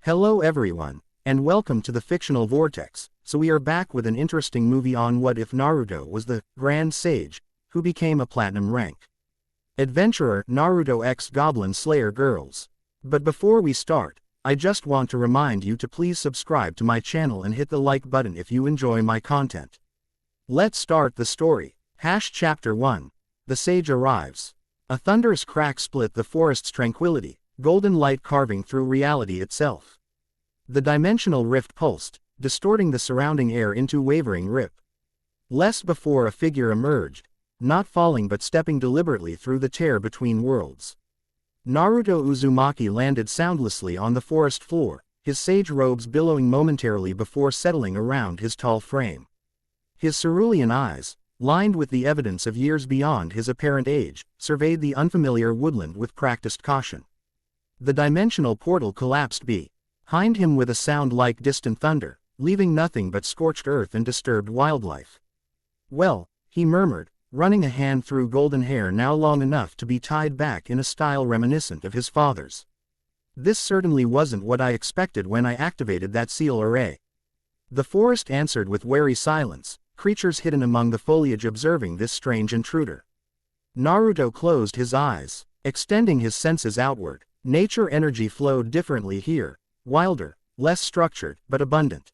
Hello everyone, and welcome to the Fictional Vortex. So we are back with an interesting movie on what if Naruto was the Grand Sage, who became a platinum rank adventurer Naruto x Goblin Slayer Girls. But before we start, I just want to remind you to please subscribe to my channel and hit the like button if you enjoy my content. Let's start the story. Chapter 1. The Sage Arrives. A thunderous crack split the forest's tranquility, golden light carving through reality itself. The dimensional rift pulsed, distorting the surrounding air into wavering rip. Less before a figure emerged, not falling but stepping deliberately through the tear between worlds. Naruto Uzumaki landed soundlessly on the forest floor, his sage robes billowing momentarily before settling around his tall frame. His cerulean eyes, lined with the evidence of years beyond his apparent age, surveyed the unfamiliar woodland with practiced caution. The dimensional portal collapsed behind him with a sound like distant thunder, leaving nothing but scorched earth and disturbed wildlife. "Well," he murmured, running a hand through golden hair now long enough to be tied back in a style reminiscent of his father's. "This certainly wasn't what I expected when I activated that seal array." The forest answered with wary silence, creatures hidden among the foliage observing this strange intruder. Naruto closed his eyes, extending his senses outward. Nature energy flowed differently here, wilder, less structured, but abundant.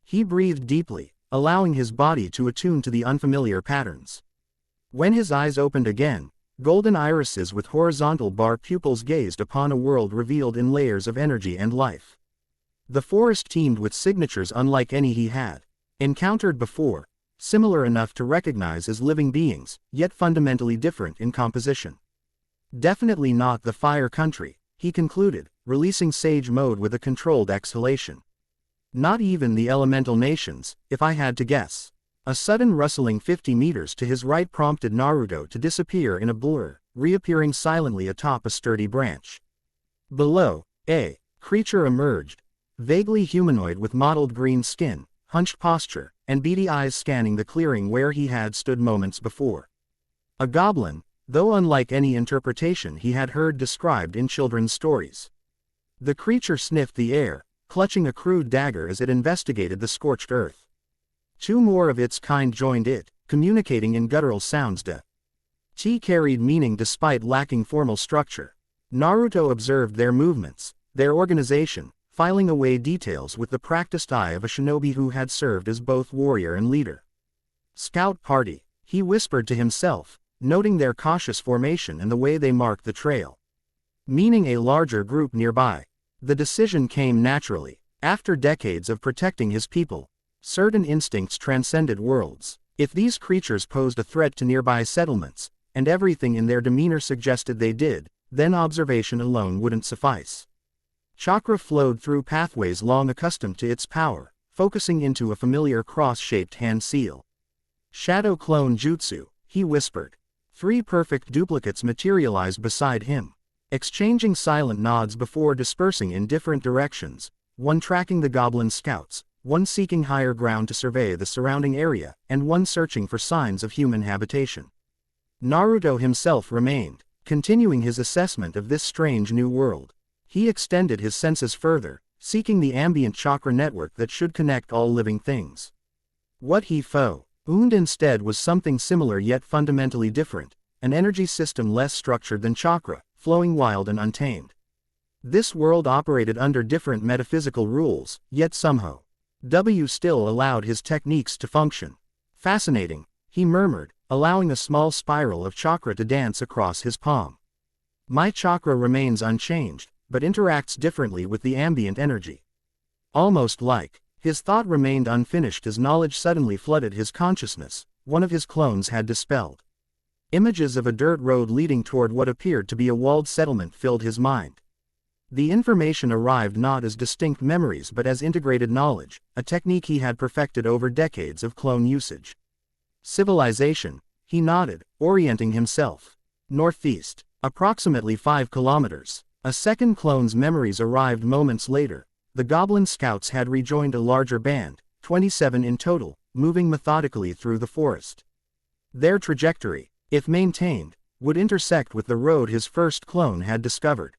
He breathed deeply, allowing his body to attune to the unfamiliar patterns. When his eyes opened again, golden irises with horizontal bar pupils gazed upon a world revealed in layers of energy and life. The forest teemed with signatures unlike any he had encountered before, similar enough to recognize as living beings, yet fundamentally different in composition. "Definitely not the fire country," he concluded, releasing sage mode with a controlled exhalation. "Not even the elemental nations, if I had to guess." A sudden rustling 50 meters to his right prompted Naruto to disappear in a blur, reappearing silently atop a sturdy branch. Below, a creature emerged, vaguely humanoid with mottled green skin, hunched posture, and beady eyes scanning the clearing where he had stood moments before. A goblin, though unlike any interpretation he had heard described in children's stories. The creature sniffed the air, clutching a crude dagger as it investigated the scorched earth. Two more of its kind joined it, communicating in guttural sounds. T carried meaning despite lacking formal structure. Naruto observed their movements, their organization, filing away details with the practiced eye of a shinobi who had served as both warrior and leader. "Scout party," he whispered to himself, noting their cautious formation and the way they marked the trail. Meaning a larger group nearby. The decision came naturally. After decades of protecting his people, certain instincts transcended worlds. If these creatures posed a threat to nearby settlements, and everything in their demeanor suggested they did, then observation alone wouldn't suffice. Chakra flowed through pathways long accustomed to its power, focusing into a familiar cross-shaped hand seal. "Shadow clone jutsu," he whispered. 3 perfect duplicates materialized beside him, exchanging silent nods before dispersing in different directions, one tracking the goblin scouts, one seeking higher ground to survey the surrounding area, and one searching for signs of human habitation. Naruto himself remained, continuing his assessment of this strange new world. He extended his senses further, seeking the ambient chakra network that should connect all living things. What he found instead was something similar yet fundamentally different, an energy system less structured than chakra, flowing wild and untamed. This world operated under different metaphysical rules, yet somehow, still allowed his techniques to function. "Fascinating," he murmured, allowing a small spiral of chakra to dance across his palm. "My chakra remains unchanged, but interacts differently with the ambient energy. Almost like." His thought remained unfinished as knowledge suddenly flooded his consciousness. One of his clones had dispelled. Images of a dirt road leading toward what appeared to be a walled settlement filled his mind. The information arrived not as distinct memories but as integrated knowledge, a technique he had perfected over decades of clone usage. "Civilization," he nodded, orienting himself. "Northeast, approximately 5 kilometers. A second clone's memories arrived moments later. The Goblin Scouts had rejoined a larger band, 27 in total, moving methodically through the forest. Their trajectory, if maintained, would intersect with the road his first clone had discovered.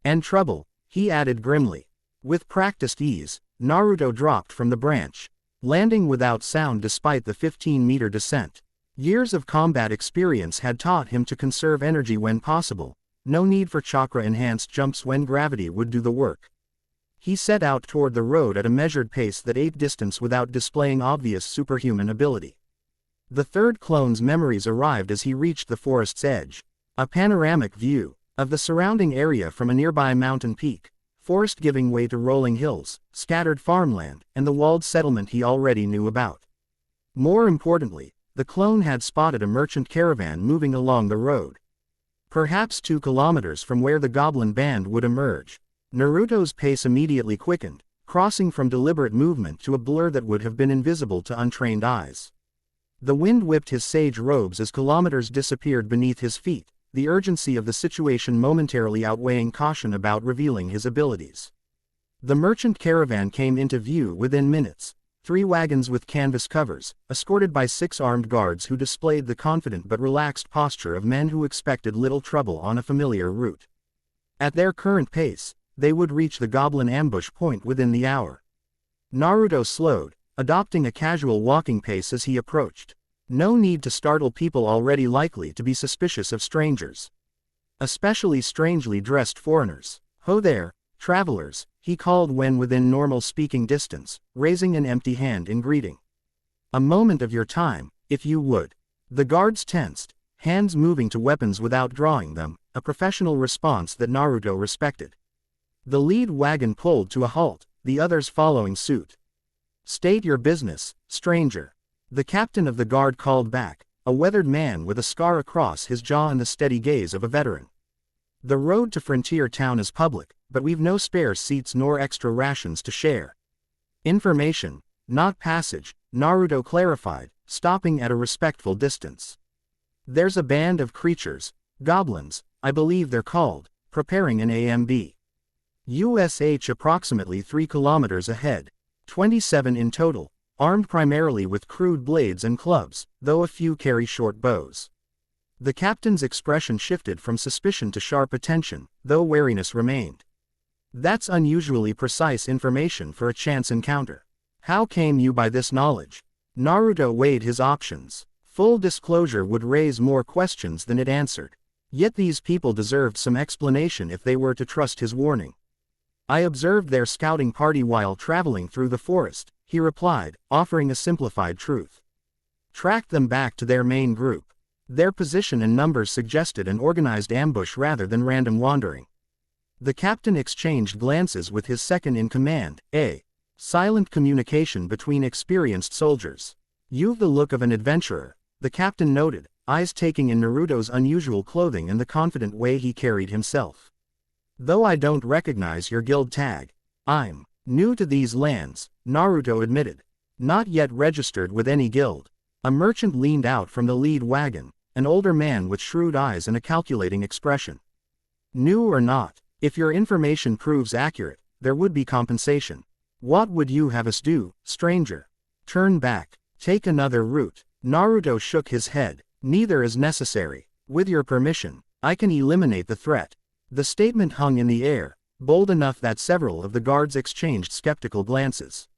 "And trouble," he added grimly. With practiced ease, Naruto dropped from the branch, landing without sound despite the 15-meter descent. Years of combat experience had taught him to conserve energy when possible, no need for chakra-enhanced jumps when gravity would do the work. He set out toward the road at a measured pace that ate distance without displaying obvious superhuman ability. The third clone's memories arrived as he reached the forest's edge. A panoramic view of the surrounding area from a nearby mountain peak, forest giving way to rolling hills, scattered farmland, and the walled settlement he already knew about. More importantly, the clone had spotted a merchant caravan moving along the road. Perhaps 2 kilometers from where the Goblin band would emerge. Naruto's pace immediately quickened, crossing from deliberate movement to a blur that would have been invisible to untrained eyes. The wind whipped his sage robes as kilometers disappeared beneath his feet, the urgency of the situation momentarily outweighing caution about revealing his abilities. The merchant caravan came into view within minutes. 3 wagons with canvas covers, escorted by 6 armed guards who displayed the confident but relaxed posture of men who expected little trouble on a familiar route. At their current pace, they would reach the Goblin ambush point within the hour. Naruto slowed, adopting a casual walking pace as he approached. No need to startle people already likely to be suspicious of strangers. Especially strangely dressed foreigners. "Ho there, travelers," he called when within normal speaking distance, raising an empty hand in greeting. "A moment of your time, if you would." The guards tensed, hands moving to weapons without drawing them, a professional response that Naruto respected. The lead wagon pulled to a halt, the others following suit. "State your business, stranger." The captain of the guard called back, a weathered man with a scar across his jaw and the steady gaze of a veteran. "The road to Frontier Town is public, but we've no spare seats nor extra rations to share." "Information, not passage," Naruto clarified, stopping at a respectful distance. "There's a band of creatures, goblins, I believe they're called, preparing an ambush approximately 3 kilometers ahead. 27 in total, armed primarily with crude blades and clubs, though a few carry short bows." The captain's expression shifted from suspicion to sharp attention, though wariness remained. "That's unusually precise information for a chance encounter. How came you by this knowledge?" Naruto weighed his options. Full disclosure would raise more questions than it answered. Yet these people deserved some explanation if they were to trust his warning. "I observed their scouting party while traveling through the forest," he replied, offering a simplified truth. "Tracked them back to their main group. Their position and numbers suggested an organized ambush rather than random wandering." The captain exchanged glances with his second-in-command, a silent communication between experienced soldiers. "You've the look of an adventurer," the captain noted, eyes taking in Naruto's unusual clothing and the confident way he carried himself. "Though I don't recognize your guild tag. I'm new to these lands," Naruto admitted. "Not yet registered with any guild." A merchant leaned out from the lead wagon, an older man with shrewd eyes and a calculating expression. "New or not, if your information proves accurate, there would be compensation." "What would you have us do, stranger?" "Turn back. Take another route." Naruto shook his head. "Neither is necessary. With your permission, I can eliminate the threat." The statement hung in the air, bold enough that several of the guards exchanged skeptical glances.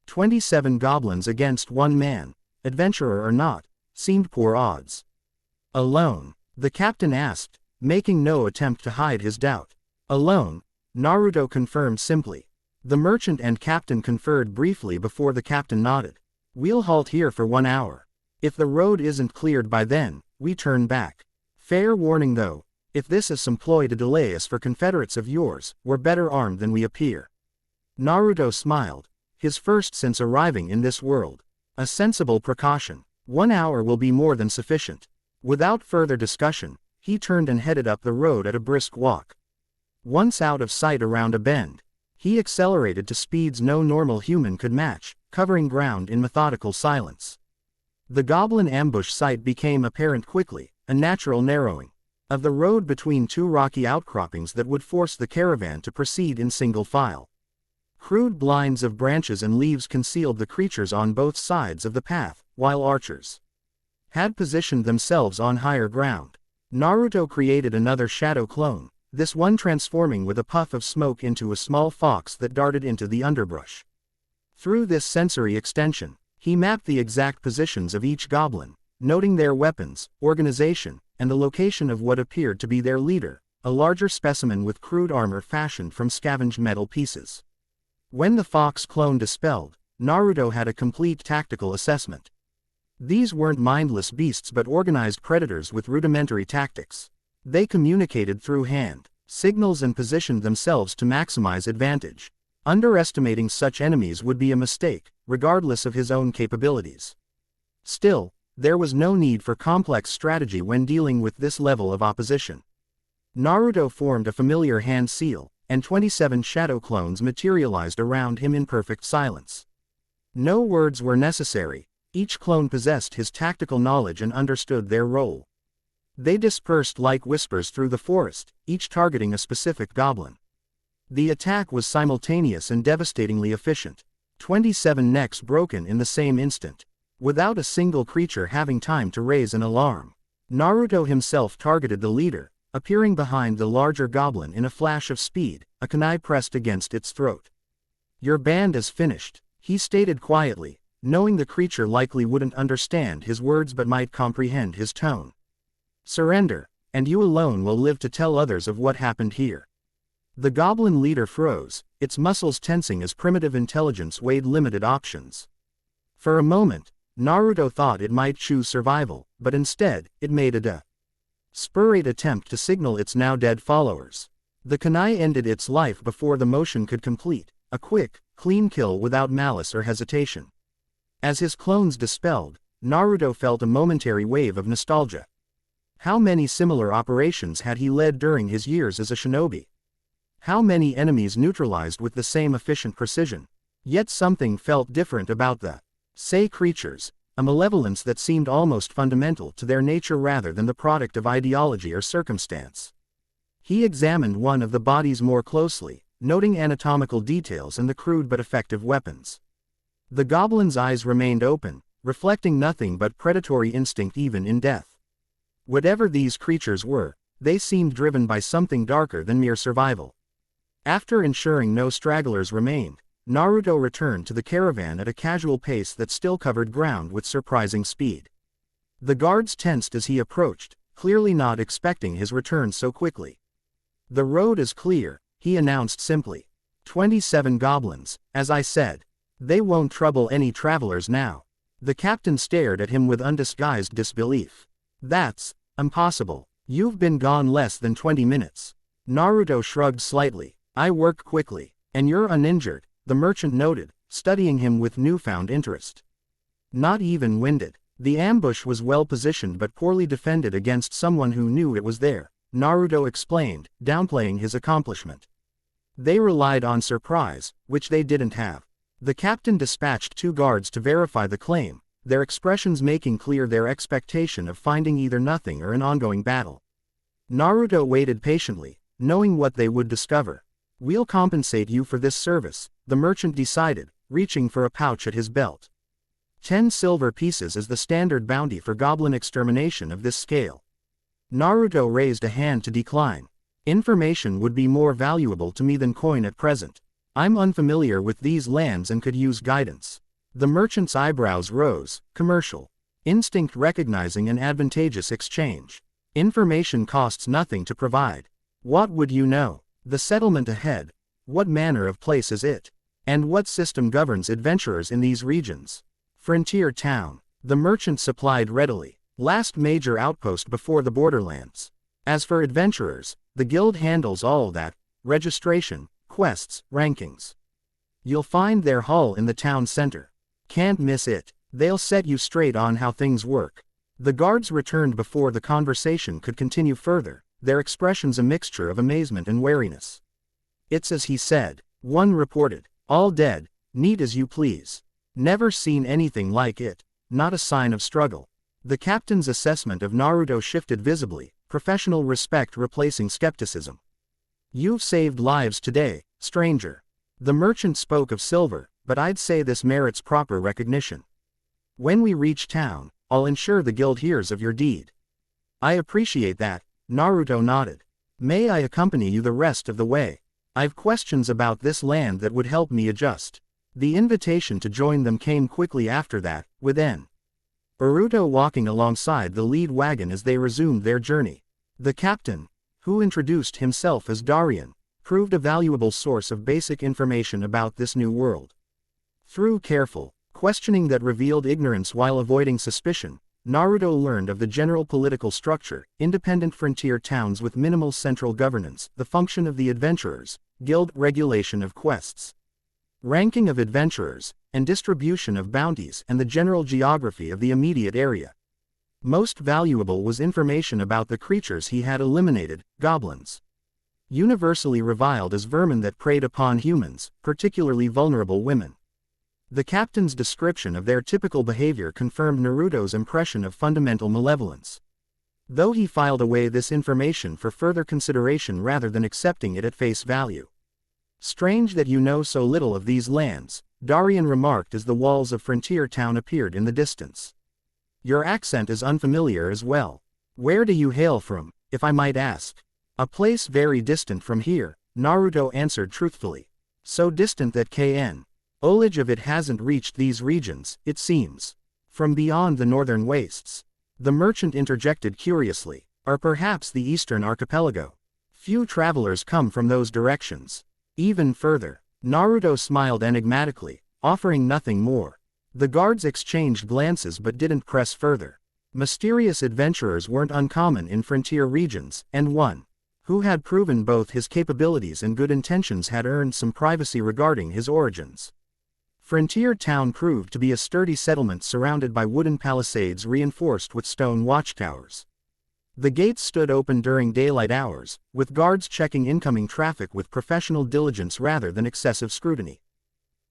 27 goblins against 1 man, adventurer or not, seemed poor odds. "Alone?" the captain asked, making no attempt to hide his doubt. "Alone," Naruto confirmed simply. The merchant and captain conferred briefly before the captain nodded. "We'll halt here for 1 hour. If the road isn't cleared by then, we turn back. Fair warning though, if this is some ploy to delay us for confederates of yours, we're better armed than we appear." Naruto smiled, his first since arriving in this world. A sensible precaution. 1 hour will be more than sufficient. Without further discussion, he turned and headed up the road at a brisk walk. Once out of sight around a bend, he accelerated to speeds no normal human could match, covering ground in methodical silence. The Goblin ambush site became apparent quickly, a natural narrowing of the road between 2 rocky outcroppings that would force the caravan to proceed in single file. Crude blinds of branches and leaves concealed the creatures on both sides of the path, while archers had positioned themselves on higher ground. Naruto created another shadow clone, this one transforming with a puff of smoke into a small fox that darted into the underbrush. Through this sensory extension, he mapped the exact positions of each goblin, noting their weapons, organization, and the location of what appeared to be their leader, a larger specimen with crude armor fashioned from scavenged metal pieces. When the fox clone dispelled, Naruto had a complete tactical assessment. These weren't mindless beasts but organized predators with rudimentary tactics. They communicated through hand signals and positioned themselves to maximize advantage. Underestimating such enemies would be a mistake, regardless of his own capabilities. Still, there was no need for complex strategy when dealing with this level of opposition. Naruto formed a familiar hand seal, and 27 shadow clones materialized around him in perfect silence. No words were necessary. Each clone possessed his tactical knowledge and understood their role. They dispersed like whispers through the forest, each targeting a specific goblin. The attack was simultaneous and devastatingly efficient. 27 necks broken in the same instant, without a single creature having time to raise an alarm. Naruto himself targeted the leader, appearing behind the larger goblin in a flash of speed, a kunai pressed against its throat. "Your band is finished," he stated quietly, knowing the creature likely wouldn't understand his words but might comprehend his tone. "Surrender, and you alone will live to tell others of what happened here." The goblin leader froze, its muscles tensing as primitive intelligence weighed limited options. For a moment, Naruto thought it might choose survival, but instead, it made a desperate attempt to signal its now dead followers. The kunai ended its life before the motion could complete, a quick, clean kill without malice or hesitation. As his clones dispelled, Naruto felt a momentary wave of nostalgia. How many similar operations had he led during his years as a shinobi? How many enemies neutralized with the same efficient precision? Yet something felt different about the creatures, a malevolence that seemed almost fundamental to their nature rather than the product of ideology or circumstance. He examined one of the bodies more closely, noting anatomical details and the crude but effective weapons. The goblin's eyes remained open, reflecting nothing but predatory instinct even in death. Whatever these creatures were, they seemed driven by something darker than mere survival. After ensuring no stragglers remained, Naruto returned to the caravan at a casual pace that still covered ground with surprising speed. The guards tensed as he approached, clearly not expecting his return so quickly. "The road is clear," he announced simply. 27 goblins, as I said. They won't trouble any travelers now." The captain stared at him with undisguised disbelief. "That's impossible. You've been gone less than 20 minutes. Naruto shrugged slightly. "I work quickly. And you're uninjured," the merchant noted, studying him with newfound interest. "Not even winded." The ambush was well positioned but poorly defended against someone who knew it was there, Naruto explained, downplaying his accomplishment. They relied on surprise, which they didn't have. The captain dispatched 2 guards to verify the claim, their expressions making clear their expectation of finding either nothing or an ongoing battle. Naruto waited patiently, knowing what they would discover. "We'll compensate you for this service," the merchant decided, reaching for a pouch at his belt. 10 silver pieces is the standard bounty for goblin extermination of this scale. Naruto raised a hand to decline. "Information would be more valuable to me than coin at present. I'm unfamiliar with these lands and could use guidance." The merchant's eyebrows rose, commercial instinct recognizing an advantageous exchange. "Information costs nothing to provide. What would you know? The settlement ahead. What manner of place is it? And what system governs adventurers in these regions?" "Frontier town," the merchant supplied readily. "Last major outpost before the borderlands. As for adventurers, the guild handles all that, registration, quests, rankings. You'll find their hall in the town center. Can't miss it. They'll set you straight on how things work." The guards returned before the conversation could continue further, their expressions a mixture of amazement and wariness. "It's as he said," one reported. "All dead, neat as you please. Never seen anything like it. Not a sign of struggle." The captain's assessment of Naruto shifted visibly, professional respect replacing skepticism. "You've saved lives today, stranger." The merchant spoke of silver, but I'd say this merits proper recognition. "When we reach town, I'll ensure the guild hears of your deed." "I appreciate that," Naruto nodded. May I accompany you the rest of the way? I've questions about this land that would help me adjust. The invitation to join them came quickly after that, with Naruto walking alongside the lead wagon as they resumed their journey. The captain, who introduced himself as Darien, proved a valuable source of basic information about this new world. Through careful questioning that revealed ignorance while avoiding suspicion, Naruto learned of the general political structure, independent frontier towns with minimal central governance, the function of the adventurers, guild regulation of quests, ranking of adventurers, and distribution of bounties, and the general geography of the immediate area. Most valuable was information about the creatures he had eliminated, goblins. Universally reviled as vermin that preyed upon humans, particularly vulnerable women. The captain's description of their typical behavior confirmed Naruto's impression of fundamental malevolence. Though he filed away this information for further consideration rather than accepting it at face value. Strange that you know so little of these lands, Darien remarked as the walls of Frontier Town appeared in the distance. Your accent is unfamiliar as well. Where do you hail from, if I might ask? A place very distant from here, Naruto answered truthfully. So distant that knowledge of it hasn't reached these regions, it seems. From beyond the northern wastes. The merchant interjected curiously, or perhaps the eastern archipelago. Few travelers come from those directions. Even further, Naruto smiled enigmatically, offering nothing more. The guards exchanged glances but didn't press further. Mysterious adventurers weren't uncommon in frontier regions, and one who had proven both his capabilities and good intentions had earned some privacy regarding his origins. Frontier Town proved to be a sturdy settlement surrounded by wooden palisades reinforced with stone watchtowers. The gates stood open during daylight hours, with guards checking incoming traffic with professional diligence rather than excessive scrutiny.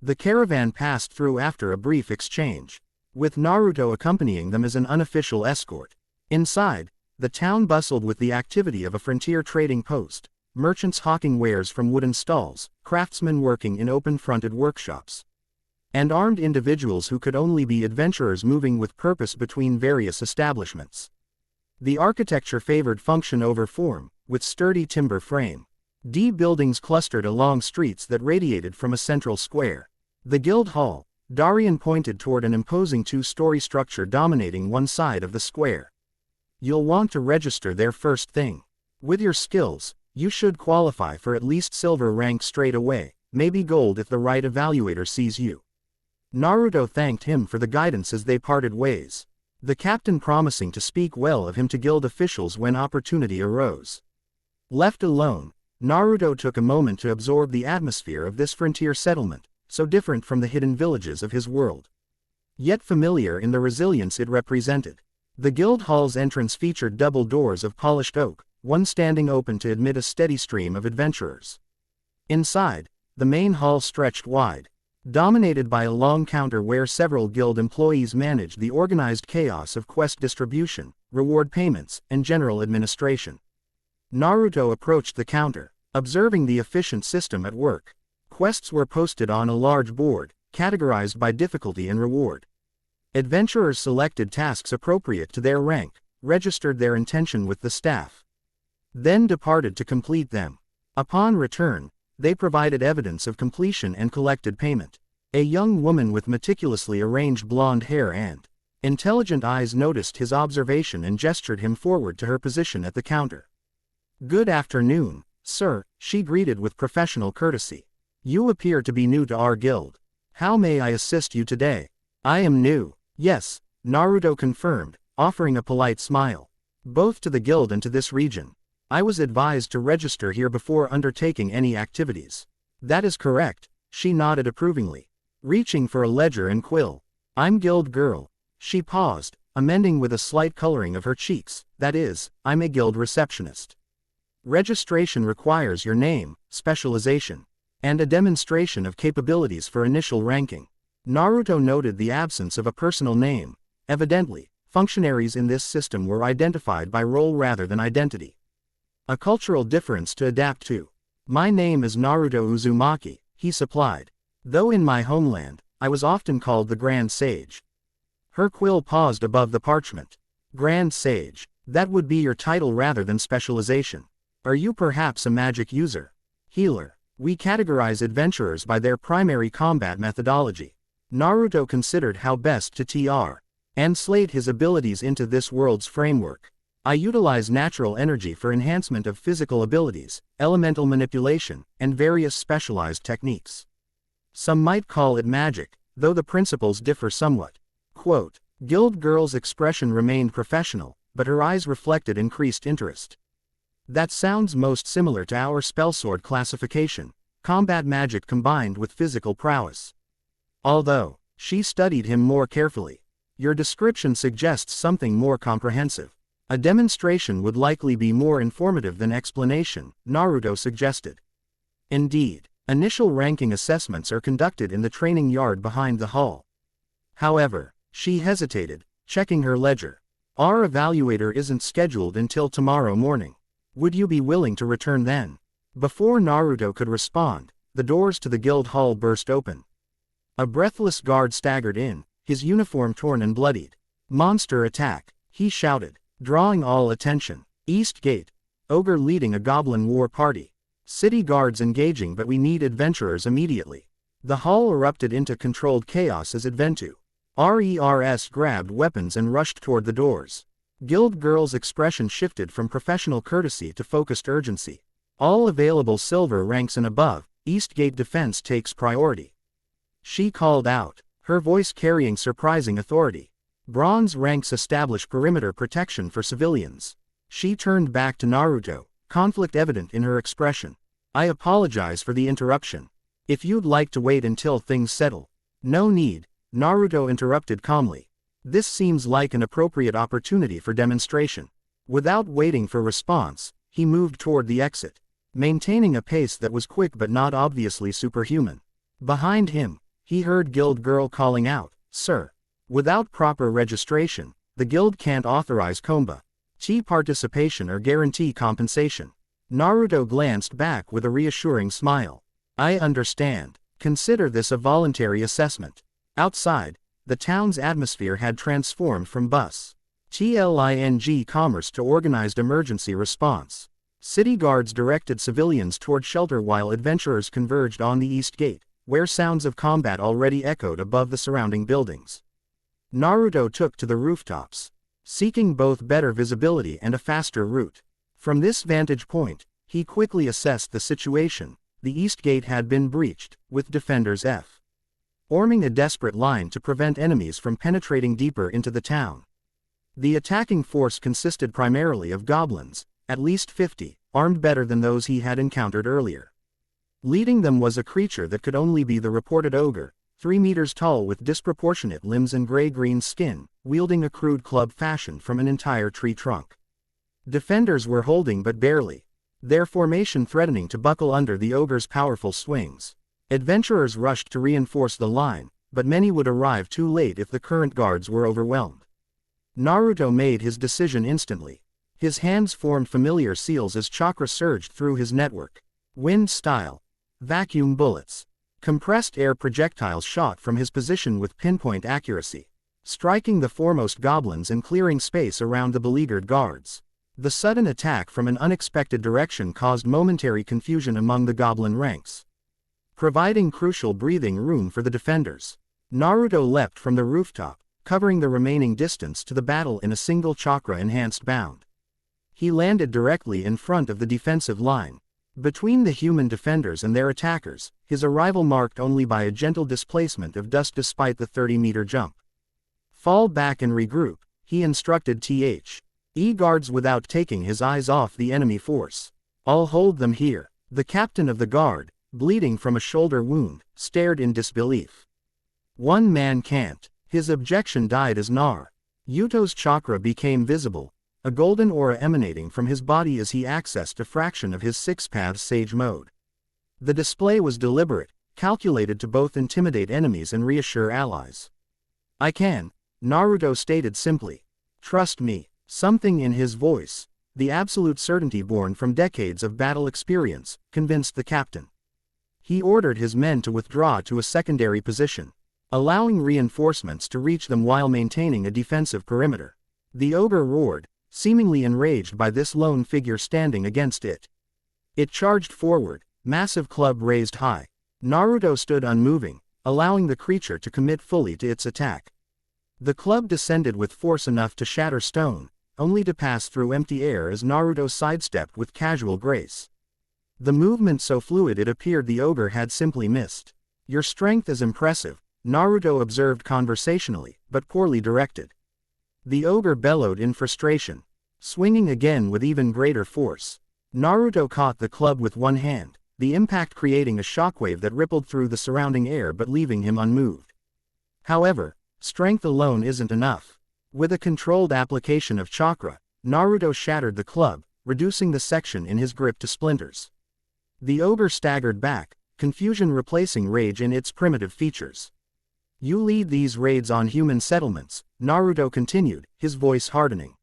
The caravan passed through after a brief exchange, with Naruto accompanying them as an unofficial escort. Inside, the town bustled with the activity of a frontier trading post, merchants hawking wares from wooden stalls, craftsmen working in open-fronted workshops, and armed individuals who could only be adventurers moving with purpose between various establishments. The architecture favored function over form, with sturdy timber frame. Buildings clustered along streets that radiated from a central square. The guild hall, Darien pointed toward an imposing two-story structure dominating one side of the square. You'll want to register there first thing. With your skills, you should qualify for at least silver rank straight away, maybe gold if the right evaluator sees you. Naruto thanked him for the guidance as they parted ways, the captain promising to speak well of him to guild officials when opportunity arose. Left alone, Naruto took a moment to absorb the atmosphere of this frontier settlement, so different from the hidden villages of his world, yet familiar in the resilience it represented. The guild hall's entrance featured double doors of polished oak, one standing open to admit a steady stream of adventurers. Inside, the main hall stretched wide, dominated by a long counter where several guild employees managed the organized chaos of quest distribution, reward payments, and general administration. Naruto approached the counter, observing the efficient system at work. Quests were posted on a large board, categorized by difficulty and reward. Adventurers selected tasks appropriate to their rank, registered their intention with the staff, then departed to complete them. Upon return, they provided evidence of completion and collected payment. A young woman with meticulously arranged blonde hair and intelligent eyes noticed his observation and gestured him forward to her position at the counter. "Good afternoon, sir," she greeted with professional courtesy. "You appear to be new to our guild. How may I assist you today?" "I am new." "Yes," Naruto confirmed, offering a polite smile. "Both to the guild and to this region. I was advised to register here before undertaking any activities." "That is correct," she nodded approvingly, reaching for a ledger and quill. "I'm guild girl." She paused, amending with a slight coloring of her cheeks, "That is, I'm a guild receptionist. Registration requires your name, specialization, and a demonstration of capabilities for initial ranking." Naruto noted the absence of a personal name. Evidently, functionaries in this system were identified by role rather than identity. A cultural difference to adapt to. "My name is Naruto Uzumaki," he supplied. "Though in my homeland, I was often called the Grand Sage." Her quill paused above the parchment. "Grand Sage. That would be your title rather than specialization." Are you perhaps a magic user? Healer. We categorize adventurers by their primary combat methodology. Naruto considered how best to translate his abilities into this world's framework. I utilize natural energy for enhancement of physical abilities, elemental manipulation, and various specialized techniques. Some might call it magic, though the principles differ somewhat. Quote, Guild Girl's expression remained professional, but her eyes reflected increased interest. That sounds most similar to our spellsword classification, combat magic combined with physical prowess. Although, she studied him more carefully. Your description suggests something more comprehensive. A demonstration would likely be more informative than explanation, Naruto suggested. Indeed, initial ranking assessments are conducted in the training yard behind the hall. However, she hesitated, checking her ledger. Our evaluator isn't scheduled until tomorrow morning. Would you be willing to return then? Before Naruto could respond, the doors to the guild hall burst open. A breathless guard staggered in, his uniform torn and bloodied. Monster attack, he shouted, drawing all attention. East Gate. Ogre leading a goblin war party. City guards engaging, but we need adventurers immediately. The hall erupted into controlled chaos as Adventu RERS grabbed weapons and rushed toward the doors. Guild Girl's expression shifted from professional courtesy to focused urgency. All available silver ranks and above, Eastgate defense takes priority. She called out, her voice carrying surprising authority. Bronze ranks establish perimeter protection for civilians. She turned back to Naruto, conflict evident in her expression. I apologize for the interruption. If you'd like to wait until things settle. No need, Naruto interrupted calmly. This seems like an appropriate opportunity for demonstration. Without waiting for response, he moved toward the exit, maintaining a pace that was quick but not obviously superhuman. Behind him, he heard Guild Girl calling out, Sir. Without proper registration, the guild can't authorize combat participation or guarantee compensation. Naruto glanced back with a reassuring smile. I understand. Consider this a voluntary assessment. Outside, the town's atmosphere had transformed from bustling commerce to organized emergency response. City guards directed civilians toward shelter while adventurers converged on the East Gate, where sounds of combat already echoed above the surrounding buildings. Naruto took to the rooftops, seeking both better visibility and a faster route. From this vantage point, he quickly assessed the situation. The East Gate had been breached, with defenders forming a desperate line to prevent enemies from penetrating deeper into the town. The attacking force consisted primarily of goblins, at least 50, armed better than those he had encountered earlier. Leading them was a creature that could only be the reported ogre, 3 meters tall with disproportionate limbs and gray-green skin, wielding a crude club fashioned from an entire tree trunk. Defenders were holding but barely, their formation threatening to buckle under the ogre's powerful swings. Adventurers rushed to reinforce the line, but many would arrive too late if the current guards were overwhelmed. Naruto made his decision instantly. His hands formed familiar seals as chakra surged through his network. Wind style. Vacuum bullets. Compressed air projectiles shot from his position with pinpoint accuracy, striking the foremost goblins and clearing space around the beleaguered guards. The sudden attack from an unexpected direction caused momentary confusion among the goblin ranks, providing crucial breathing room for the defenders. Naruto leapt from the rooftop, covering the remaining distance to the battle in a single chakra-enhanced bound. He landed directly in front of the defensive line. Between the human defenders and their attackers, his arrival marked only by a gentle displacement of dust despite the 30-meter jump. Fall back and regroup, he instructed guards without taking his eyes off the enemy force. I'll hold them here. The captain of the guard, bleeding from a shoulder wound, stared in disbelief. One man can't. His objection died as Naruto's chakra became visible, a golden aura emanating from his body as he accessed a fraction of his six-path sage mode. The display was deliberate, calculated to both intimidate enemies and reassure allies. I can, Naruto stated simply. Trust me. Something in his voice, the absolute certainty born from decades of battle experience, convinced the captain. He ordered his men to withdraw to a secondary position, allowing reinforcements to reach them while maintaining a defensive perimeter. The ogre roared, seemingly enraged by this lone figure standing against it. It charged forward, massive club raised high. Naruto stood unmoving, allowing the creature to commit fully to its attack. The club descended with force enough to shatter stone, only to pass through empty air as Naruto sidestepped with casual grace. The movement so fluid it appeared the ogre had simply missed. "Your strength is impressive," Naruto observed conversationally, but poorly directed. The ogre bellowed in frustration, swinging again with even greater force. Naruto caught the club with one hand, the impact creating a shockwave that rippled through the surrounding air but leaving him unmoved. However, strength alone isn't enough. With a controlled application of chakra, Naruto shattered the club, reducing the section in his grip to splinters. The ogre staggered back, confusion replacing rage in its primitive features. "You lead these raids on human settlements," Naruto continued, his voice hardening.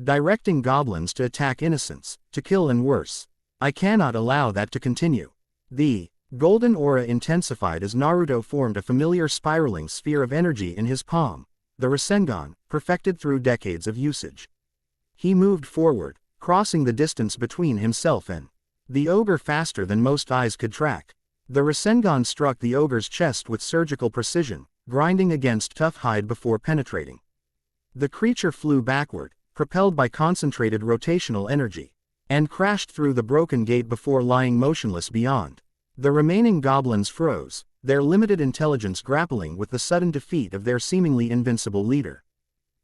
"Directing goblins to attack innocents, to kill and worse. I cannot allow that to continue." The golden aura intensified as Naruto formed a familiar spiraling sphere of energy in his palm, the Rasengan, perfected through decades of usage. He moved forward, crossing the distance between himself and the ogre faster than most eyes could track. The Rasengan struck the ogre's chest with surgical precision, grinding against tough hide before penetrating. The creature flew backward, propelled by concentrated rotational energy, and crashed through the broken gate before lying motionless beyond. The remaining goblins froze, their limited intelligence grappling with the sudden defeat of their seemingly invincible leader.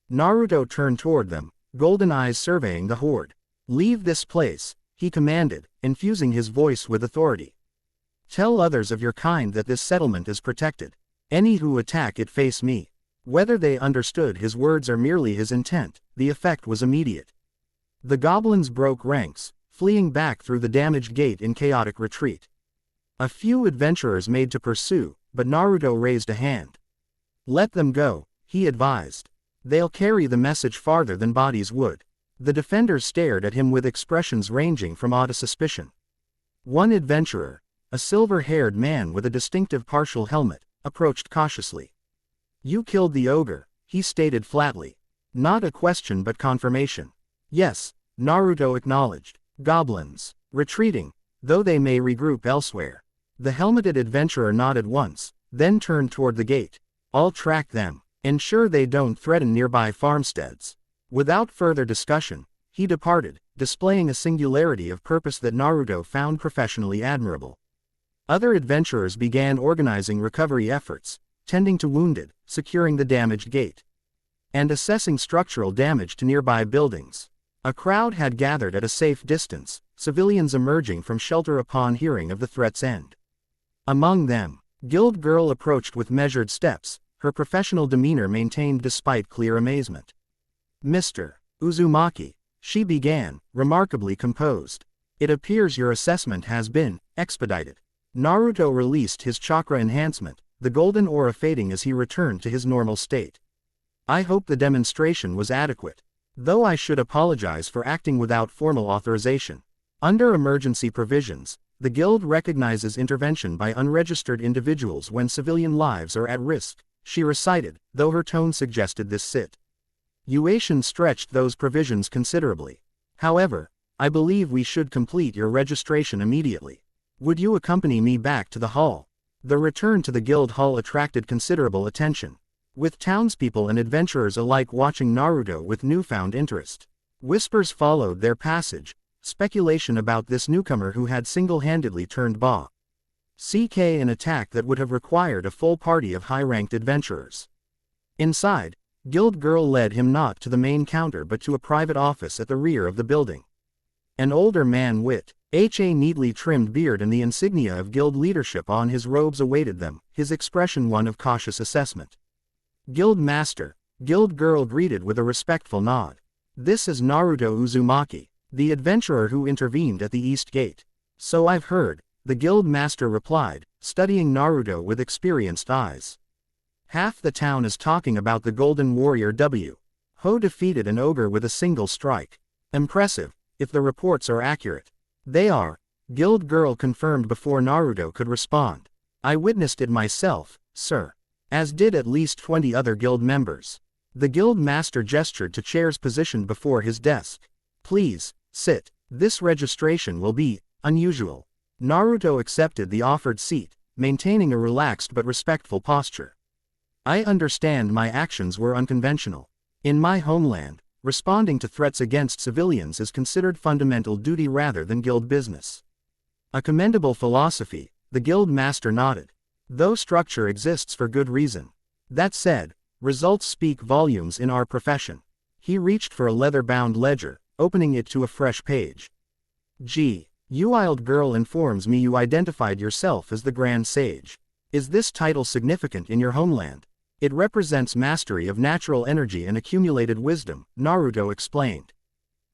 Naruto turned toward them, golden eyes surveying the horde. "Leave this place," he commanded, infusing his voice with authority. "Tell others of your kind that this settlement is protected. Any who attack it face me." Whether they understood his words or merely his intent, the effect was immediate. The goblins broke ranks, fleeing back through the damaged gate in chaotic retreat. A few adventurers made to pursue, but Naruto raised a hand. "Let them go," he advised. "They'll carry the message farther than bodies would." The defenders stared at him with expressions ranging from awe to suspicion. One adventurer, a silver-haired man with a distinctive partial helmet, approached cautiously. "You killed the ogre," he stated flatly. Not a question but confirmation. "Yes," Naruto acknowledged. "Goblins. Retreating, though they may regroup elsewhere." The helmeted adventurer nodded once, then turned toward the gate. "I'll track them. Ensure they don't threaten nearby farmsteads." Without further discussion, he departed, displaying a singularity of purpose that Naruto found professionally admirable. Other adventurers began organizing recovery efforts, tending to wounded, securing the damaged gate, and assessing structural damage to nearby buildings. A crowd had gathered at a safe distance, civilians emerging from shelter upon hearing of the threat's end. Among them, Guild Girl approached with measured steps, her professional demeanor maintained despite clear amazement. "Mr. Uzumaki," she began, remarkably composed. "It appears your assessment has been expedited." Naruto released his chakra enhancement, the golden aura fading as he returned to his normal state. "I hope the demonstration was adequate. Though I should apologize for acting without formal authorization. Under emergency provisions, the Guild recognizes intervention by unregistered individuals when civilian lives are at risk," she recited, though her tone suggested this situation stretched those provisions considerably. "However, I believe we should complete your registration immediately. Would you accompany me back to the hall?" The return to the guild hall attracted considerable attention, with townspeople and adventurers alike watching Naruto with newfound interest. Whispers followed their passage, speculation about this newcomer who had single-handedly turned CK an attack that would have required a full party of high-ranked adventurers. Inside, Guild Girl led him not to the main counter but to a private office at the rear of the building. An older man with a neatly trimmed beard and the insignia of guild leadership on his robes awaited them, his expression one of cautious assessment. "Guild Master," Guild Girl greeted with a respectful nod. "This is Naruto Uzumaki, the adventurer who intervened at the East Gate." "So I've heard," the Guild Master replied, studying Naruto with experienced eyes. "Half the town is talking about the Golden Warrior Ho defeated an ogre with a single strike. Impressive, if the reports are accurate." "They are," Guild Girl confirmed before Naruto could respond. "I witnessed it myself, sir. As did at least 20 other guild members." The guild master gestured to chairs positioned before his desk. Please, sit. This registration will be unusual. Naruto accepted the offered seat, maintaining a relaxed but respectful posture. I understand my actions were unconventional. In my homeland, responding to threats against civilians is considered fundamental duty rather than guild business. A commendable philosophy, the guild master nodded. Though structure exists for good reason. That said, results speak volumes in our profession. He reached for a leather-bound ledger, opening it to a fresh page. Wild girl informs me you identified yourself as the Grand Sage. Is this title significant in your homeland? It represents mastery of natural energy and accumulated wisdom, Naruto explained.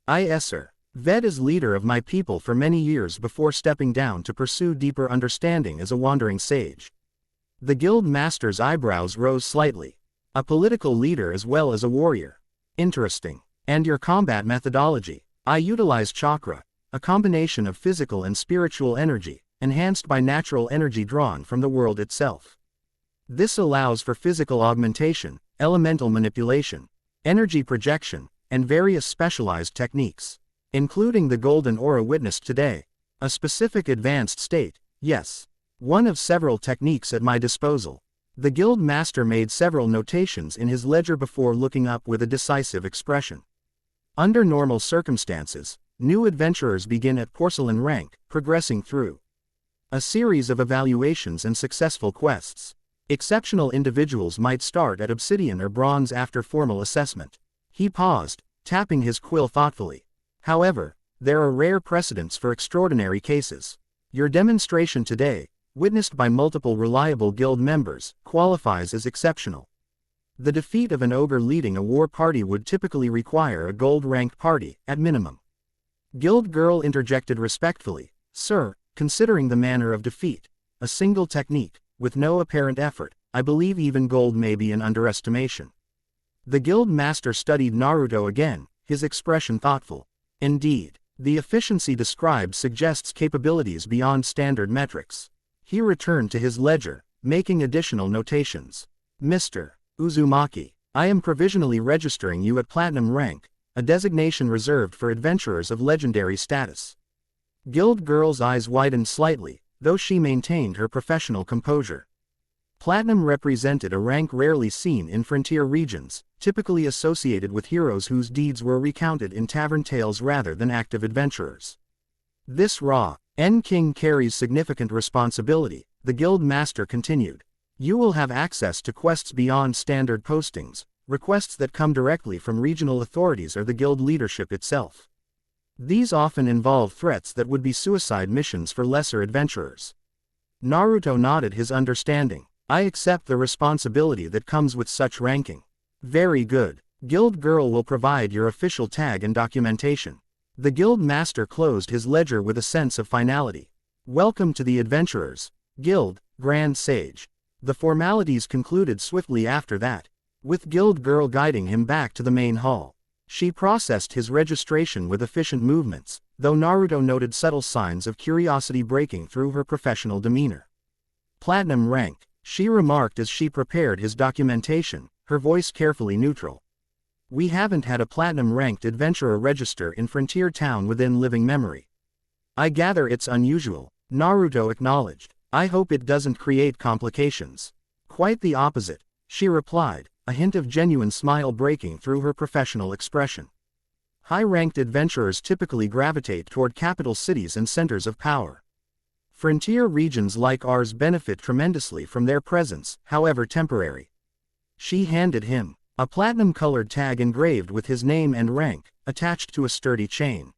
Yes sir. Ved is leader of my people for many years before stepping down to pursue deeper understanding as a wandering sage. The guild master's eyebrows rose slightly. A political leader as well as a warrior. Interesting. And your combat methodology? I utilize chakra, a combination of physical and spiritual energy, enhanced by natural energy drawn from the world itself. This allows for physical augmentation, elemental manipulation, energy projection, and various specialized techniques, including the golden aura witnessed today. A specific advanced state, yes. One of several techniques at my disposal. The guild master made several notations in his ledger before looking up with a decisive expression. Under normal circumstances, new adventurers begin at porcelain rank, progressing through a series of evaluations and successful quests. Exceptional individuals might start at obsidian or bronze after formal assessment. He paused, tapping his quill thoughtfully. However, there are rare precedents for extraordinary cases. Your demonstration today, witnessed by multiple reliable guild members, qualifies as exceptional. The defeat of an ogre leading a war party would typically require a gold-ranked party, at minimum. Guild girl interjected respectfully, Sir, considering the manner of defeat, a single technique, with no apparent effort, I believe even gold may be an underestimation. The guild master studied Naruto again, his expression thoughtful. Indeed, the efficiency described suggests capabilities beyond standard metrics. He returned to his ledger, making additional notations. Mr. Uzumaki, I am provisionally registering you at Platinum rank, a designation reserved for adventurers of legendary status. Guild girl's eyes widened slightly, though she maintained her professional composure. Platinum represented a rank rarely seen in frontier regions, typically associated with heroes whose deeds were recounted in tavern tales rather than active adventurers. This King carries significant responsibility, the guild master continued. You will have access to quests beyond standard postings, requests that come directly from regional authorities or the guild leadership itself. These often involve threats that would be suicide missions for lesser adventurers. Naruto nodded his understanding. I accept the responsibility that comes with such ranking. Very good. Guild girl will provide your official tag and documentation. The guild master closed his ledger with a sense of finality. Welcome to the Adventurers Guild, Grand Sage. The formalities concluded swiftly after that, with guild girl guiding him back to the main hall. She processed his registration with efficient movements, though Naruto noted subtle signs of curiosity breaking through her professional demeanor. Platinum rank, she remarked as she prepared his documentation, her voice carefully neutral. We haven't had a platinum-ranked adventurer register in Frontier Town within living memory. I gather it's unusual, Naruto acknowledged. I hope it doesn't create complications. Quite the opposite, she replied, a hint of genuine smile breaking through her professional expression. High-ranked adventurers typically gravitate toward capital cities and centers of power. Frontier regions like ours benefit tremendously from their presence, however temporary. She handed him a platinum-colored tag engraved with his name and rank, attached to a sturdy chain.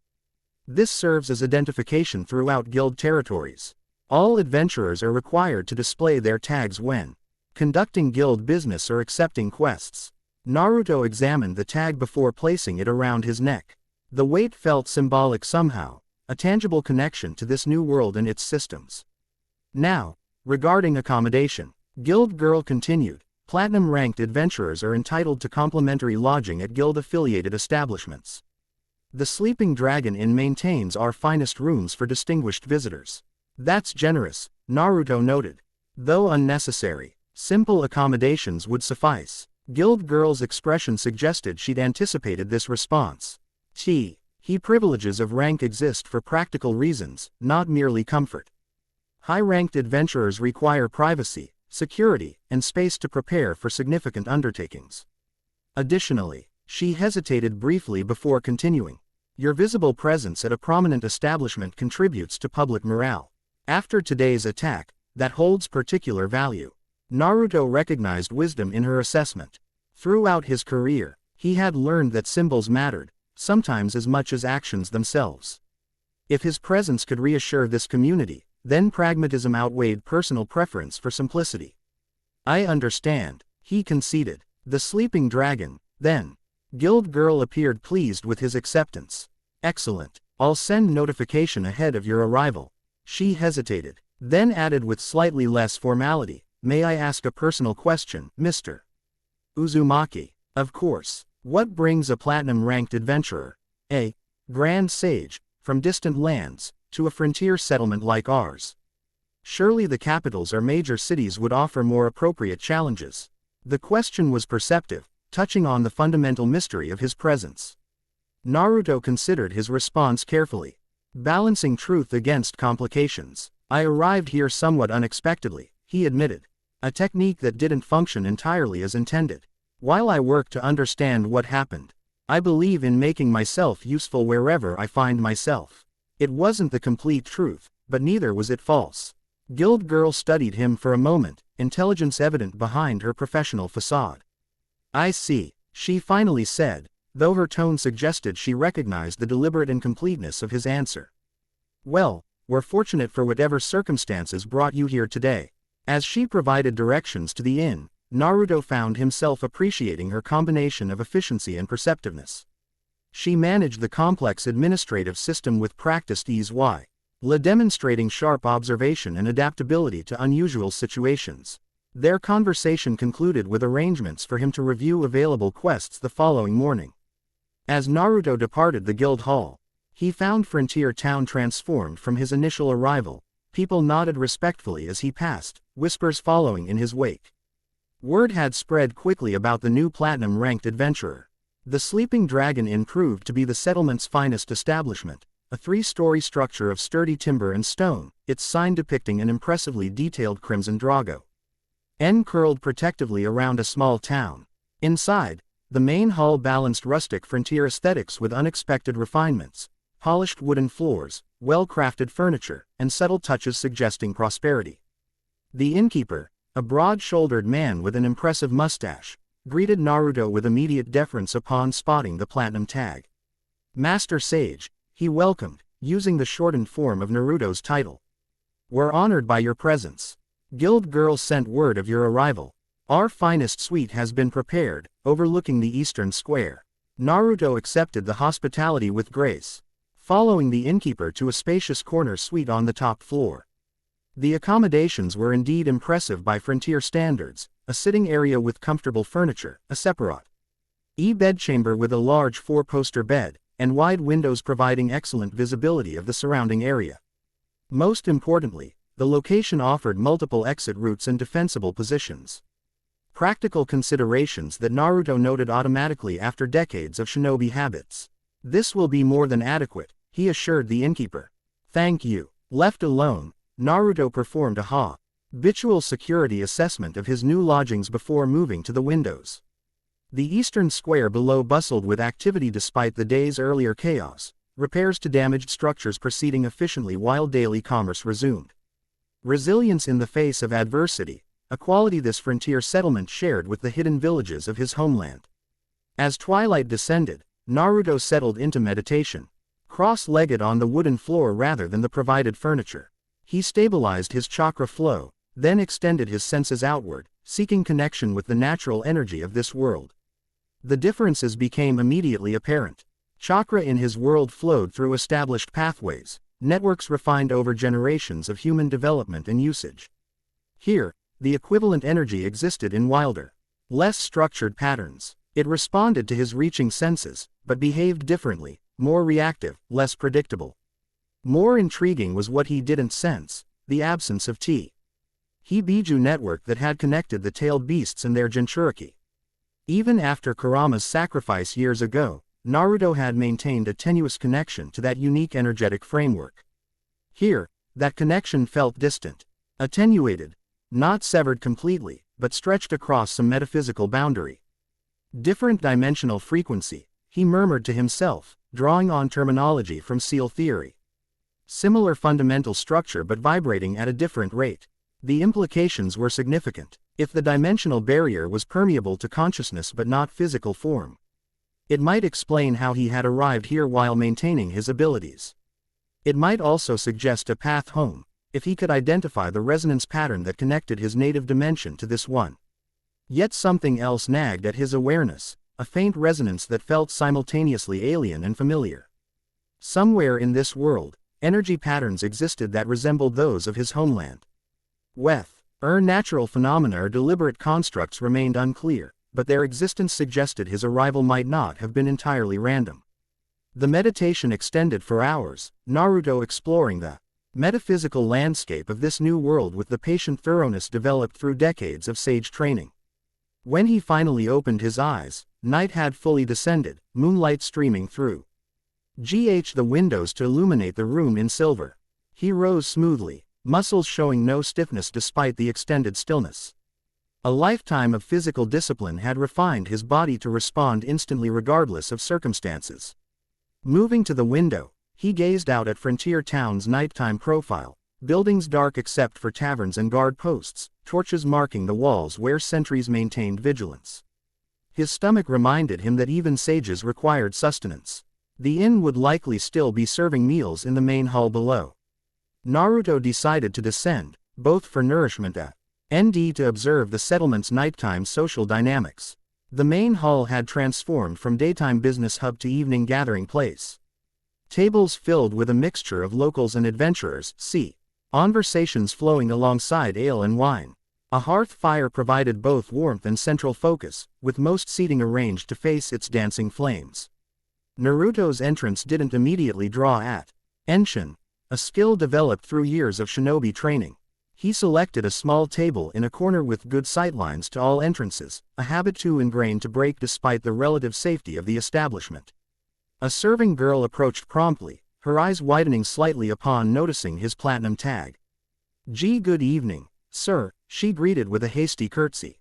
This serves as identification throughout guild territories. All adventurers are required to display their tags when conducting guild business or accepting quests. Naruto examined the tag before placing it around his neck. The weight felt symbolic somehow, a tangible connection to this new world and its systems. Now, regarding accommodation, Guild Girl continued, platinum-ranked adventurers are entitled to complimentary lodging at guild-affiliated establishments. The Sleeping Dragon Inn maintains our finest rooms for distinguished visitors. That's generous, Naruto noted. Though unnecessary, simple accommodations would suffice. Guild Girl's expression suggested she'd anticipated this response. He privileges of rank exist for practical reasons, not merely comfort. High-ranked adventurers require privacy, security, and space to prepare for significant undertakings. Additionally, she hesitated briefly before continuing. Your visible presence at a prominent establishment contributes to public morale. After today's attack, that holds particular value. Naruto recognized wisdom in her assessment. Throughout his career, he had learned that symbols mattered, sometimes as much as actions themselves. If his presence could reassure this community, then pragmatism outweighed personal preference for simplicity. I understand, he conceded. The sleeping dragon, then. Guild Girl appeared pleased with his acceptance. Excellent. I'll send notification ahead of your arrival. She hesitated, then added with slightly less formality, may I ask a personal question, Mr. Uzumaki? Of course. What brings a platinum-ranked adventurer, a grand sage, from distant lands, to a frontier settlement like ours? Surely the capitals or major cities would offer more appropriate challenges. The question was perceptive, touching on the fundamental mystery of his presence. Naruto considered his response carefully, balancing truth against complications. I arrived here somewhat unexpectedly, he admitted. A technique that didn't function entirely as intended. While I work to understand what happened, I believe in making myself useful wherever I find myself. It wasn't the complete truth, but neither was it false. Guild Girl studied him for a moment, intelligence evident behind her professional facade. I see, she finally said, though her tone suggested she recognized the deliberate incompleteness of his answer. Well, we're fortunate for whatever circumstances brought you here today. As she provided directions to the inn, Naruto found himself appreciating her combination of efficiency and perceptiveness. She managed the complex administrative system with practiced ease while demonstrating sharp observation and adaptability to unusual situations. Their conversation concluded with arrangements for him to review available quests the following morning. As Naruto departed the guild hall, he found Frontier Town transformed from his initial arrival. People nodded respectfully as he passed, whispers following in his wake. Word had spread quickly about the new platinum-ranked adventurer. The Sleeping Dragon Inn proved to be the settlement's finest establishment, a 3-story structure of sturdy timber and stone, its sign depicting an impressively detailed crimson drago. Curled protectively around a small town. Inside, the main hall balanced rustic frontier aesthetics with unexpected refinements, polished wooden floors, well-crafted furniture, and subtle touches suggesting prosperity. The innkeeper, a broad-shouldered man with an impressive mustache, greeted Naruto with immediate deference upon spotting the platinum tag. Master Sage, he welcomed, using the shortened form of Naruto's title. We're honored by your presence. Guild Girl sent word of your arrival. Our finest suite has been prepared, overlooking the eastern square. Naruto accepted the hospitality with grace, following the innkeeper to a spacious corner suite on the top floor. The accommodations were indeed impressive by frontier standards, a sitting area with comfortable furniture, a separate bedchamber with a large 4-poster bed, and wide windows providing excellent visibility of the surrounding area. Most importantly, the location offered multiple exit routes and defensible positions. Practical considerations that Naruto noted automatically after decades of shinobi habits. This will be more than adequate, he assured the innkeeper. Thank you. Left alone, Naruto performed a habitual security assessment of his new lodgings before moving to the windows. The eastern square below bustled with activity despite the day's earlier chaos, repairs to damaged structures proceeding efficiently while daily commerce resumed. Resilience in the face of adversity, a quality this frontier settlement shared with the hidden villages of his homeland. As twilight descended, Naruto settled into meditation, cross-legged on the wooden floor rather than the provided furniture. He stabilized his chakra flow, then extended his senses outward, seeking connection with the natural energy of this world. The differences became immediately apparent. Chakra in his world flowed through established pathways, networks refined over generations of human development and usage. Here, the equivalent energy existed in wilder, less structured patterns. It responded to his reaching senses, but behaved differently, more reactive, less predictable. More intriguing was what he didn't sense, the absence of T. Hibiju network that had connected the tailed beasts and their Jinchuriki. Even after Kurama's sacrifice years ago, Naruto had maintained a tenuous connection to that unique energetic framework. Here, that connection felt distant, attenuated, not severed completely, but stretched across some metaphysical boundary. Different dimensional frequency, he murmured to himself, drawing on terminology from seal theory. Similar fundamental structure but vibrating at a different rate. The implications were significant. If the dimensional barrier was permeable to consciousness but not physical form, it might explain how he had arrived here while maintaining his abilities. It might also suggest a path home, if he could identify the resonance pattern that connected his native dimension to this one. Yet something else nagged at his awareness, a faint resonance that felt simultaneously alien and familiar. Somewhere in this world, energy patterns existed that resembled those of his homeland. Natural phenomena or deliberate constructs remained unclear, but their existence suggested his arrival might not have been entirely random. The meditation extended for hours, Naruto exploring the metaphysical landscape of this new world with the patient thoroughness developed through decades of sage training. When he finally opened his eyes, night had fully descended, moonlight streaming through the windows to illuminate the room in silver. He rose smoothly, muscles showing no stiffness despite the extended stillness. A lifetime of physical discipline had refined his body to respond instantly regardless of circumstances. Moving to the window, he gazed out at Frontier Town's nighttime profile, buildings dark except for taverns and guard posts, torches marking the walls where sentries maintained vigilance. His stomach reminded him that even sages required sustenance. The inn would likely still be serving meals in the main hall below. Naruto decided to descend, both for nourishment and to observe the settlement's nighttime social dynamics. The main hall had transformed from daytime business hub to evening gathering place. Tables filled with a mixture of locals and adventurers, conversations flowing alongside ale and wine. A hearth fire provided both warmth and central focus, with most seating arranged to face its dancing flames. Naruto's entrance didn't immediately draw attention, a skill developed through years of shinobi training. He selected a small table in a corner with good sightlines to all entrances, a habit too ingrained to break despite the relative safety of the establishment. A serving girl approached promptly, her eyes widening slightly upon noticing his platinum tag. Good evening, sir, she greeted with a hasty curtsy.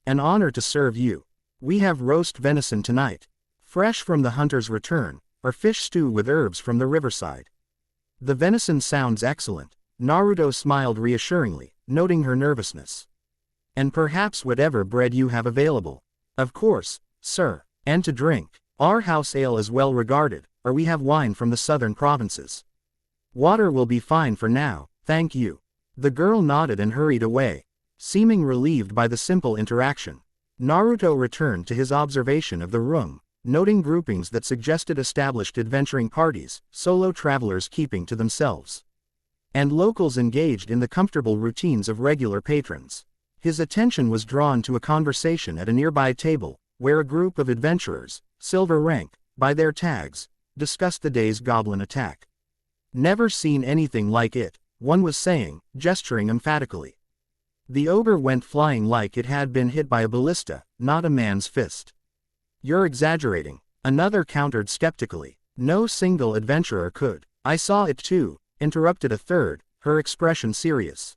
An honor to serve you. We have roast venison tonight, fresh from the hunter's return, or fish stew with herbs from the riverside. The venison sounds excellent. Naruto smiled reassuringly, noting her nervousness. And perhaps whatever bread you have available. Of course, sir. And to drink. Our house ale is well regarded, or we have wine from the southern provinces. Water will be fine for now, thank you. The girl nodded and hurried away, seeming relieved by the simple interaction. Naruto returned to his observation of the room, noting groupings that suggested established adventuring parties, solo travelers keeping to themselves, and locals engaged in the comfortable routines of regular patrons. His attention was drawn to a conversation at a nearby table, where a group of adventurers, silver rank, by their tags, discussed the day's goblin attack. Never seen anything like it, one was saying, gesturing emphatically. The ogre went flying like it had been hit by a ballista, not a man's fist. You're exaggerating, another countered skeptically. No single adventurer could. I saw it too, interrupted a third, her expression serious.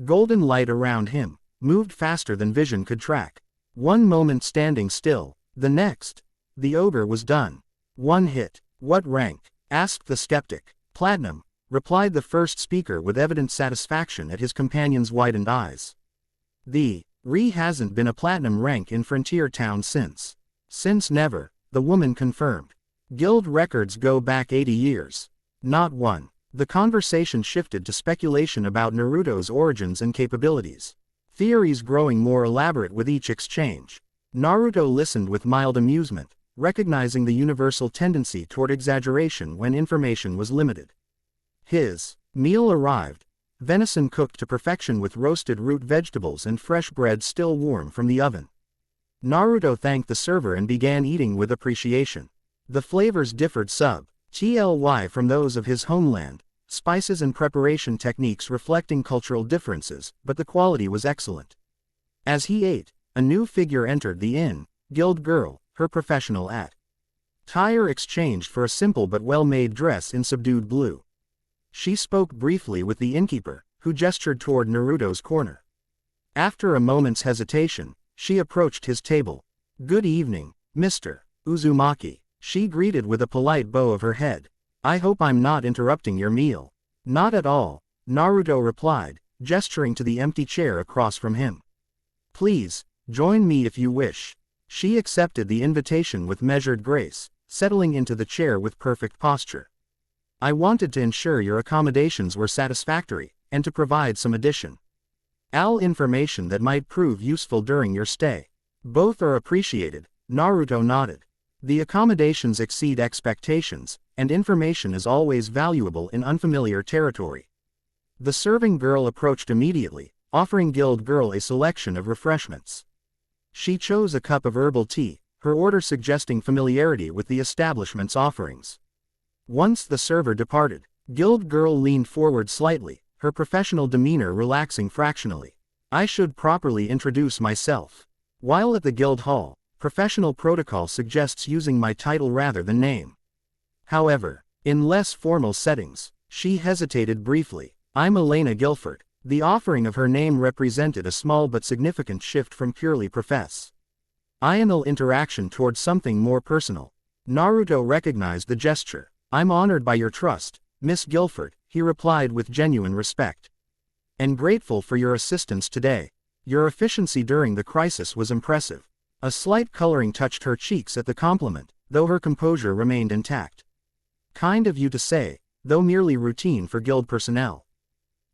Golden light around him moved faster than vision could track. One moment standing still, the next, the ogre was done. One hit. What rank? Asked the skeptic. Platinum, replied the first speaker with evident satisfaction at his companion's widened eyes. The hasn't been a platinum rank in Frontier Town since. Since never, the woman confirmed. Guild records go back 80 years. Not one. The conversation shifted to speculation about Naruto's origins and capabilities. Theories growing more elaborate with each exchange. Naruto listened with mild amusement, recognizing the universal tendency toward exaggeration when information was limited. His meal arrived. Venison cooked to perfection with roasted root vegetables and fresh bread still warm from the oven. Naruto thanked the server and began eating with appreciation. The flavors differed subtly from those of his homeland, spices and preparation techniques reflecting cultural differences, but the quality was excellent. As he ate, A new figure entered the inn, Guild Girl, her professional attire exchanged for a simple but well-made dress in subdued blue. She spoke briefly with the innkeeper, who gestured toward Naruto's corner. After a moment's hesitation, she approached his table. "Good evening, Mr. Uzumaki," she greeted with a polite bow of her head. "I hope I'm not interrupting your meal." "Not at all," Naruto replied, gesturing to the empty chair across from him. "Please, join me if you wish." She accepted the invitation with measured grace, settling into the chair with perfect posture. "I wanted to ensure your accommodations were satisfactory, and to provide some additional information that might prove useful during your stay." "Both are appreciated," Naruto nodded. "The accommodations exceed expectations, and information is always valuable in unfamiliar territory." The serving girl approached immediately, offering Guild Girl a selection of refreshments. She chose a cup of herbal tea, her order suggesting familiarity with the establishment's offerings. Once the server departed, Guild Girl leaned forward slightly, her professional demeanor relaxing fractionally. "I should properly introduce myself. While at the guild hall, professional protocol suggests using my title rather than name. However, in less formal settings," she hesitated briefly, "I'm Elena Guilford." The offering of her name represented a small but significant shift from purely professional interaction toward something more personal. Naruto recognized the gesture. "I'm honored by your trust, Miss Guilford," he replied with genuine respect. "And grateful for your assistance today. Your efficiency during the crisis was impressive." A slight coloring touched her cheeks at the compliment, though her composure remained intact. "Kind of you to say, though merely routine for guild personnel.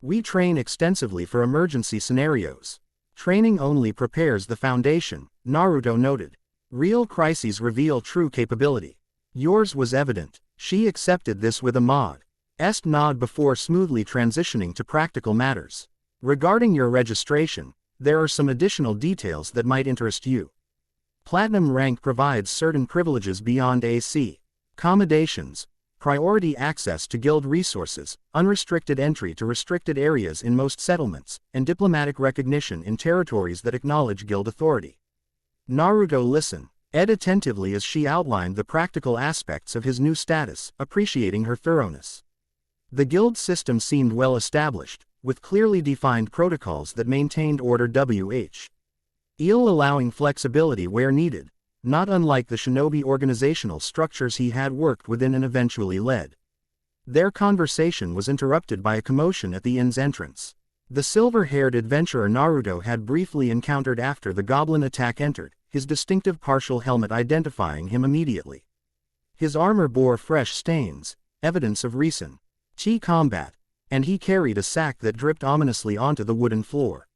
We train extensively for emergency scenarios. Training only prepares the foundation," Naruto noted. "Real crises reveal true capability. Yours was evident." She accepted this with a modest nod before smoothly transitioning to practical matters. "Regarding your registration, there are some additional details that might interest you. Platinum rank provides certain privileges beyond AC. Accommodations, priority access to guild resources, unrestricted entry to restricted areas in most settlements, and diplomatic recognition in territories that acknowledge guild authority." Naruto listened attentively as she outlined the practical aspects of his new status, appreciating her thoroughness. The guild system seemed well established, with clearly defined protocols that maintained order allowing flexibility where needed, not unlike the shinobi organizational structures he had worked within and eventually led. Their conversation was interrupted by a commotion at the inn's entrance. The silver-haired adventurer Naruto had briefly encountered after the goblin attack entered, his distinctive partial helmet identifying him immediately. His armor bore fresh stains, evidence of recent combat, and he carried a sack that dripped ominously onto the wooden floor.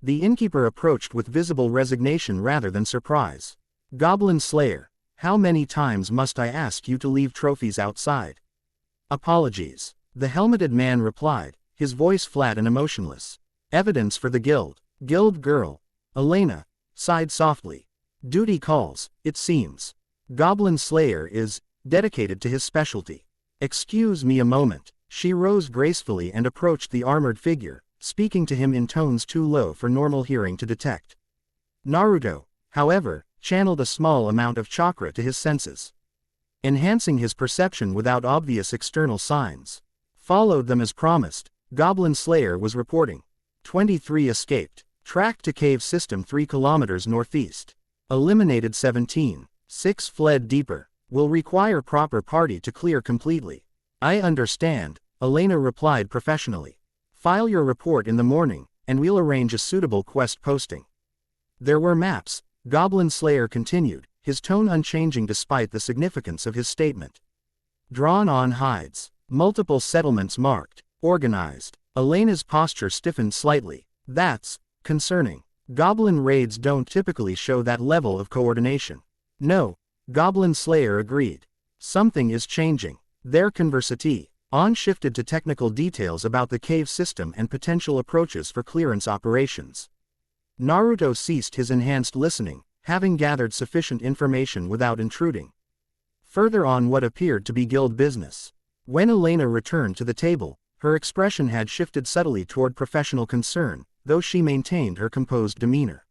The innkeeper approached with visible resignation rather than surprise. "Goblin Slayer, how many times must I ask you to leave trophies outside?" "Apologies," the helmeted man replied, his voice flat and emotionless. "Evidence for the guild." Guild Girl, Elena, sighed softly. "Duty calls, it seems. Goblin Slayer is dedicated to his specialty." "Excuse me a moment." She rose gracefully and approached the armored figure, speaking to him in tones too low for normal hearing to detect. Naruto, however, channeled a small amount of chakra to his senses, enhancing his perception without obvious external signs. Followed them as promised, Goblin Slayer was reporting. 23 escaped. Tracked to cave system 3 kilometers northeast. Eliminated 17. 6 fled deeper. Will require proper party to clear completely. "I understand," Elena replied professionally. "File your report in the morning, and we'll arrange a suitable quest posting." There were maps, Goblin Slayer continued, his tone unchanging despite the significance of his statement. "Drawn on hides. Multiple settlements marked. Organized." Elena's posture stiffened slightly. "That's concerning. Goblin raids don't typically show that level of coordination." "No," Goblin Slayer agreed. "Something is changing." Their conversation shifted to technical details about the cave system and potential approaches for clearance operations. Naruto ceased his enhanced listening, having gathered sufficient information without intruding further on what appeared to be guild business. When Elena returned to the table, her expression had shifted subtly toward professional concern, though she maintained her composed demeanor.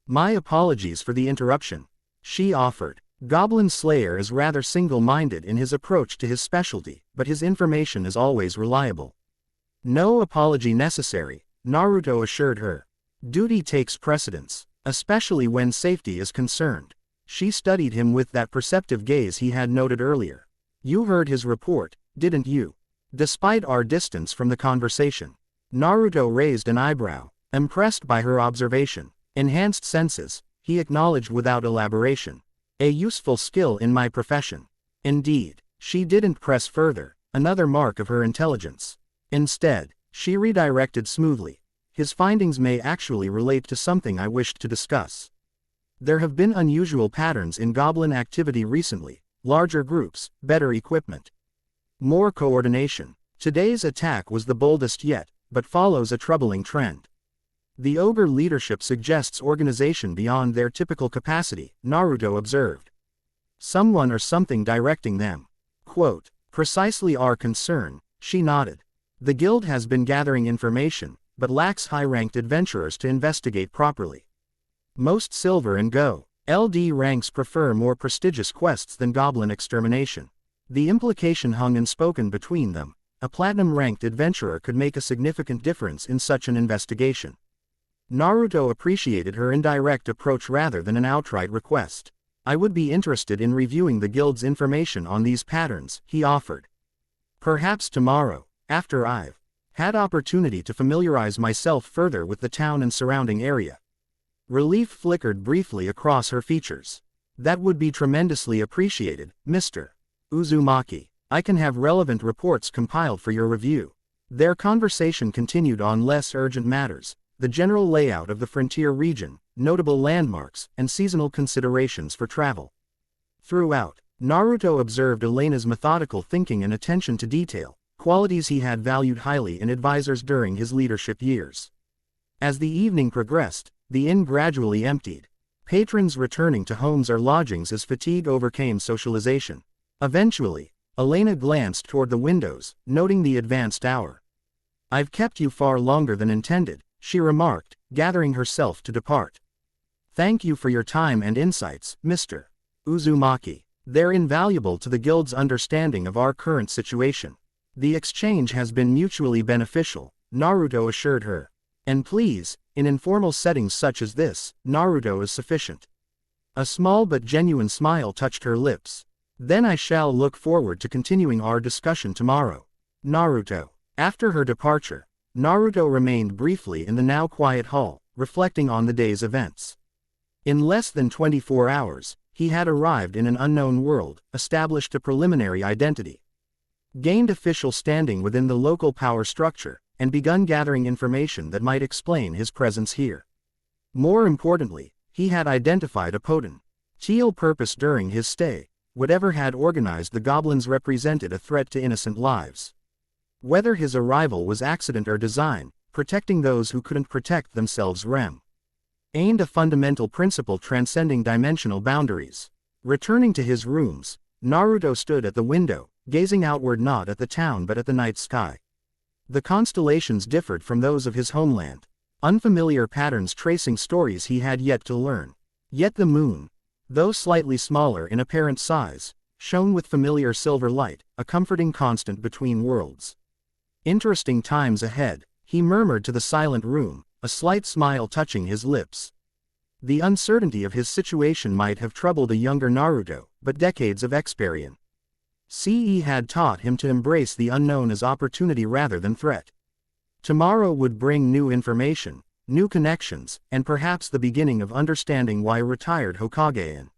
My apologies for the interruption, she offered. Goblin Slayer is rather single-minded in his approach to his specialty, but his information is always reliable. No apology necessary, Naruto assured her. Duty takes precedence, especially when safety is concerned. She studied him with that perceptive gaze he had noted earlier. You heard his report, didn't you? Despite our distance from the conversation, Naruto raised an eyebrow, impressed by her observation. Enhanced senses, he acknowledged without elaboration. A useful skill in my profession. Indeed, she didn't press further, another mark of her intelligence. Instead, she redirected smoothly. His findings may actually relate to something I wished to discuss. There have been unusual patterns in goblin activity recently, larger groups, better equipment. More coordination. Today's attack was the boldest yet, but follows a troubling trend. The ogre leadership suggests organization beyond their typical capacity, Naruto observed. Someone or something directing them. Quote, precisely our concern, she nodded. The guild has been gathering information, but lacks high-ranked adventurers to investigate properly. Most Silver and Go. LD ranks prefer more prestigious quests than goblin extermination. The implication hung unspoken between them. A platinum-ranked adventurer could make a significant difference in such an investigation. Naruto appreciated her indirect approach rather than an outright request. I would be interested in reviewing the guild's information on these patterns, he offered. Perhaps tomorrow, after I've had opportunity to familiarize myself further with the town and surrounding area. Relief flickered briefly across her features. That would be tremendously appreciated, Mr. Uzumaki. I can have relevant reports compiled for your review. Their conversation continued on less urgent matters. The general layout of the frontier region, notable landmarks, and seasonal considerations for travel. Throughout, Naruto observed Elena's methodical thinking and attention to detail, qualities he had valued highly in advisors during his leadership years. As the evening progressed, the inn gradually emptied, patrons returning to homes or lodgings as fatigue overcame socialization. Eventually, Elena glanced toward the windows, noting the advanced hour. I've kept you far longer than intended, she remarked, gathering herself to depart. Thank you for your time and insights, Mr. Uzumaki. They're invaluable to the guild's understanding of our current situation. The exchange has been mutually beneficial, Naruto assured her. And please, in informal settings such as this, Naruto is sufficient. A small but genuine smile touched her lips. Then I shall look forward to continuing our discussion tomorrow. Naruto. After her departure, Naruto remained briefly in the now quiet hall, reflecting on the day's events. In less than 24 hours, he had arrived in an unknown world, established a preliminary identity, gained official standing within the local power structure, and begun gathering information that might explain his presence here. More importantly, he had identified a potential purpose during his stay. Whatever had organized the goblins represented a threat to innocent lives. Whether his arrival was accident or design, protecting those who couldn't protect themselves aimed a fundamental principle transcending dimensional boundaries. Returning to his rooms, Naruto stood at the window, gazing outward not at the town but at the night sky. The constellations differed from those of his homeland, unfamiliar patterns tracing stories he had yet to learn. Yet the moon, though slightly smaller in apparent size, shone with familiar silver light, a comforting constant between worlds. Interesting times ahead, he murmured to the silent room, a slight smile touching his lips. The uncertainty of his situation might have troubled a younger Naruto, but decades of experience had taught him to embrace the unknown as opportunity rather than threat. Tomorrow would bring new information, new connections, and perhaps the beginning of understanding why retired Hokage and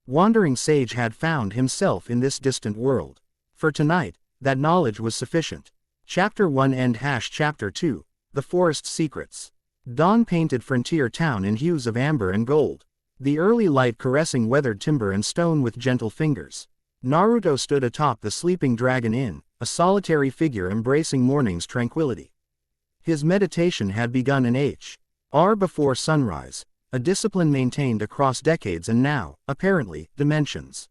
wandering sage had found himself in this distant world. For tonight, that knowledge was sufficient. Chapter 1 End Chapter 2, The Forest's Secrets. Dawn painted frontier town in hues of amber and gold. The early light caressing weathered timber and stone with gentle fingers. Naruto stood atop the Sleeping Dragon Inn, a solitary figure embracing morning's tranquility. His meditation had begun an hour before sunrise, a discipline maintained across decades and now, apparently, dimensions.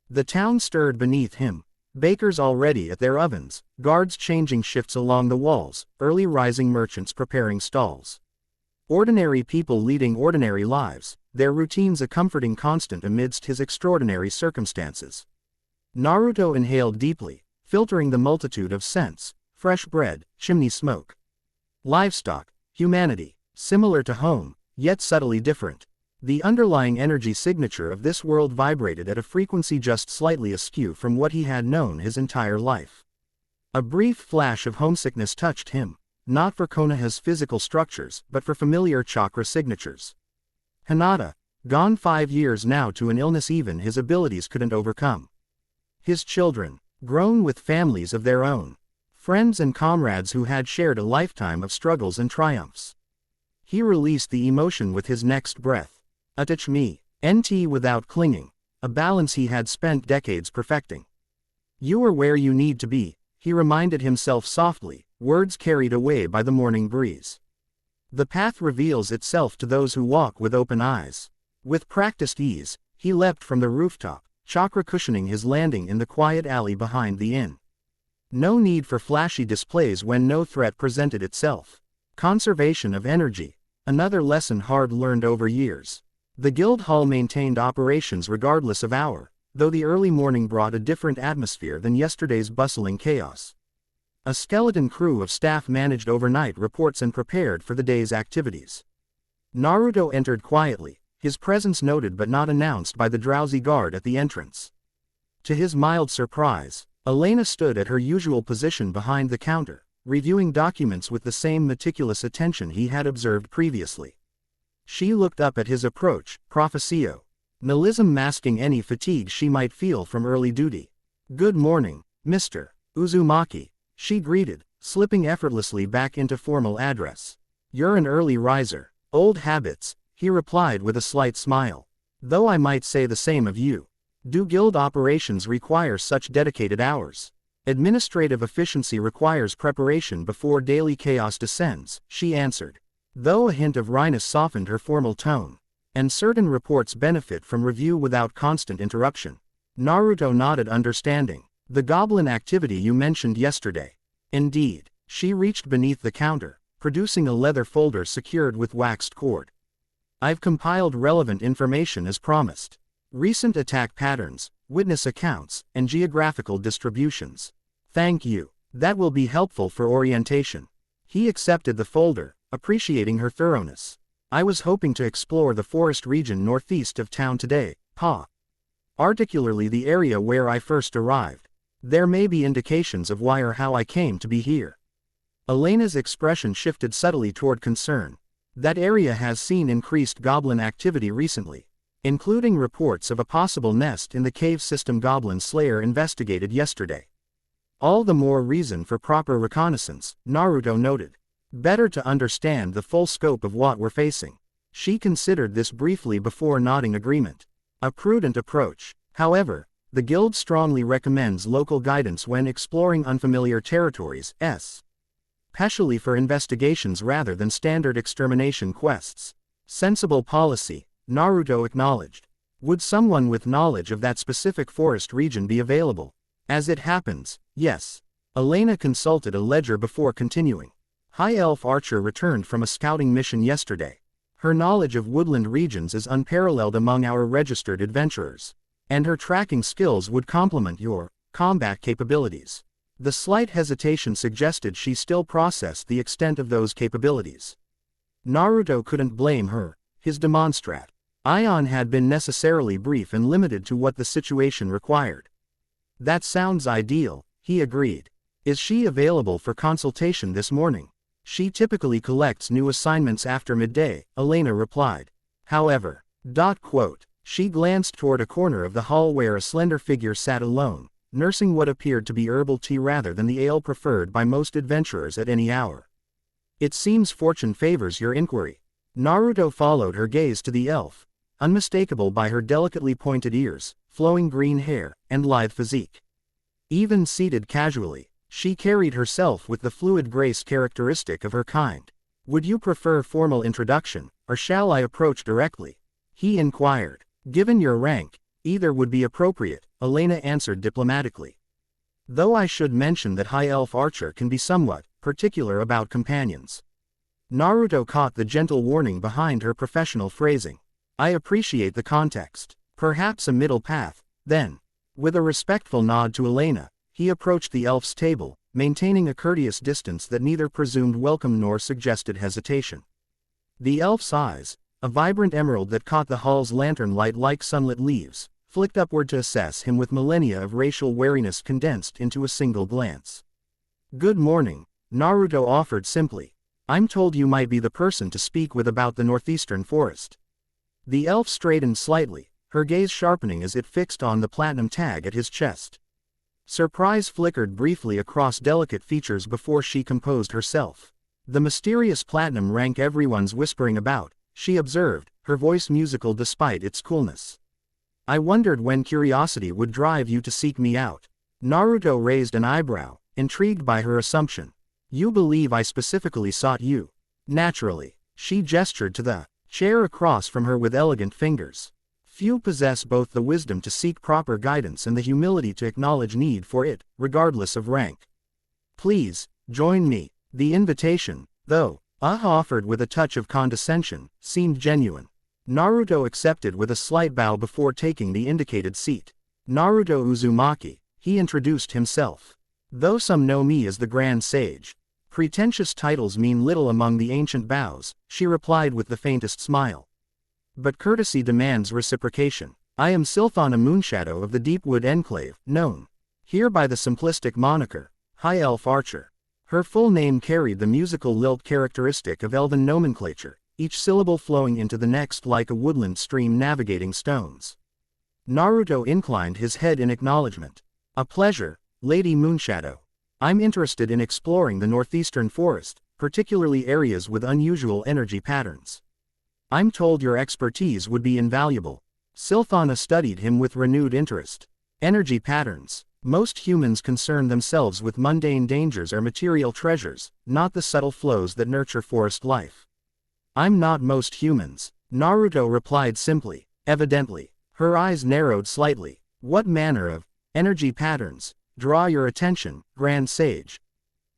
The town stirred beneath him. Bakers already at their ovens, guards changing shifts along the walls, early rising merchants preparing stalls. Ordinary people leading ordinary lives, their routines a comforting constant amidst his extraordinary circumstances. Naruto inhaled deeply, filtering the multitude of scents: fresh bread, chimney smoke, livestock, humanity, similar to home, yet subtly different. The underlying energy signature of this world vibrated at a frequency just slightly askew from what he had known his entire life. A brief flash of homesickness touched him, not for Konoha's physical structures but for familiar chakra signatures. Hinata, gone 5 years now to an illness even his abilities couldn't overcome. His children, grown with families of their own. Friends and comrades who had shared a lifetime of struggles and triumphs. He released the emotion with his next breath. Touch me, NT without clinging, a balance he had spent decades perfecting. You are where you need to be, he reminded himself softly, words carried away by the morning breeze. The path reveals itself to those who walk with open eyes. With practiced ease, he leapt from the rooftop, chakra cushioning his landing in the quiet alley behind the inn. No need for flashy displays when no threat presented itself. Conservation of energy, another lesson hard learned over years. The guild hall maintained operations regardless of hour, though the early morning brought a different atmosphere than yesterday's bustling chaos. A skeleton crew of staff managed overnight reports and prepared for the day's activities. Naruto entered quietly, his presence noted but not announced by the drowsy guard at the entrance. To his mild surprise, Elena stood at her usual position behind the counter, reviewing documents with the same meticulous attention he had observed previously. She looked up at his approach, professional nihilism masking any fatigue she might feel from early duty. "Good morning, Mr. Uzumaki," she greeted, slipping effortlessly back into formal address. "You're an early riser." "Old habits," he replied with a slight smile. "Though I might say the same of you. Do guild operations require such dedicated hours?" "Administrative efficiency requires preparation before daily chaos descends," she answered. Though a hint of wryness softened her formal tone. "And certain reports benefit from review without constant interruption." Naruto nodded understanding. "The goblin activity you mentioned yesterday." "Indeed." She reached beneath the counter, producing a leather folder secured with waxed cord. "I've compiled relevant information as promised. Recent attack patterns, witness accounts, and geographical distributions." "Thank you. That will be helpful for orientation." He accepted the folder, appreciating her thoroughness. "I was hoping to explore the forest region northeast of town today, particularly the area where I first arrived. There may be indications of why or how I came to be here." Elena's expression shifted subtly toward concern. "That area has seen increased goblin activity recently, including reports of a possible nest in the cave system Goblin Slayer investigated yesterday." "All the more reason for proper reconnaissance," Naruto noted. "Better to understand the full scope of what we're facing." She considered this briefly before nodding agreement. "A prudent approach. However, the guild strongly recommends local guidance when exploring unfamiliar territories, especially for investigations rather than standard extermination quests." "Sensible policy," Naruto acknowledged. "Would someone with knowledge of that specific forest region be available?" "As it happens, yes." Elena consulted a ledger before continuing. "High Elf Archer returned from a scouting mission yesterday. Her knowledge of woodland regions is unparalleled among our registered adventurers, and her tracking skills would complement your combat capabilities." The slight hesitation suggested she still processed the extent of those capabilities. Naruto couldn't blame her. His demonstrat ion had been necessarily brief and limited to what the situation required. "That sounds ideal," he agreed. "Is she available for consultation this morning?" "She typically collects new assignments after midday," Elena replied. "However," she glanced toward a corner of the hall where a slender figure sat alone, nursing what appeared to be herbal tea rather than the ale preferred by most adventurers at any hour. "It seems fortune favors your inquiry." Naruto followed her gaze to the elf, unmistakable by her delicately pointed ears, flowing green hair, and lithe physique. Even seated casually, she carried herself with the fluid grace characteristic of her kind. "Would you prefer formal introduction, or shall I approach directly?" he inquired. "Given your rank, either would be appropriate," Elena answered diplomatically. "Though I should mention that High Elf Archer can be somewhat particular about companions." Naruto caught the gentle warning behind her professional phrasing. I appreciate the context. Perhaps a middle path, then. With a respectful nod to Elena, he approached the elf's table, maintaining a courteous distance that neither presumed welcome nor suggested hesitation. The elf's eyes, a vibrant emerald that caught the hall's lantern light like sunlit leaves, flicked upward to assess him with millennia of racial wariness condensed into a single glance. Good morning, Naruto offered simply. I'm told you might be the person to speak with about the northeastern forest. The elf straightened slightly, her gaze sharpening as it fixed on the platinum tag at his chest. Surprise flickered briefly across delicate features before she composed herself. The mysterious platinum rank everyone's whispering about, she observed, her voice musical despite its coolness. I wondered when curiosity would drive you to seek me out. Naruto raised an eyebrow, intrigued by her assumption. You believe I specifically sought you? Naturally. She gestured to the chair across from her with elegant fingers. Few possess both the wisdom to seek proper guidance and the humility to acknowledge need for it, regardless of rank. Please, join me. The invitation, though offered with a touch of condescension, seemed genuine. Naruto accepted with a slight bow before taking the indicated seat. Naruto Uzumaki, he introduced himself. Though some know me as the Grand Sage. Pretentious titles mean little among the ancient bows, she replied with the faintest smile. But courtesy demands reciprocation. I am Silthana Moonshadow of the Deepwood Enclave, known here by the simplistic moniker, High Elf Archer. Her full name carried the musical lilt characteristic of elven nomenclature, each syllable flowing into the next like a woodland stream navigating stones. Naruto inclined his head in acknowledgement. A pleasure, Lady Moonshadow. I'm interested in exploring the northeastern forest, particularly areas with unusual energy patterns. I'm told your expertise would be invaluable. Silthana studied him with renewed interest. Energy patterns. Most humans concern themselves with mundane dangers or material treasures, not the subtle flows that nurture forest life. I'm not most humans, Naruto replied simply. Evidently, her eyes narrowed slightly. What manner of energy patterns draw your attention, Grand Sage?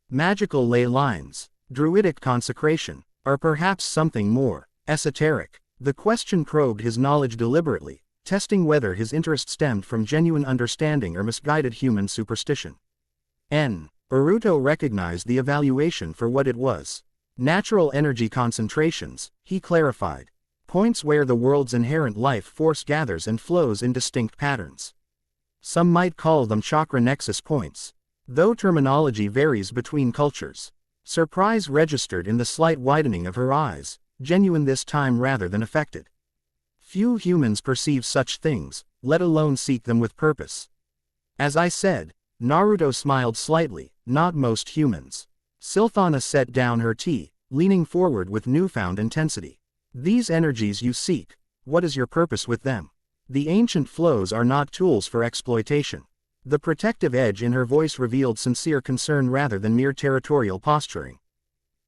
Magical ley lines, druidic consecration, or perhaps something more esoteric? The question probed his knowledge deliberately, testing whether his interest stemmed from genuine understanding or misguided human superstition. Naruto recognized the evaluation for what it was. Natural energy concentrations, he clarified. Points where the world's inherent life force gathers and flows in distinct patterns. Some might call them chakra nexus points, though terminology varies between cultures. Surprise registered in the slight widening of her eyes, genuine this time rather than affected. Few humans perceive such things, let alone seek them with purpose. As I said, Naruto smiled slightly, not most humans. Silthana set down her tea, leaning forward with newfound intensity. These energies you seek, what is your purpose with them? The ancient flows are not tools for exploitation. The protective edge in her voice revealed sincere concern rather than mere territorial posturing.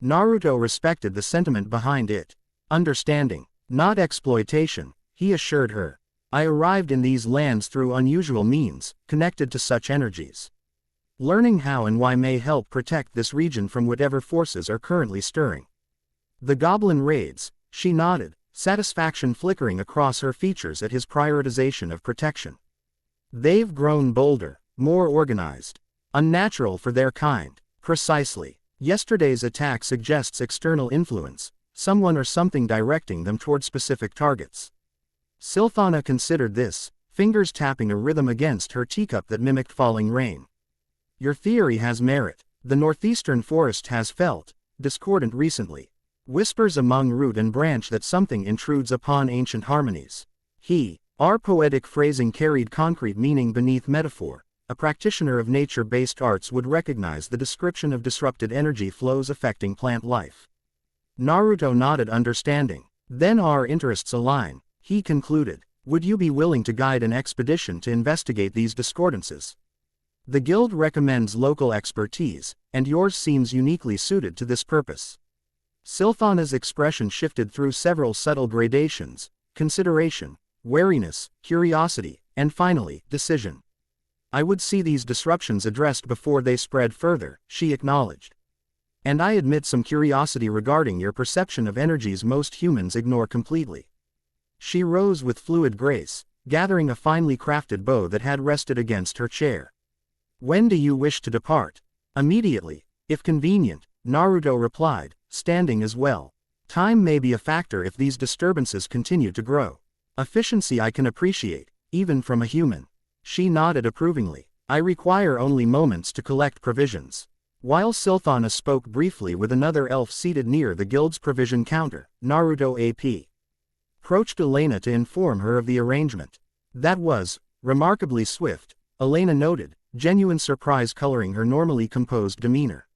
Naruto respected the sentiment behind it. Understanding, not exploitation, he assured her. I arrived in these lands through unusual means, connected to such energies. Learning how and why may help protect this region from whatever forces are currently stirring. The goblin raids, she nodded, satisfaction flickering across her features at his prioritization of protection. They've grown bolder, more organized. Unnatural for their kind. Precisely. Yesterday's attack suggests external influence, someone or something directing them toward specific targets. Silthana considered this, fingers tapping a rhythm against her teacup that mimicked falling rain. Your theory has merit. The northeastern forest has felt discordant recently. Whispers among root and branch that something intrudes upon ancient harmonies. Our poetic phrasing carried concrete meaning beneath metaphor. A practitioner of nature-based arts would recognize the description of disrupted energy flows affecting plant life. Naruto nodded understanding. Then our interests align, he concluded. Would you be willing to guide an expedition to investigate these discordances? The guild recommends local expertise, and yours seems uniquely suited to this purpose. Silthana's expression shifted through several subtle gradations: consideration, wariness, curiosity, and finally, decision. I would see these disruptions addressed before they spread further, she acknowledged. And I admit some curiosity regarding your perception of energies most humans ignore completely. She rose with fluid grace, gathering a finely crafted bow that had rested against her chair. When do you wish to depart? Immediately, if convenient, Naruto replied, standing as well. Time may be a factor if these disturbances continue to grow. Efficiency I can appreciate, even from a human. She nodded approvingly. I require only moments to collect provisions. While Silthana spoke briefly with another elf seated near the guild's provision counter, Naruto AP approached Elena to inform her of the arrangement. That was remarkably swift, Elena noted, genuine surprise coloring her normally composed demeanor.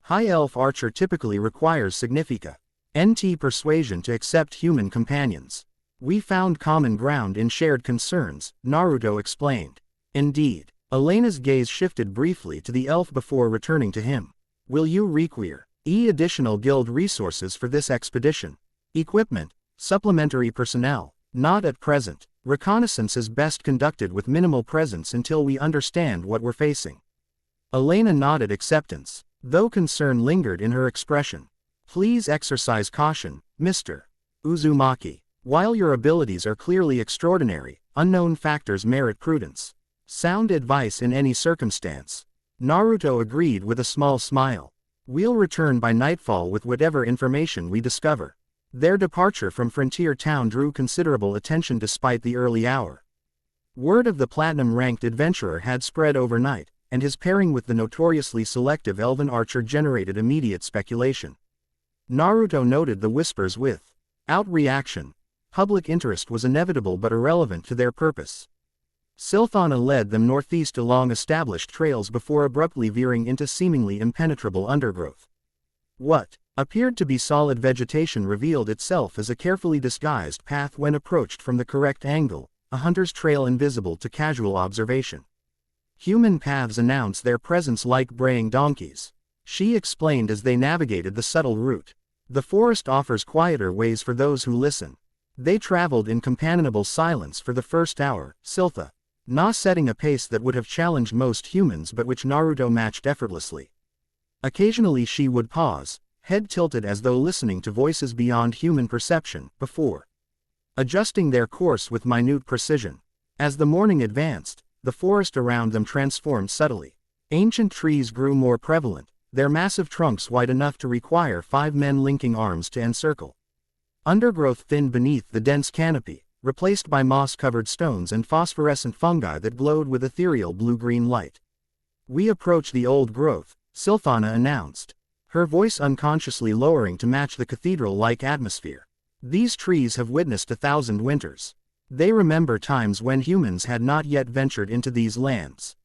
High elf archer typically requires significa NT persuasion to accept human companions. We found common ground in shared concerns, Naruto explained. Indeed. Elena's gaze shifted briefly to the elf before returning to him. Will you require additional guild resources for this expedition? Equipment, supplementary personnel? Not at present. Reconnaissance is best conducted with minimal presence until we understand what we're facing. Elena nodded acceptance, though concern lingered in her expression. Please exercise caution, Mr. Uzumaki. While your abilities are clearly extraordinary, unknown factors merit prudence. Sound advice in any circumstance. Naruto agreed with a small smile. We'll return by nightfall with whatever information we discover. Their departure from Frontier Town drew considerable attention despite the early hour. Word of the platinum-ranked adventurer had spread overnight, and his pairing with the notoriously selective elven archer generated immediate speculation. Naruto noted the whispers without reaction. Public interest was inevitable but irrelevant to their purpose. Silthana led them northeast along established trails before abruptly veering into seemingly impenetrable undergrowth. What appeared to be solid vegetation revealed itself as a carefully disguised path when approached from the correct angle, a hunter's trail invisible to casual observation. Human paths announce their presence like braying donkeys, she explained as they navigated the subtle route. The forest offers quieter ways for those who listen. They traveled in companionable silence for the first hour, Siltha setting a pace that would have challenged most humans but which Naruto matched effortlessly. Occasionally she would pause, head tilted as though listening to voices beyond human perception, before adjusting their course with minute precision. As the morning advanced, the forest around them transformed subtly. Ancient trees grew more prevalent, their massive trunks wide enough to require 5 men linking arms to encircle. Undergrowth thinned beneath the dense canopy, replaced by moss-covered stones and phosphorescent fungi that glowed with ethereal blue-green light. We approach the old growth, Silthana announced, her voice unconsciously lowering to match the cathedral-like atmosphere. These trees have witnessed 1,000 winters. They remember times when humans had not yet ventured into these lands.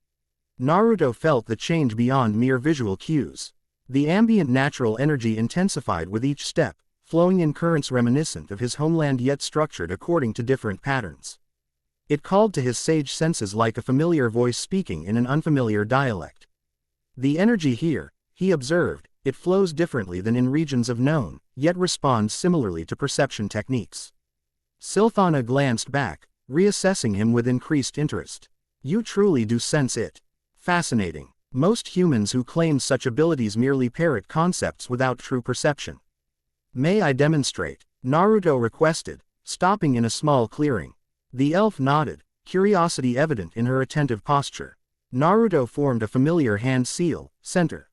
Naruto felt the change beyond mere visual cues. The ambient natural energy intensified with each step, flowing in currents reminiscent of his homeland yet structured according to different patterns. It called to his sage senses like a familiar voice speaking in an unfamiliar dialect. The energy here, he observed, it flows differently than in regions of known, yet responds similarly to perception techniques. Silthana glanced back, reassessing him with increased interest. You truly do sense it. Fascinating. Most humans who claim such abilities merely parrot concepts without true perception. May I demonstrate? Naruto requested, stopping in a small clearing. The elf nodded, curiosity evident in her attentive posture. Naruto formed a familiar hand seal, centering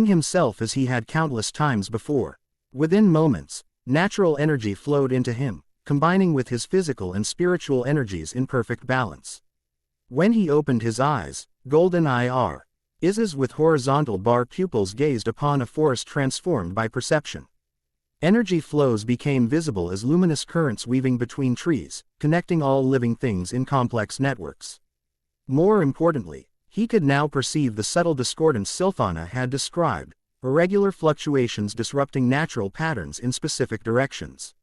himself as he had countless times before. Within moments, natural energy flowed into him, combining with his physical and spiritual energies in perfect balance. When he opened his eyes, golden iris with horizontal bar pupils gazed upon a forest transformed by perception. Energy flows became visible as luminous currents weaving between trees, connecting all living things in complex networks. More importantly, he could now perceive the subtle discordance Silthana had described, irregular fluctuations disrupting natural patterns in specific directions.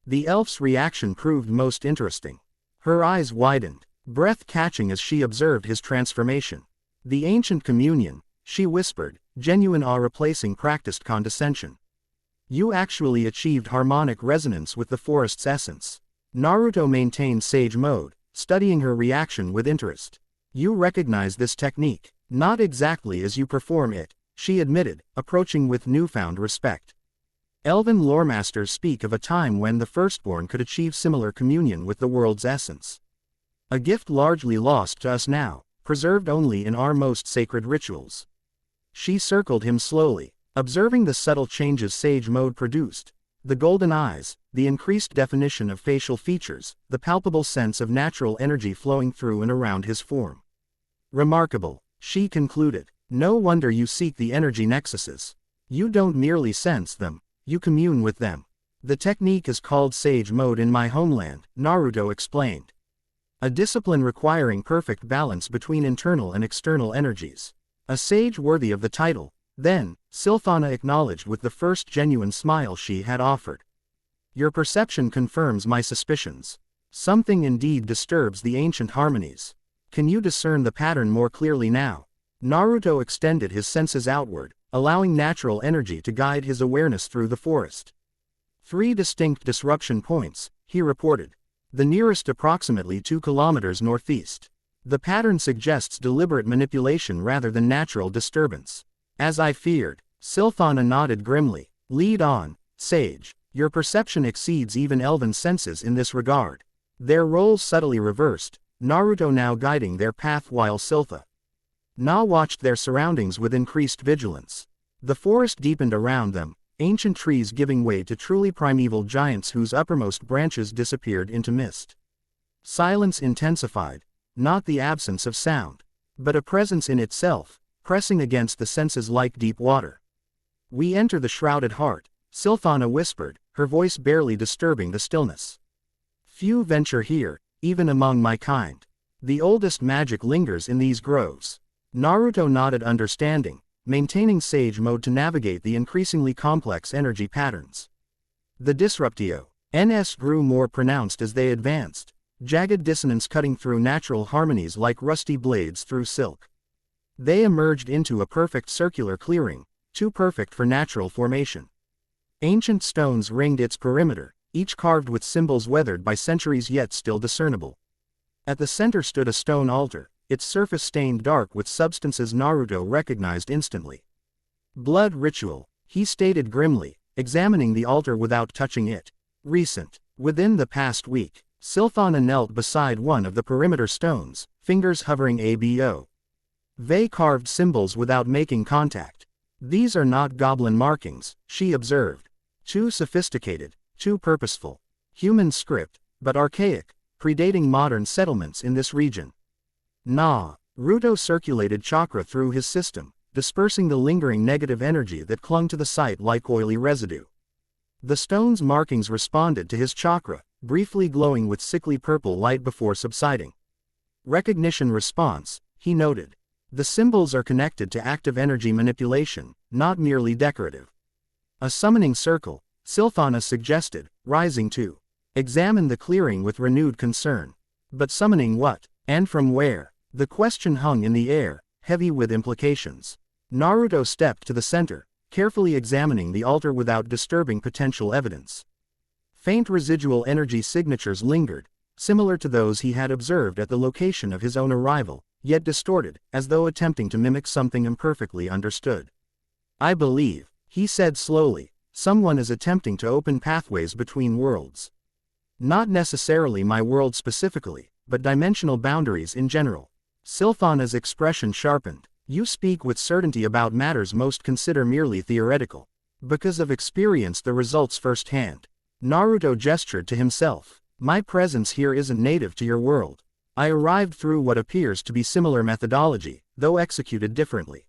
The elf's reaction proved most interesting. Her eyes widened, breath catching as she observed his transformation. The ancient communion, she whispered, genuine awe replacing practiced condescension. You actually achieved harmonic resonance with the forest's essence. Naruto maintained sage mode, studying her reaction with interest. You recognize this technique. Not exactly as you perform it, she admitted, approaching with newfound respect. Elven loremasters speak of a time when the Firstborn could achieve similar communion with the world's essence. A gift largely lost to us now, preserved only in our most sacred rituals. She circled him slowly, observing the subtle changes Sage Mode produced. The golden eyes, the increased definition of facial features, the palpable sense of natural energy flowing through and around his form. Remarkable, she concluded. No wonder you seek the energy nexuses. You don't merely sense them, you commune with them. The technique is called Sage Mode in my homeland, Naruto explained. A discipline requiring perfect balance between internal and external energies. A sage worthy of the title. Then, Silphana acknowledged with the first genuine smile she had offered. Your perception confirms my suspicions. Something indeed disturbs the ancient harmonies. Can you discern the pattern more clearly now? Naruto extended his senses outward, allowing natural energy to guide his awareness through the forest. 3 distinct disruption points, he reported. The nearest approximately 2 kilometers northeast. The pattern suggests deliberate manipulation rather than natural disturbance. As I feared, Silphana nodded grimly. Lead on, sage. Your perception exceeds even elven senses in this regard. Their roles subtly reversed, Naruto now guiding their path while Silpha Na watched their surroundings with increased vigilance. The forest deepened around them, ancient trees giving way to truly primeval giants whose uppermost branches disappeared into mist. Silence intensified, not the absence of sound, but a presence in itself, pressing against the senses like deep water. We enter the shrouded heart, Silphana whispered, her voice barely disturbing the stillness. Few venture here, even among my kind. The oldest magic lingers in these groves. Naruto nodded understanding, maintaining Sage Mode to navigate the increasingly complex energy patterns. The disruptio NS grew more pronounced as they advanced, jagged dissonance cutting through natural harmonies like rusty blades through silk. They emerged into a perfect circular clearing, too perfect for natural formation. Ancient stones ringed its perimeter, each carved with symbols weathered by centuries yet still discernible. At the center stood a stone altar, its surface stained dark with substances Naruto recognized instantly. Blood ritual, he stated grimly, examining the altar without touching it. Recent. Within the past week, Silphana knelt beside one of the perimeter stones, fingers hovering abo. They carved symbols without making contact. These are not goblin markings, she observed. Too sophisticated, too purposeful. Human script, but archaic, predating modern settlements in this region. Naruto circulated chakra through his system, dispersing the lingering negative energy that clung to the site like oily residue. The stone's markings responded to his chakra, briefly glowing with sickly purple light before subsiding. Recognition response, he noted. The symbols are connected to active energy manipulation, not merely decorative. A summoning circle, Silphana suggested, rising to examine the clearing with renewed concern. But summoning what, and from where? The question hung in the air, heavy with implications. Naruto stepped to the center, carefully examining the altar without disturbing potential evidence. Faint residual energy signatures lingered, similar to those he had observed at the location of his own arrival, yet distorted, as though attempting to mimic something imperfectly understood. I believe, he said slowly, someone is attempting to open pathways between worlds. Not necessarily my world specifically, but dimensional boundaries in general. Silphana's expression sharpened. You speak with certainty about matters most consider merely theoretical. Because of experience the results firsthand. Naruto gestured to himself. My presence here isn't native to your world. I arrived through what appears to be similar methodology, though executed differently.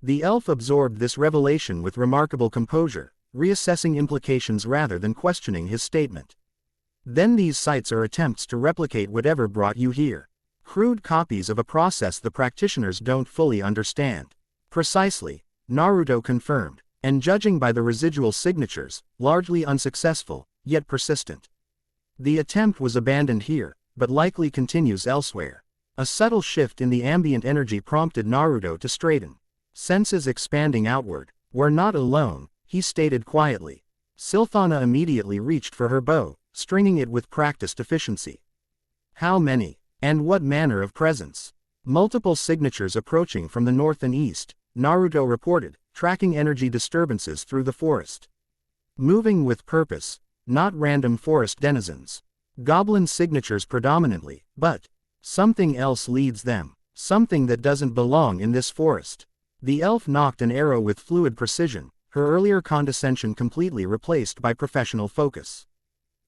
The elf absorbed this revelation with remarkable composure, reassessing implications rather than questioning his statement. Then these sites are attempts to replicate whatever brought you here. Crude copies of a process the practitioners don't fully understand. Precisely, Naruto confirmed, and judging by the residual signatures, largely unsuccessful, yet persistent. The attempt was abandoned here, but likely continues elsewhere. A subtle shift in the ambient energy prompted Naruto to straighten. Senses expanding outward. We're not alone, he stated quietly. Silphana immediately reached for her bow, stringing it with practiced efficiency. How many? And what manner of presence? Multiple signatures approaching from the north and east, Naruto reported, tracking energy disturbances through the forest. Moving with purpose, not random forest denizens. Goblin signatures predominantly, but something else leads them, something that doesn't belong in this forest. The elf nocked an arrow with fluid precision, her earlier condescension completely replaced by professional focus.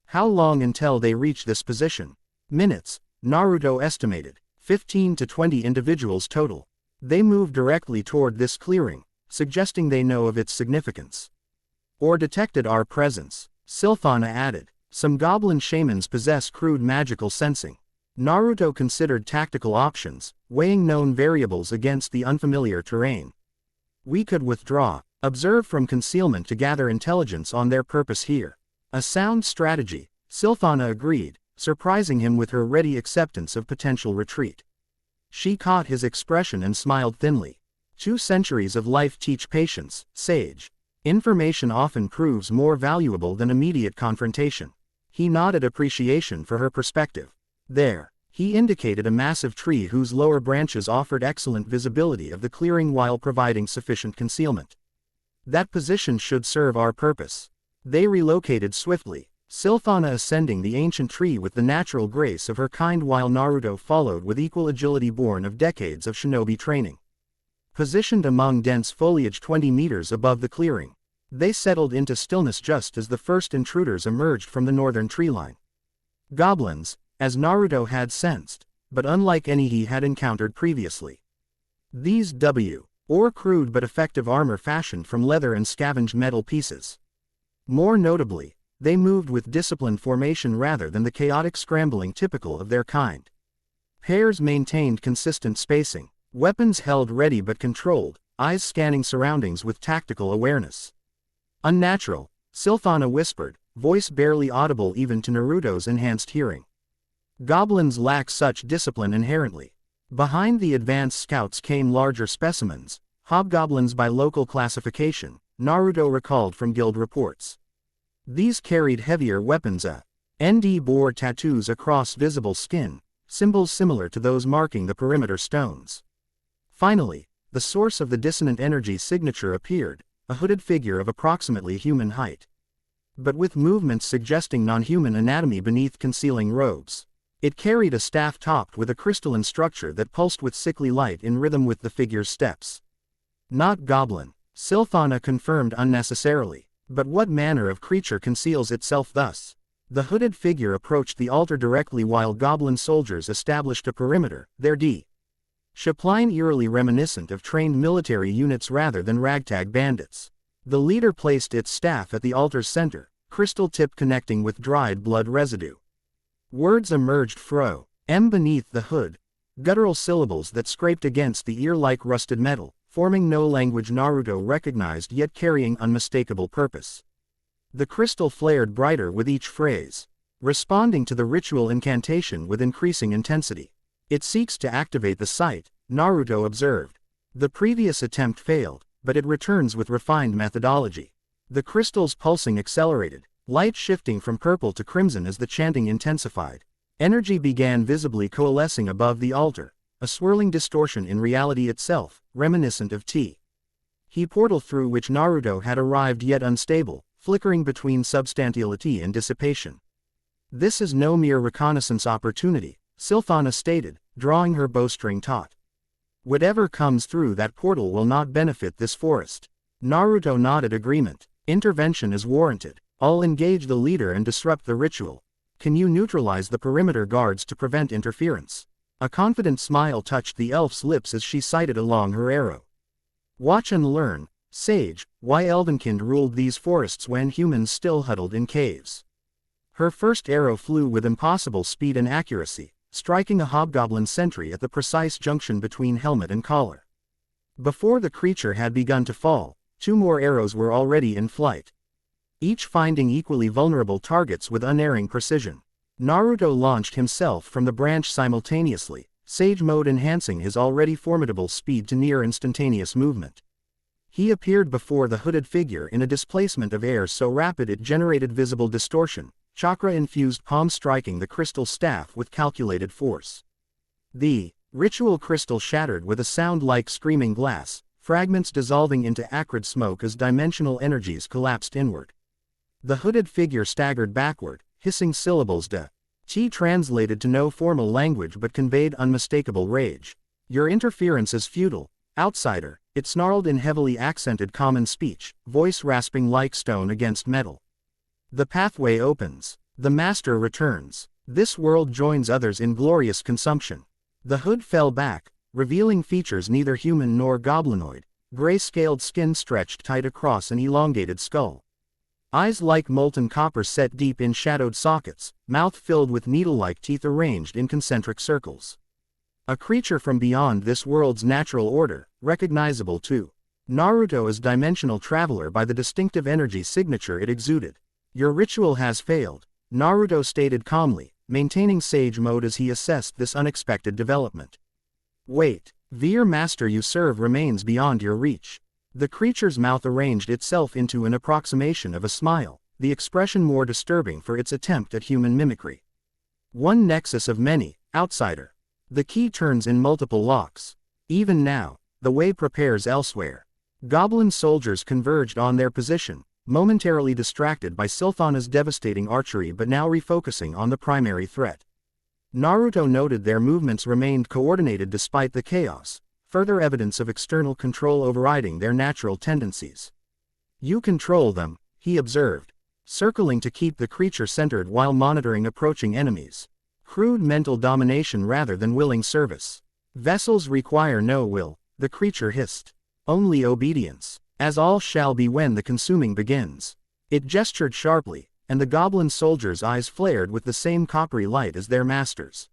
How long until they reach this position? Minutes, Naruto estimated. 15 to 20 individuals total. They move directly toward this clearing, suggesting they know of its significance. Or detected our presence, Silphana added. Some goblin shamans possess crude magical sensing. Naruto considered tactical options, weighing known variables against the unfamiliar terrain. We could withdraw, observe from concealment to gather intelligence on their purpose here. A sound strategy, Silphana agreed, surprising him with her ready acceptance of potential retreat. She caught his expression and smiled thinly. 2 centuries of life teach patience, sage. Information often proves more valuable than immediate confrontation. He nodded appreciation for her perspective. There, he indicated a massive tree whose lower branches offered excellent visibility of the clearing while providing sufficient concealment. That position should serve our purpose. They relocated swiftly, Silphana ascending the ancient tree with the natural grace of her kind while Naruto followed with equal agility born of decades of shinobi training. Positioned among dense foliage 20 meters above the clearing, they settled into stillness just as the first intruders emerged from the northern treeline. Goblins, as Naruto had sensed, but unlike any he had encountered previously. These or crude but effective armor fashioned from leather and scavenged metal pieces. More notably, they moved with disciplined formation rather than the chaotic scrambling typical of their kind. Pairs maintained consistent spacing, weapons held ready but controlled, eyes scanning surroundings with tactical awareness. Unnatural, Silphana whispered, voice barely audible even to Naruto's enhanced hearing. Goblins lack such discipline inherently. Behind the advanced scouts came larger specimens, hobgoblins by local classification, Naruto recalled from guild reports. These carried heavier weapons, bore tattoos across visible skin, symbols similar to those marking the perimeter stones. Finally, the source of the dissonant energy signature appeared, a hooded figure of approximately human height. But with movements suggesting non-human anatomy beneath concealing robes. It carried a staff topped with a crystalline structure that pulsed with sickly light in rhythm with the figure's steps. Not goblin, Silphana confirmed unnecessarily. But what manner of creature conceals itself thus? The hooded figure approached the altar directly while goblin soldiers established a perimeter, their discipline eerily reminiscent of trained military units rather than ragtag bandits. The leader placed its staff at the altar's center, crystal tip connecting with dried blood residue. Words emerged beneath the hood, guttural syllables that scraped against the ear like rusted metal, forming no language Naruto recognized yet carrying unmistakable purpose. The crystal flared brighter with each phrase, responding to the ritual incantation with increasing intensity. It seeks to activate the sight, Naruto observed. The previous attempt failed, but it returns with refined methodology. The crystal's pulsing accelerated, light shifting from purple to crimson as the chanting intensified. Energy began visibly coalescing above the altar, a swirling distortion in reality itself, reminiscent of He portal through which Naruto had arrived yet unstable, flickering between substantiality and dissipation. This is no mere reconnaissance opportunity, Silphana stated, drawing her bowstring taut. Whatever comes through that portal will not benefit this forest. Naruto nodded agreement. Intervention is warranted. I'll engage the leader and disrupt the ritual. Can you neutralize the perimeter guards to prevent interference? A confident smile touched the elf's lips as she sighted along her arrow. Watch and learn, sage, why Elvenkind ruled these forests when humans still huddled in caves. Her first arrow flew with impossible speed and accuracy, striking a hobgoblin sentry at the precise junction between helmet and collar. Before the creature had begun to fall, 2 more arrows were already in flight, each finding equally vulnerable targets with unerring precision. Naruto launched himself from the branch simultaneously, sage mode enhancing his already formidable speed to near instantaneous movement. He appeared before the hooded figure in a displacement of air so rapid it generated visible distortion, chakra-infused palm striking the crystal staff with calculated force. The ritual crystal shattered with a sound like screaming glass, fragments dissolving into acrid smoke as dimensional energies collapsed inward. The hooded figure staggered backward, hissing syllables Qi translated to no formal language but conveyed unmistakable rage. "Your interference is futile, outsider," it snarled in heavily accented common speech, voice rasping like stone against metal. "The pathway opens. The master returns. This world joins others in glorious consumption." The hood fell back, revealing features neither human nor goblinoid, gray-scaled skin stretched tight across an elongated skull. Eyes like molten copper set deep in shadowed sockets, mouth filled with needle-like teeth arranged in concentric circles. A creature from beyond this world's natural order, recognizable to Naruto as dimensional traveler by the distinctive energy signature it exuded. "Your ritual has failed," Naruto stated calmly, maintaining sage mode as he assessed this unexpected development. "Wait, the master you serve remains beyond your reach." The creature's mouth arranged itself into an approximation of a smile, the expression more disturbing for its attempt at human mimicry. "One nexus of many, outsider. The key turns in multiple locks. Even now, the way prepares elsewhere." Goblin soldiers converged on their position, momentarily distracted by Silthana's devastating archery but now refocusing on the primary threat. Naruto noted their movements remained coordinated despite the chaos, further evidence of external control overriding their natural tendencies. "You control them," he observed, circling to keep the creature centered while monitoring approaching enemies. "Crude mental domination rather than willing service." "Vessels require no will," the creature hissed. "Only obedience, as all shall be when the consuming begins." It gestured sharply, and the goblin soldiers' eyes flared with the same coppery light as their masters.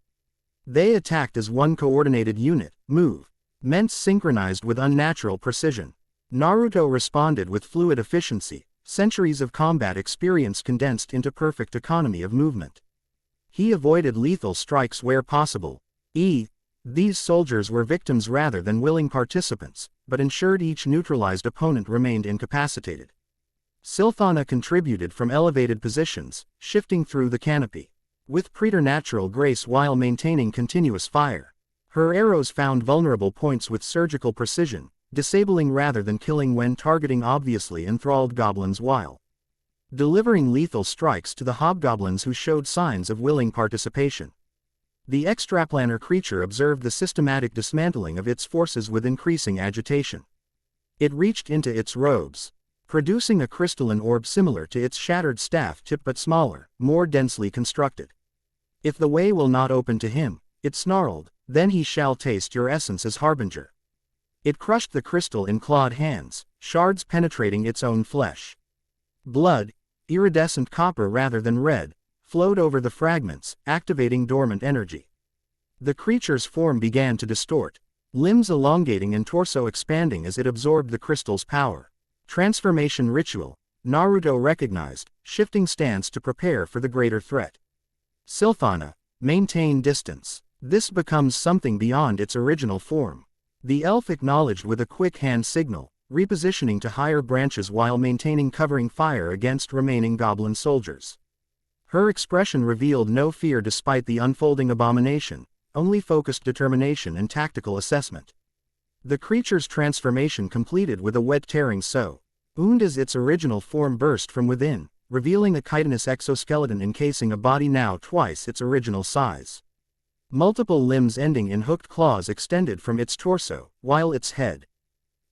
They attacked as one coordinated unit, movements synchronized with unnatural precision. Naruto responded with fluid efficiency, centuries of combat experience condensed into perfect economy of movement. He avoided lethal strikes where possible. These soldiers were victims rather than willing participants, but ensured each neutralized opponent remained incapacitated. Silthana contributed from elevated positions, shifting through the canopy with preternatural grace while maintaining continuous fire. Her arrows found vulnerable points with surgical precision, disabling rather than killing when targeting obviously enthralled goblins while delivering lethal strikes to the hobgoblins who showed signs of willing participation. The extraplanar creature observed the systematic dismantling of its forces with increasing agitation. It reached into its robes, producing a crystalline orb similar to its shattered staff tip but smaller, more densely constructed. "If the way will not open to him," it snarled, "then he shall taste your essence as harbinger." It crushed the crystal in clawed hands, shards penetrating its own flesh. Blood, iridescent copper rather than red, flowed over the fragments, activating dormant energy. The creature's form began to distort, limbs elongating and torso expanding as it absorbed the crystal's power. Transformation ritual, Naruto recognized, shifting stance to prepare for the greater threat. "Silthana, maintain distance. This becomes something beyond its original form." The elf acknowledged with a quick hand signal, repositioning to higher branches while maintaining covering fire against remaining goblin soldiers. Her expression revealed no fear despite the unfolding abomination, only focused determination and tactical assessment. The creature's transformation completed with a wet tearing sound as its original form burst from within, revealing a chitinous exoskeleton encasing a body now twice its original size. Multiple limbs ending in hooked claws extended from its torso, while its head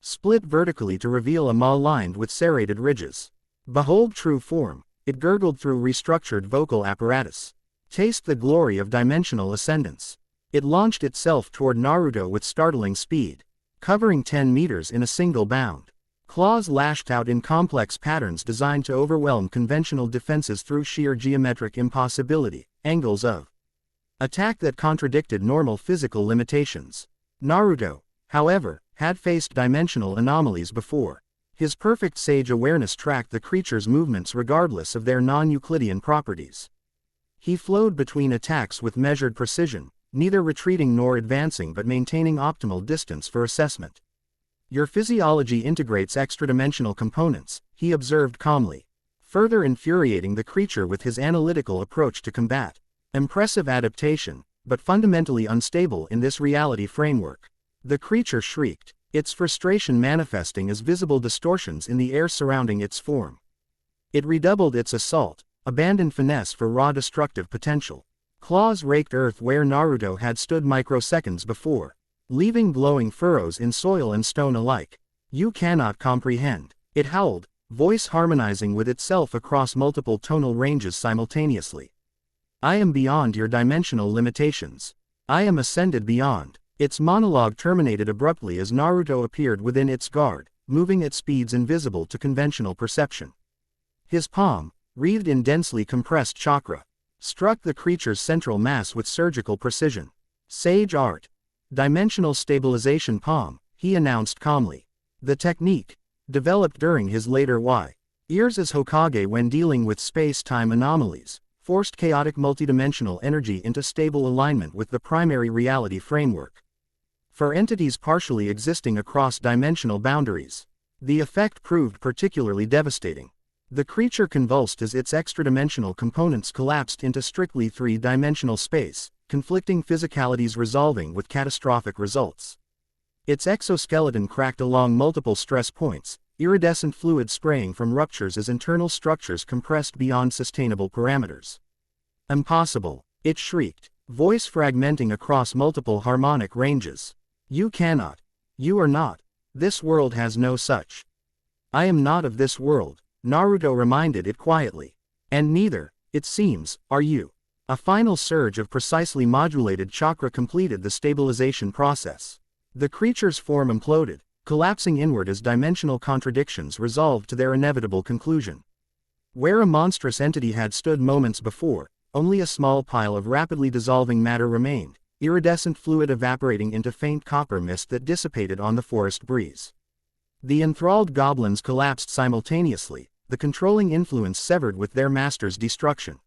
split vertically to reveal a maw lined with serrated ridges. "Behold true form," it gurgled through restructured vocal apparatus. "Taste the glory of dimensional ascendance." It launched itself toward Naruto with startling speed, covering 10 meters in a single bound. Claws lashed out in complex patterns designed to overwhelm conventional defenses through sheer geometric impossibility, angles of attack that contradicted normal physical limitations. Naruto, however, had faced dimensional anomalies before. His perfect sage awareness tracked the creature's movements regardless of their non-Euclidean properties. He flowed between attacks with measured precision, neither retreating nor advancing but maintaining optimal distance for assessment. "Your physiology integrates extra-dimensional components," he observed calmly, further infuriating the creature with his analytical approach to combat. Impressive adaptation, but fundamentally unstable in this reality framework. The creature shrieked, its frustration manifesting as visible distortions in the air surrounding its form. It redoubled its assault, abandoned finesse for raw destructive potential. Claws raked earth where Naruto had stood microseconds before, leaving glowing furrows in soil and stone alike. "You cannot comprehend," it howled, voice harmonizing with itself across multiple tonal ranges simultaneously. "I am beyond your dimensional limitations. I am ascended beyond." Its monologue terminated abruptly as Naruto appeared within its guard, moving at speeds invisible to conventional perception. His palm, wreathed in densely compressed chakra, struck the creature's central mass with surgical precision. "Sage art. Dimensional stabilization palm," he announced calmly. The technique, developed during his later years as Hokage when dealing with space-time anomalies, forced chaotic multidimensional energy into stable alignment with the primary reality framework. For entities partially existing across dimensional boundaries, the effect proved particularly devastating. The creature convulsed as its extra-dimensional components collapsed into strictly three-dimensional space, conflicting physicalities resolving with catastrophic results. Its exoskeleton cracked along multiple stress points, iridescent fluid spraying from ruptures as internal structures compressed beyond sustainable parameters. "Impossible," it shrieked, voice fragmenting across multiple harmonic ranges. "You cannot. You are not. This world has no such." "I am not of this world," Naruto reminded it quietly. "And neither, it seems, are you." A final surge of precisely modulated chakra completed the stabilization process. The creature's form imploded, collapsing inward as dimensional contradictions resolved to their inevitable conclusion. Where a monstrous entity had stood moments before, only a small pile of rapidly dissolving matter remained, iridescent fluid evaporating into faint copper mist that dissipated on the forest breeze. The enthralled goblins collapsed simultaneously, the controlling influence severed with their master's destruction.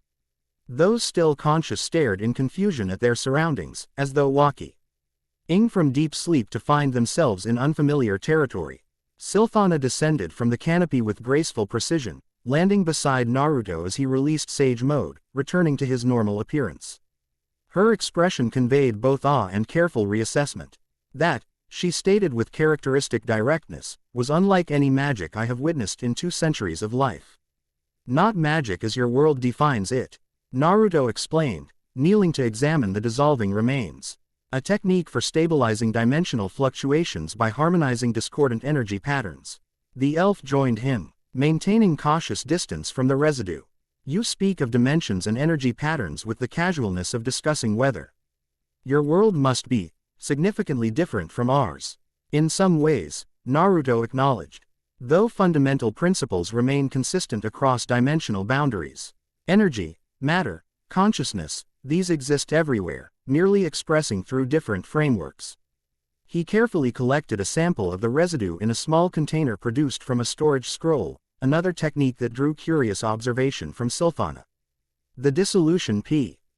Those still conscious stared in confusion at their surroundings, as though waking from deep sleep to find themselves in unfamiliar territory. Silphana descended from the canopy with graceful precision, landing beside Naruto as he released Sage Mode, returning to his normal appearance. Her expression conveyed both awe and careful reassessment. That, she stated with characteristic directness, was unlike any magic I have witnessed in 2 centuries of life. "Not magic as your world defines it," Naruto explained, kneeling to examine the dissolving remains. "A technique for stabilizing dimensional fluctuations by harmonizing discordant energy patterns." The elf joined him, maintaining cautious distance from the residue. "You speak of dimensions and energy patterns with the casualness of discussing weather. Your world must be significantly different from ours." "In some ways," Naruto acknowledged, "though fundamental principles remain consistent across dimensional boundaries. Energy, matter, consciousness, these exist everywhere, merely expressing through different frameworks." He carefully collected a sample of the residue in a small container produced from a storage scroll, another technique that drew curious observation from Silphana. The dissolution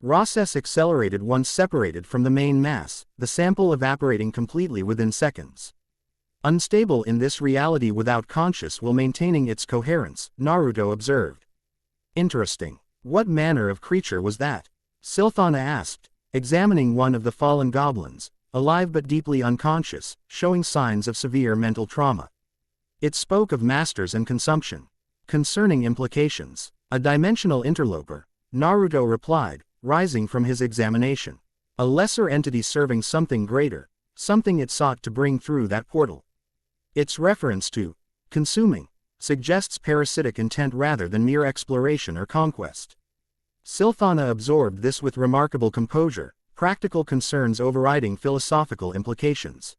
process accelerated once separated from the main mass, the sample evaporating completely within seconds. "Unstable in this reality without conscious while maintaining its coherence," Naruto observed. "Interesting. What manner of creature was that?" Silphana asked, examining one of the fallen goblins, alive but deeply unconscious, showing signs of severe mental trauma. "It spoke of masters and consumption. Concerning implications, a dimensional interloper," Naruto replied, rising from his examination. "A lesser entity serving something greater, something it sought to bring through that portal." Its reference to consuming suggests parasitic intent rather than mere exploration or conquest. Silphana absorbed this with remarkable composure, practical concerns overriding philosophical implications.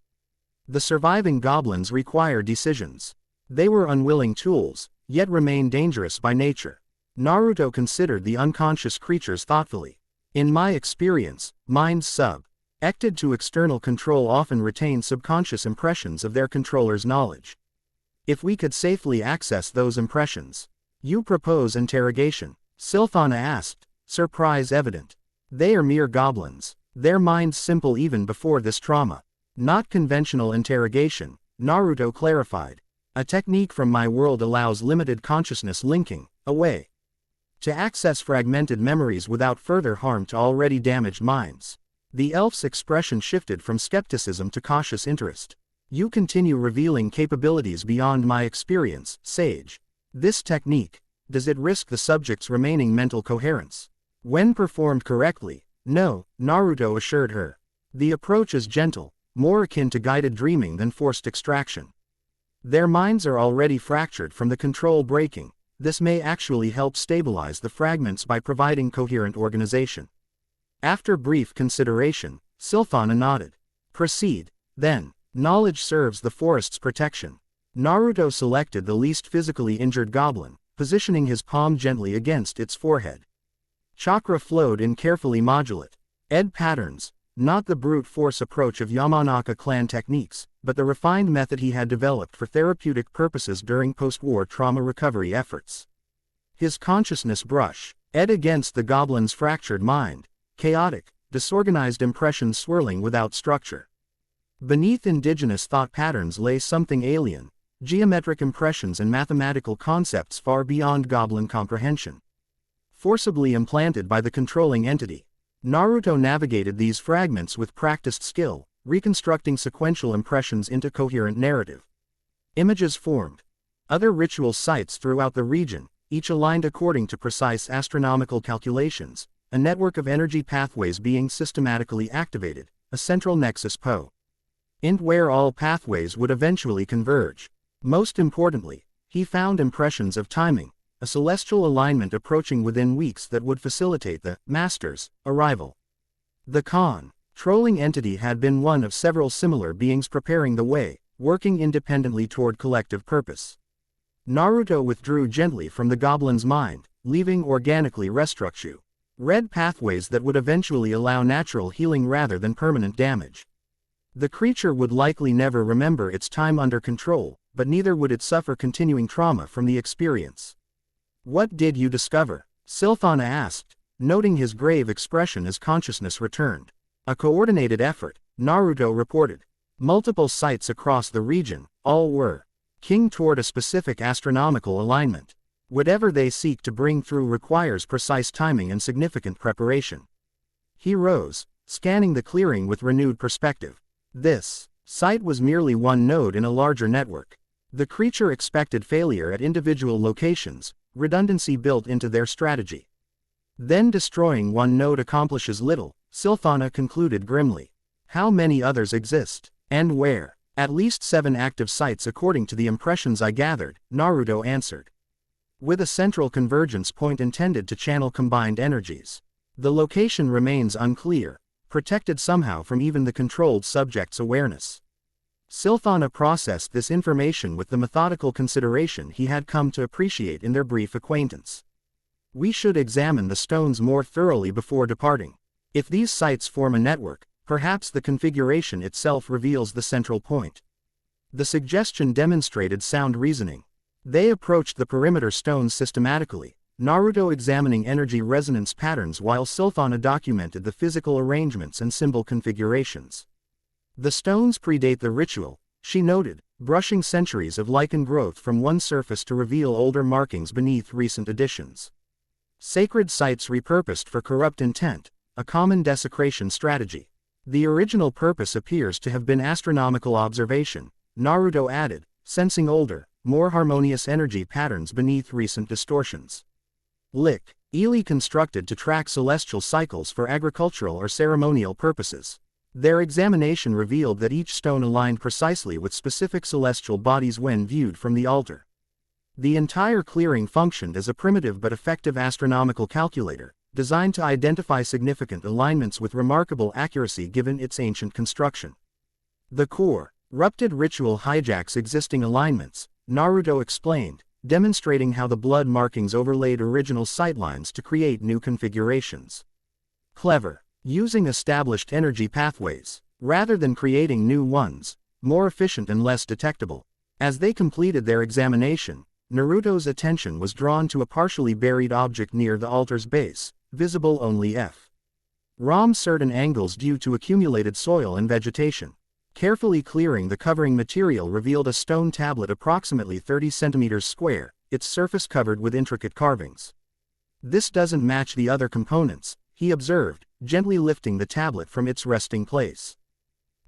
The surviving goblins require decisions. They were unwilling tools, yet remain dangerous by nature. Naruto considered the unconscious creatures thoughtfully. "In my experience, minds subjected to external control often retain subconscious impressions of their controller's knowledge. If we could safely access those impressions." "You propose interrogation?" Silphana asked, surprise evident. "They are mere goblins. Their minds simple even before this trauma." "Not conventional interrogation," Naruto clarified. "A technique from my world allows limited consciousness linking, a way to access fragmented memories without further harm to already damaged minds." The elf's expression shifted from skepticism to cautious interest. You continue revealing capabilities beyond my experience, Sage. This technique, does it risk the subject's remaining mental coherence? When performed correctly, no, Naruto assured her. The approach is gentle, more akin to guided dreaming than forced extraction. Their minds are already fractured from the control breaking. This may actually help stabilize the fragments by providing coherent organization. After brief consideration, Sylphana nodded. Proceed, then. Knowledge serves the forest's protection. Naruto selected the least physically injured goblin, positioning his palm gently against its forehead. Chakra flowed in carefully modulate. Patterns, not the brute force approach of Yamanaka clan techniques, but the refined method he had developed for therapeutic purposes during post-war trauma recovery efforts. His consciousness brush, against the goblin's fractured mind, chaotic, disorganized impressions swirling without structure. Beneath indigenous thought patterns lay something alien, geometric impressions and mathematical concepts far beyond goblin comprehension. Forcibly implanted by the controlling entity, Naruto navigated these fragments with practiced skill, reconstructing sequential impressions into coherent narrative. Images formed. Other ritual sites throughout the region, each aligned according to precise astronomical calculations, a network of energy pathways being systematically activated, a central nexus where all pathways would eventually converge. Most importantly, he found impressions of timing, a celestial alignment approaching within weeks that would facilitate the Master's arrival. The controlling entity had been one of several similar beings preparing the way, working independently toward collective purpose. Naruto withdrew gently from the goblin's mind, leaving organically restructure. Red pathways that would eventually allow natural healing rather than permanent damage. The creature would likely never remember its time under control, but neither would it suffer continuing trauma from the experience. What did you discover? Sylphana asked, noting his grave expression as consciousness returned. A coordinated effort, Naruto reported. Multiple sites across the region, all were king toward a specific astronomical alignment. Whatever they seek to bring through requires precise timing and significant preparation. He rose, scanning the clearing with renewed perspective. This site was merely one node in a larger network. The creature expected failure at individual locations, redundancy built into their strategy. Then destroying one node accomplishes little, Sylphana concluded grimly. How many others exist? And where? At least 7 active sites according to the impressions I gathered, Naruto answered. With a central convergence point intended to channel combined energies. The location remains unclear, protected somehow from even the controlled subject's awareness. Sylphana processed this information with the methodical consideration he had come to appreciate in their brief acquaintance. We should examine the stones more thoroughly before departing. If these sites form a network, perhaps the configuration itself reveals the central point. The suggestion demonstrated sound reasoning. They approached the perimeter stones systematically, Naruto examining energy resonance patterns while Sylphana documented the physical arrangements and symbol configurations. The stones predate the ritual, she noted, brushing centuries of lichen growth from one surface to reveal older markings beneath recent additions. Sacred sites repurposed for corrupt intent, a common desecration strategy. The original purpose appears to have been astronomical observation, Naruto added, sensing older, more harmonious energy patterns beneath recent distortions. Ely constructed to track celestial cycles for agricultural or ceremonial purposes. Their examination revealed that each stone aligned precisely with specific celestial bodies when viewed from the altar. The entire clearing functioned as a primitive but effective astronomical calculator, designed to identify significant alignments with remarkable accuracy given its ancient construction. The corrupted ritual hijacks existing alignments, Naruto explained, demonstrating how the blood markings overlaid original sightlines to create new configurations. Clever. Using established energy pathways, rather than creating new ones, more efficient and less detectable. As they completed their examination, Naruto's attention was drawn to a partially buried object near the altar's base, visible only from certain angles due to accumulated soil and vegetation. Carefully clearing the covering material revealed a stone tablet approximately 30 centimeters square, its surface covered with intricate carvings. This doesn't match the other components, he observed, gently lifting the tablet from its resting place.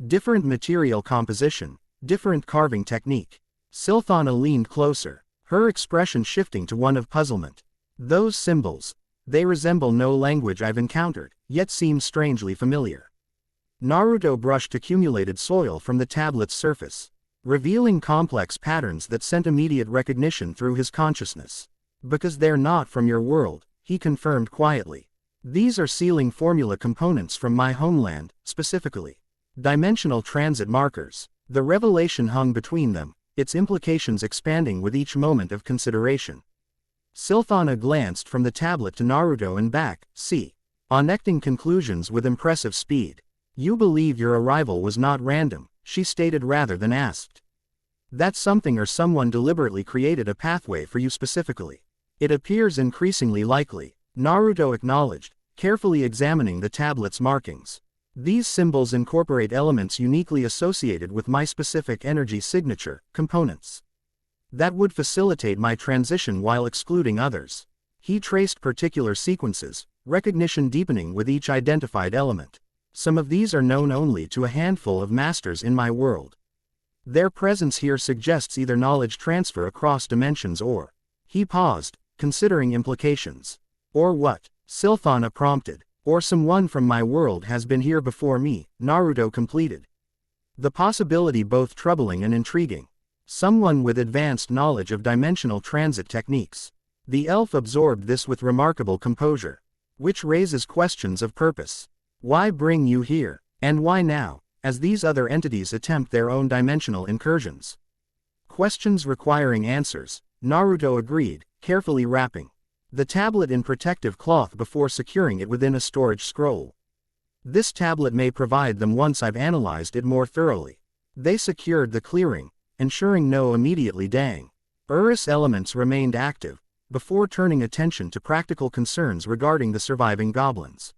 Different material composition, Different carving technique. Silthana leaned closer, her expression shifting to one of puzzlement. Those symbols. They resemble no language I've encountered, yet seem strangely familiar. Naruto brushed accumulated soil from the tablet's surface, revealing complex patterns that sent immediate recognition through his consciousness. Because they're not from your world, he confirmed quietly. These are sealing formula components from my homeland, specifically dimensional transit markers. The revelation hung between them, its implications expanding with each moment of consideration. Silthana glanced from the tablet to Naruto and back, connecting conclusions with impressive speed. You believe your arrival was not random, she stated rather than asked. That something or someone deliberately created a pathway for you specifically. It appears increasingly likely, Naruto acknowledged, carefully examining the tablet's markings. These symbols incorporate elements uniquely associated with my specific energy signature components. That would facilitate my transition while excluding others. He traced particular sequences, recognition deepening with each identified element. Some of these are known only to a handful of masters in my world. Their presence here suggests either knowledge transfer across dimensions or... He paused, considering implications. Or what? Silthana prompted. Or someone from my world has been here before me, Naruto completed. The possibility both troubling and intriguing. Someone with advanced knowledge of dimensional transit techniques. The elf absorbed this with remarkable composure. Which raises questions of purpose. Why bring you here, and why now, as these other entities attempt their own dimensional incursions? Questions requiring answers, Naruto agreed, carefully wrapping the tablet in protective cloth before securing it within a storage scroll. This tablet may provide them once I've analyzed it more thoroughly. They secured the clearing, ensuring no immediately dangerous elements remained active, before turning attention to practical concerns regarding the surviving goblins.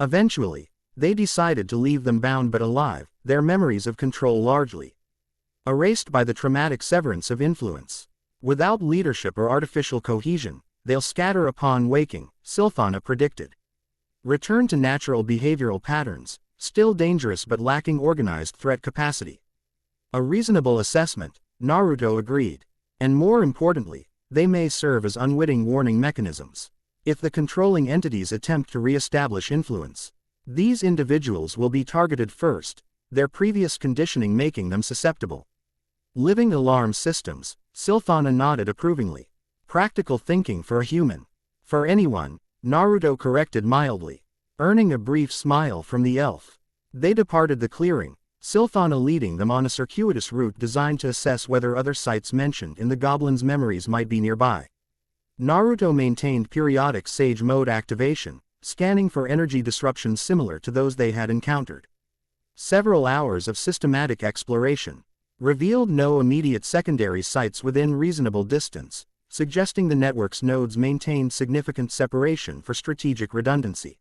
Eventually, they decided to leave them bound but alive, their memories of control largely erased by the traumatic severance of influence. Without leadership or artificial cohesion, they'll scatter upon waking, Silthana predicted. Return to natural behavioral patterns, still dangerous but lacking organized threat capacity. A reasonable assessment, Naruto agreed. And more importantly, they may serve as unwitting warning mechanisms. If the controlling entities attempt to re-establish influence, these individuals will be targeted first, their previous conditioning making them susceptible. Living alarm systems, Silthana nodded approvingly. Practical thinking for a human. For anyone, Naruto corrected mildly, earning a brief smile from the elf. They departed the clearing, Silthana leading them on a circuitous route designed to assess whether other sites mentioned in the goblin's memories might be nearby. Naruto maintained periodic Sage Mode activation, scanning for energy disruptions similar to those they had encountered. Several hours of systematic exploration revealed no immediate secondary sites within reasonable distance, suggesting the network's nodes maintained significant separation for strategic redundancy.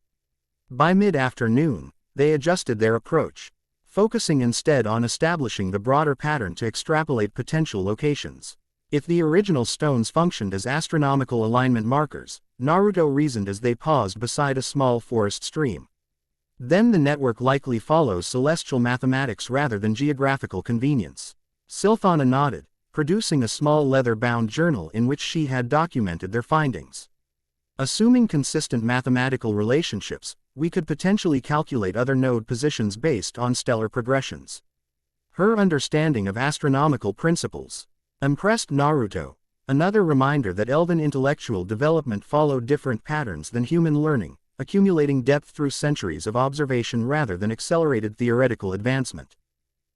By mid-afternoon, they adjusted their approach, focusing instead on establishing the broader pattern to extrapolate potential locations. If the original stones functioned as astronomical alignment markers, Naruto reasoned as they paused beside a small forest stream, then the network likely follows celestial mathematics rather than geographical convenience. Silthana nodded, producing a small leather-bound journal in which she had documented their findings. Assuming consistent mathematical relationships, we could potentially calculate other node positions based on stellar progressions. Her understanding of astronomical principles impressed Naruto, another reminder that elven intellectual development followed different patterns than human learning, accumulating depth through centuries of observation rather than accelerated theoretical advancement.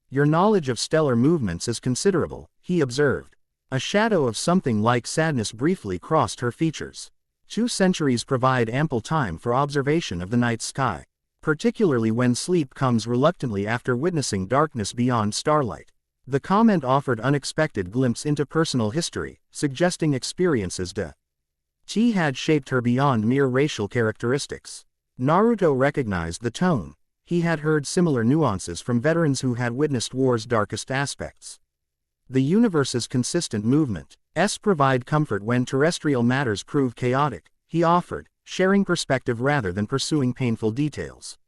Your knowledge of stellar movements is considerable, he observed. A shadow of something like sadness briefly crossed her features. 2 centuries provide ample time for observation of the night sky, particularly when sleep comes reluctantly after witnessing darkness beyond starlight. The comment offered unexpected glimpse into personal history, suggesting experiences had shaped her beyond mere racial characteristics. Naruto recognized the tone. He had heard similar nuances from veterans who had witnessed war's darkest aspects. The universe's consistent movements provide comfort when terrestrial matters prove chaotic, he offered, sharing perspective rather than pursuing painful details.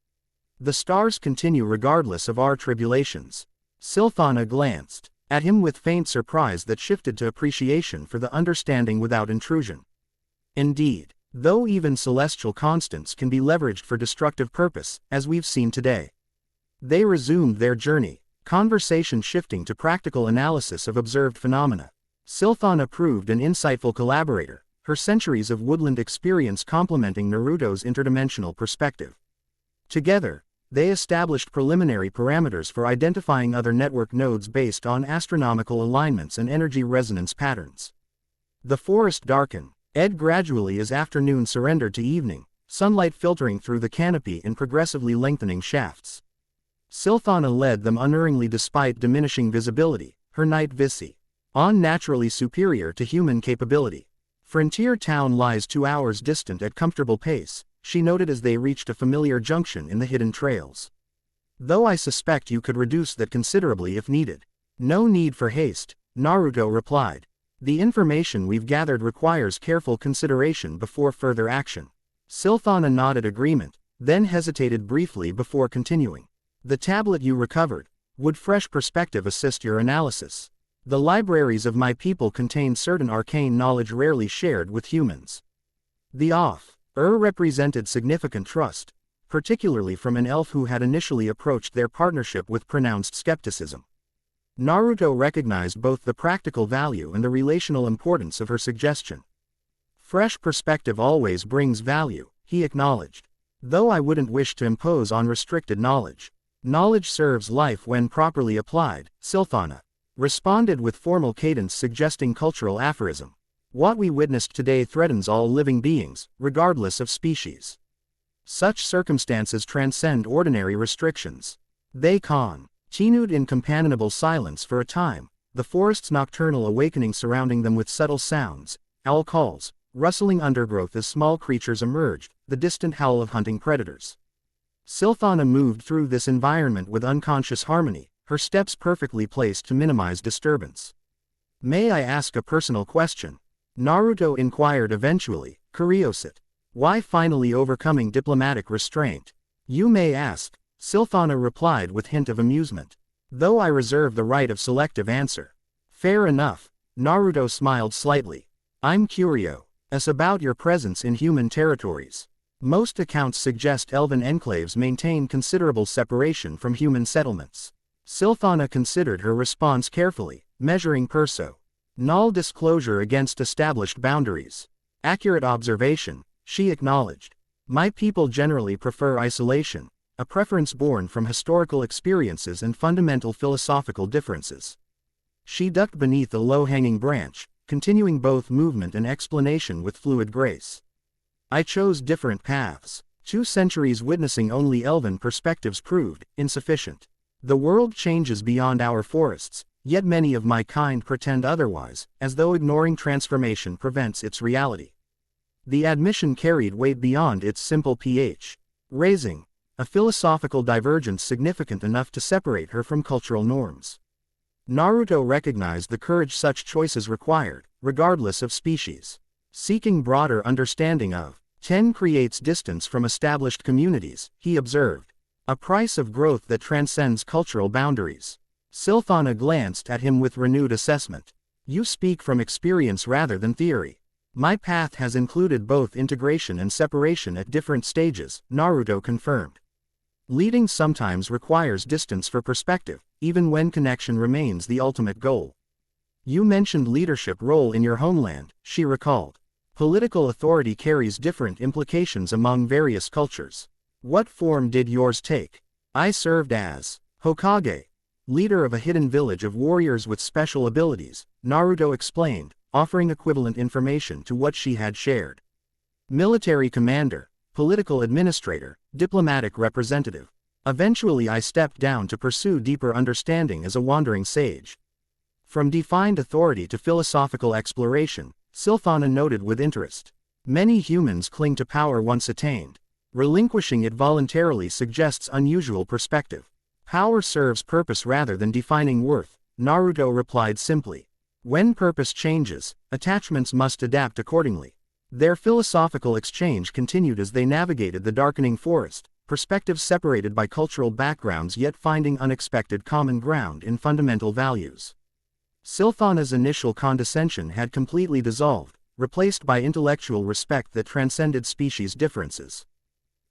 The stars continue regardless of our tribulations. Silthana glanced at him with faint surprise that shifted to appreciation for the understanding without intrusion. Indeed, though even celestial constants can be leveraged for destructive purpose, as we've seen today. They resumed their journey, conversation shifting to practical analysis of observed phenomena. Silthana proved an insightful collaborator, her centuries of woodland experience complementing Naruto's interdimensional perspective. Together, they established preliminary parameters for identifying other network nodes based on astronomical alignments and energy resonance patterns. The forest darkened, gradually as afternoon surrendered to evening, sunlight filtering through the canopy in progressively lengthening shafts. Silthana led them unerringly despite diminishing visibility, her night vision unnaturally superior to human capability. Frontier Town lies 2 hours distant at comfortable pace, she noted as they reached a familiar junction in the hidden trails. Though I suspect you could reduce that considerably if needed. No need for haste, Naruto replied. The information we've gathered requires careful consideration before further action. Silthana nodded agreement, then hesitated briefly before continuing. The tablet you recovered, would fresh perspective assist your analysis? The libraries of my people contain certain arcane knowledge rarely shared with humans. The represented significant trust, particularly from an elf who had initially approached their partnership with pronounced skepticism. Naruto recognized both the practical value and the relational importance of her suggestion. Fresh perspective always brings value, he acknowledged. Though I wouldn't wish to impose unrestricted knowledge. Knowledge serves life when properly applied, Silthana responded with formal cadence suggesting cultural aphorism. What we witnessed today threatens all living beings, regardless of species. Such circumstances transcend ordinary restrictions. They continued in companionable silence for a time, the forest's nocturnal awakening surrounding them with subtle sounds, owl calls, rustling undergrowth as small creatures emerged, the distant howl of hunting predators. Silthana moved through this environment with unconscious harmony, her steps perfectly placed to minimize disturbance. May I ask a personal question? Naruto inquired eventually, curious. Why finally overcoming diplomatic restraint? You may ask, Silthana replied with hint of amusement. Though I reserve the right of selective answer. Fair enough, Naruto smiled slightly. I'm curious about your presence in human territories. Most accounts suggest elven enclaves maintain considerable separation from human settlements. Silthana considered her response carefully, measuring personal disclosure against established boundaries. Accurate observation, she acknowledged. My people generally prefer isolation, a preference born from historical experiences and fundamental philosophical differences. She ducked beneath a low-hanging branch, continuing both movement and explanation with fluid grace. I chose different paths. 2 centuries witnessing only elven perspectives proved insufficient. The world changes beyond our forests, yet many of my kind pretend otherwise, as though ignoring transformation prevents its reality. The admission carried weight beyond its simple pH, raising a philosophical divergence significant enough to separate her from cultural norms. Naruto recognized the courage such choices required, regardless of species. Seeking broader understanding of creates distance from established communities, he observed. A price of growth that transcends cultural boundaries. Silthana glanced at him with renewed assessment. You speak from experience rather than theory. My path has included both integration and separation at different stages, Naruto confirmed. Leading sometimes requires distance for perspective, even when connection remains the ultimate goal. You mentioned leadership role in your homeland, she recalled. Political authority carries different implications among various cultures. What form did yours take? I served as Hokage, leader of a hidden village of warriors with special abilities, Naruto explained, offering equivalent information to what she had shared. Military commander, political administrator, diplomatic representative. Eventually I stepped down to pursue deeper understanding as a wandering sage. From defined authority to philosophical exploration, Silthana noted with interest. Many humans cling to power once attained. Relinquishing it voluntarily suggests unusual perspective. Power serves purpose rather than defining worth, Naruto replied simply. When purpose changes, attachments must adapt accordingly. Their philosophical exchange continued as they navigated the darkening forest, perspectives separated by cultural backgrounds yet finding unexpected common ground in fundamental values. Silthana's initial condescension had completely dissolved, replaced by intellectual respect that transcended species differences.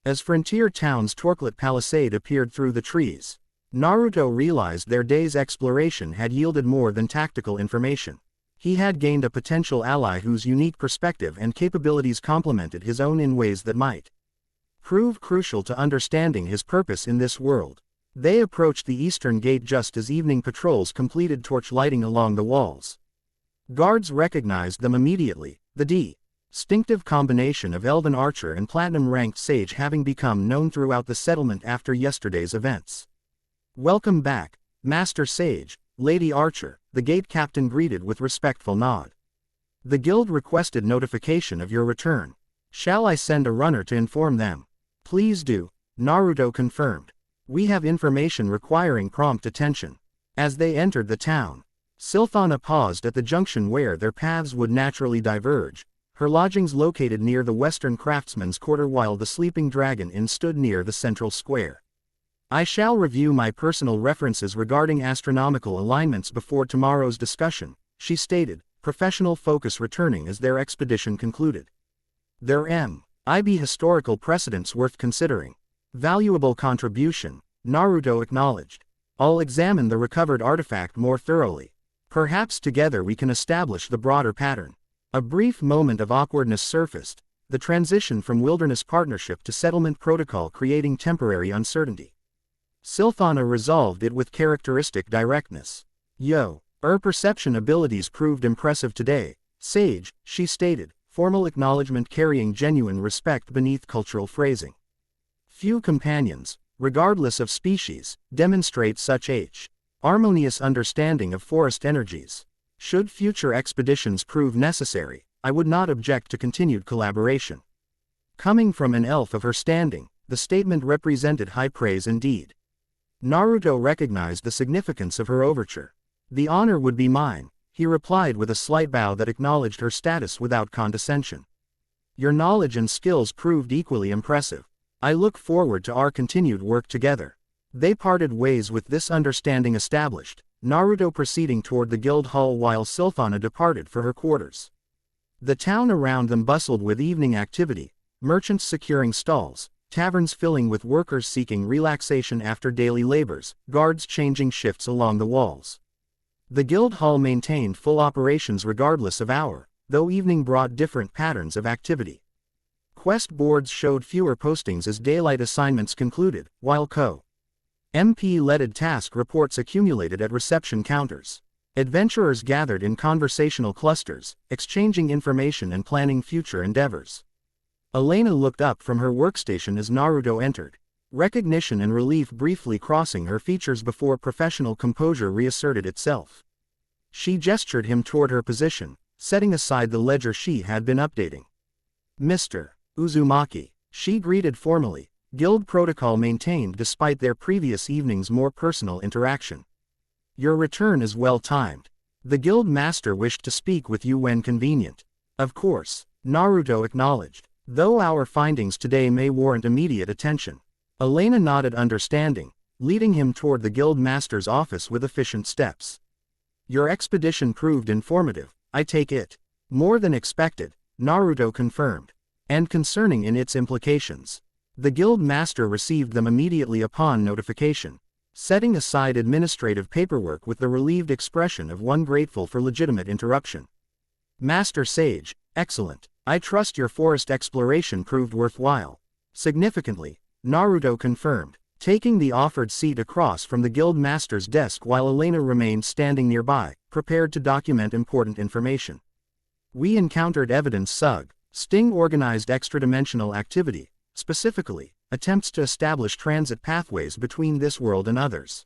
As frontier town's Torklet Palisade appeared through the trees, Naruto realized their day's exploration had yielded more than tactical information. He had gained a potential ally whose unique perspective and capabilities complemented his own in ways that might prove crucial to understanding his purpose in this world. They approached the eastern gate just as evening patrols completed torch lighting along the walls. Guards recognized them immediately, the distinctive combination of elven archer and platinum-ranked sage having become known throughout the settlement after yesterday's events. "Welcome back, Master Sage, Lady Archer," the gate captain greeted with respectful nod. "The guild requested notification of your return. Shall I send a runner to inform them?" "Please do," Naruto confirmed. "We have information requiring prompt attention." As they entered the town, Silthana paused at the junction where their paths would naturally diverge, her lodgings located near the Western Craftsman's Quarter while the Sleeping Dragon Inn stood near the central square. "I shall review my personal references regarding astronomical alignments before tomorrow's discussion," she stated, professional focus returning as their expedition concluded. "There might be historical precedents worth considering." "Valuable contribution," Naruto acknowledged. "I'll examine the recovered artifact more thoroughly. Perhaps together we can establish the broader pattern." A brief moment of awkwardness surfaced, the transition from wilderness partnership to settlement protocol creating temporary uncertainty. Silthana resolved it with characteristic directness. "Your perception abilities proved impressive today, Sage," she stated, formal acknowledgement carrying genuine respect beneath cultural phrasing. Few companions, regardless of species, demonstrate such harmonious understanding of forest energies. Should future expeditions prove necessary, I would not object to continued collaboration. Coming from an elf of her standing, the statement represented high praise indeed. Naruto recognized the significance of her overture. "The honor would be mine," he replied with a slight bow that acknowledged her status without condescension. "Your knowledge and skills proved equally impressive. I look forward to our continued work together." They parted ways with this understanding established, Naruto proceeding toward the guild hall while Silthana departed for her quarters. The town around them bustled with evening activity, merchants securing stalls, taverns filling with workers seeking relaxation after daily labors, guards changing shifts along the walls. The guild hall maintained full operations regardless of hour, though evening brought different patterns of activity. Quest boards showed fewer postings as daylight assignments concluded, while MP-led task reports accumulated at reception counters. Adventurers gathered in conversational clusters, exchanging information and planning future endeavors. Elena looked up from her workstation as Naruto entered, recognition and relief briefly crossing her features before professional composure reasserted itself. She gestured him toward her position, setting aside the ledger she had been updating. "Mr. Uzumaki," she greeted formally, guild protocol maintained despite their previous evening's more personal interaction. "Your return is well timed. The guild master wished to speak with you when convenient." "Of course," Naruto acknowledged, "though our findings today may warrant immediate attention." Elena nodded understanding, leading him toward the guild master's office with efficient steps. "Your expedition proved informative, I take it." "More than expected," Naruto confirmed. "And concerning in its implications." The guild master received them immediately upon notification, setting aside administrative paperwork with the relieved expression of one grateful for legitimate interruption. "Master Sage, excellent. I trust your forest exploration proved worthwhile." Significantly, Naruto confirmed, taking the offered seat across from the guild master's desk while Elena remained standing nearby, prepared to document important information. "We encountered evidence Sting organized extradimensional activity, specifically, attempts to establish transit pathways between this world and others."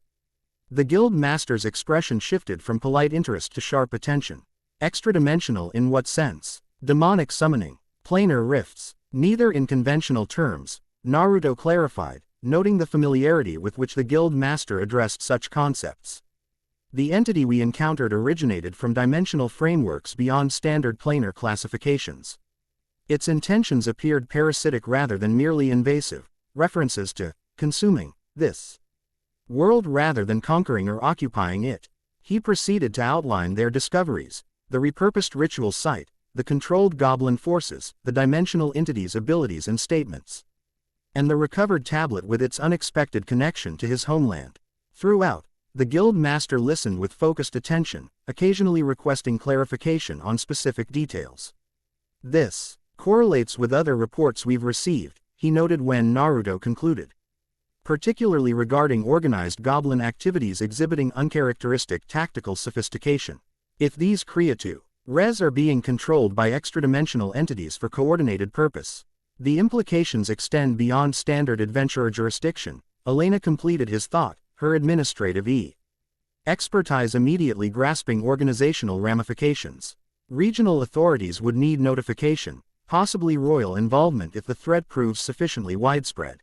The guild master's expression shifted from polite interest to sharp attention. "Extradimensional in what sense?" "Demonic summoning, planar rifts." "Neither in conventional terms," Naruto clarified, noting the familiarity with which the guild master addressed such concepts. "The entity we encountered originated from dimensional frameworks beyond standard planar classifications. Its intentions appeared parasitic rather than merely invasive, references to consuming this world rather than conquering or occupying it. He proceeded to outline their discoveries: the repurposed ritual site, the controlled goblin forces, the dimensional entities' abilities and statements, and the recovered tablet with its unexpected connection to his homeland. Throughout, the guild master listened with focused attention, occasionally requesting clarification on specific details. This correlates with other reports we've received, he noted when Naruto concluded, particularly regarding organized goblin activities exhibiting uncharacteristic tactical sophistication. If these creatures are being controlled by extradimensional entities for coordinated purpose, the implications extend beyond standard adventurer jurisdiction. Elena completed his thought, her administrative expertise immediately grasping organizational ramifications. Regional authorities would need notification, possibly royal involvement if the threat proves sufficiently widespread.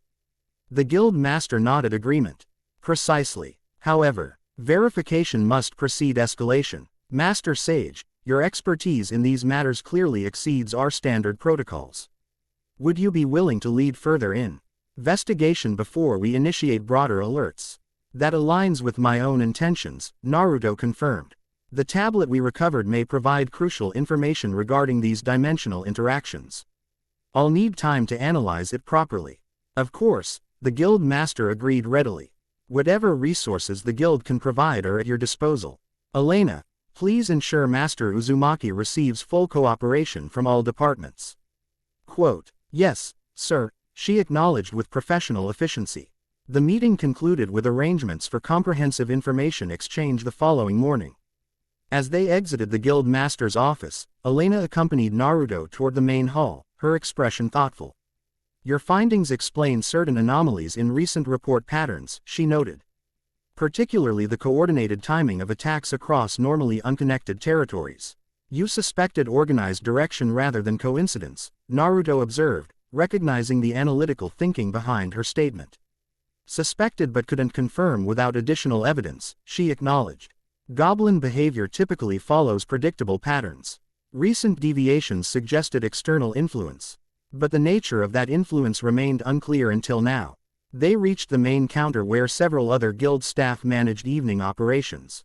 The guild master nodded agreement. Precisely. However, verification must precede escalation. Master Sage, your expertise in these matters clearly exceeds our standard protocols. Would you be willing to lead further investigation before we initiate broader alerts? That aligns with my own intentions, Naruto confirmed. The tablet we recovered may provide crucial information regarding these dimensional interactions. I'll need time to analyze it properly. Of course, the guild master agreed readily. Whatever resources the guild can provide are at your disposal. Elena, please ensure Master Uzumaki receives full cooperation from all departments. Quote, yes, sir, she acknowledged with professional efficiency. The meeting concluded with arrangements for comprehensive information exchange the following morning. As they exited the guild master's office, Elena accompanied Naruto toward the main hall, her expression thoughtful. Your findings explain certain anomalies in recent report patterns, she noted. Particularly the coordinated timing of attacks across normally unconnected territories. You suspected organized direction rather than coincidence, Naruto observed, recognizing the analytical thinking behind her statement. Suspected but couldn't confirm without additional evidence, she acknowledged. Goblin behavior typically follows predictable patterns. Recent deviations suggested external influence. But the nature of that influence remained unclear until now. They reached the main counter where several other guild staff managed evening operations.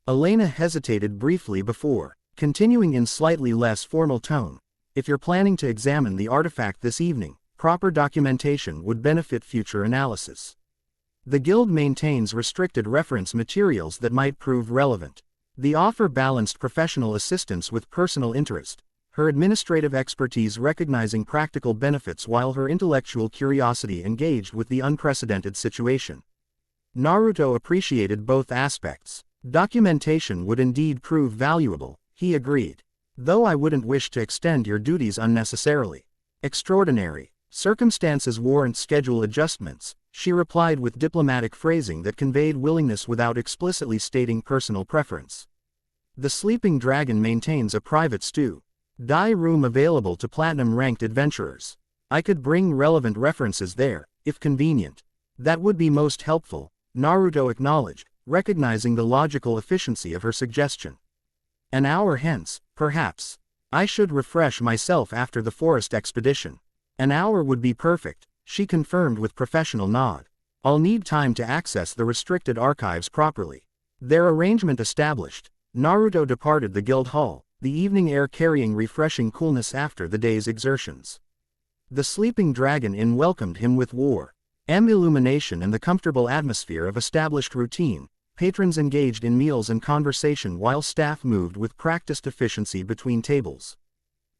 Elena hesitated briefly before continuing in slightly less formal tone. If you're planning to examine the artifact this evening, proper documentation would benefit future analysis. The guild maintains restricted reference materials that might prove relevant. The offer balanced professional assistance with personal interest, her administrative expertise recognizing practical benefits while her intellectual curiosity engaged with the unprecedented situation. Naruto appreciated both aspects. Documentation would indeed prove valuable, he agreed. Though I wouldn't wish to extend your duties unnecessarily. Extraordinary circumstances warrant schedule adjustments, she replied with diplomatic phrasing that conveyed willingness without explicitly stating personal preference. The Sleeping Dragon maintains a private room available to platinum-ranked adventurers. I could bring relevant references there, if convenient. That would be most helpful, Naruto acknowledged, recognizing the logical efficiency of her suggestion. An hour hence, perhaps. I should refresh myself after the forest expedition. An hour would be perfect, she confirmed with professional nod. I'll need time to access the restricted archives properly. Their arrangement established, Naruto departed the guild hall, the evening air carrying refreshing coolness after the day's exertions. The Sleeping Dragon Inn welcomed him with warm illumination and the comfortable atmosphere of established routine. Patrons engaged in meals and conversation while staff moved with practiced efficiency between tables.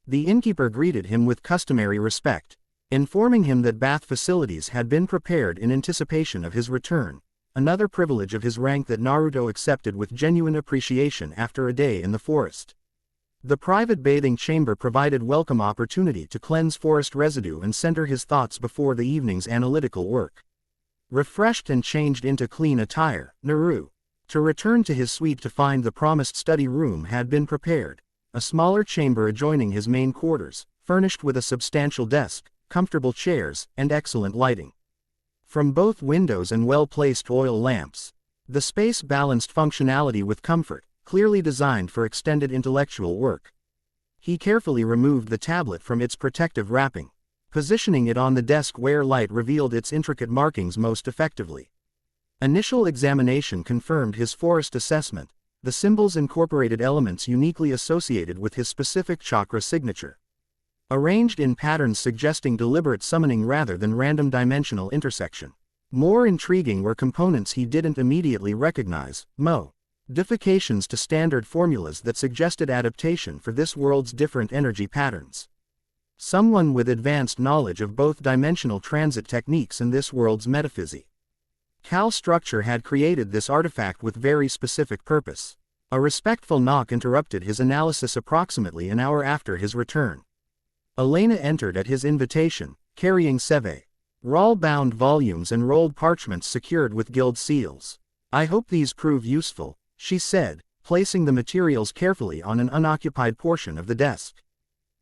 The innkeeper greeted him with customary respect, informing him that bath facilities had been prepared in anticipation of his return, another privilege of his rank that Naruto accepted with genuine appreciation after a day in the forest. The private bathing chamber provided welcome opportunity to cleanse forest residue and center his thoughts before the evening's analytical work. Refreshed and changed into clean attire, Naruto returned to his suite to find the promised study room had been prepared, a smaller chamber adjoining his main quarters, furnished with a substantial desk, comfortable chairs, and excellent lighting. From both windows and well-placed oil lamps, the space balanced functionality with comfort, clearly designed for extended intellectual work. He carefully removed the tablet from its protective wrapping. positioning it on the desk where light revealed its intricate markings most effectively. Initial examination confirmed his forest assessment. The symbols incorporated elements uniquely associated with his specific chakra signature, arranged in patterns suggesting deliberate summoning rather than random dimensional intersection. More intriguing were components he didn't immediately recognize, modifications to standard formulas that suggested adaptation for this world's different energy patterns. Someone with advanced knowledge of both dimensional transit techniques and this world's metaphysics. Cal Structure had created this artifact with very specific purpose. A respectful knock interrupted his analysis approximately an hour after his return. Elena entered at his invitation, carrying roll-bound volumes and rolled parchments secured with guild seals. "I hope these prove useful," she said, placing the materials carefully on an unoccupied portion of the desk.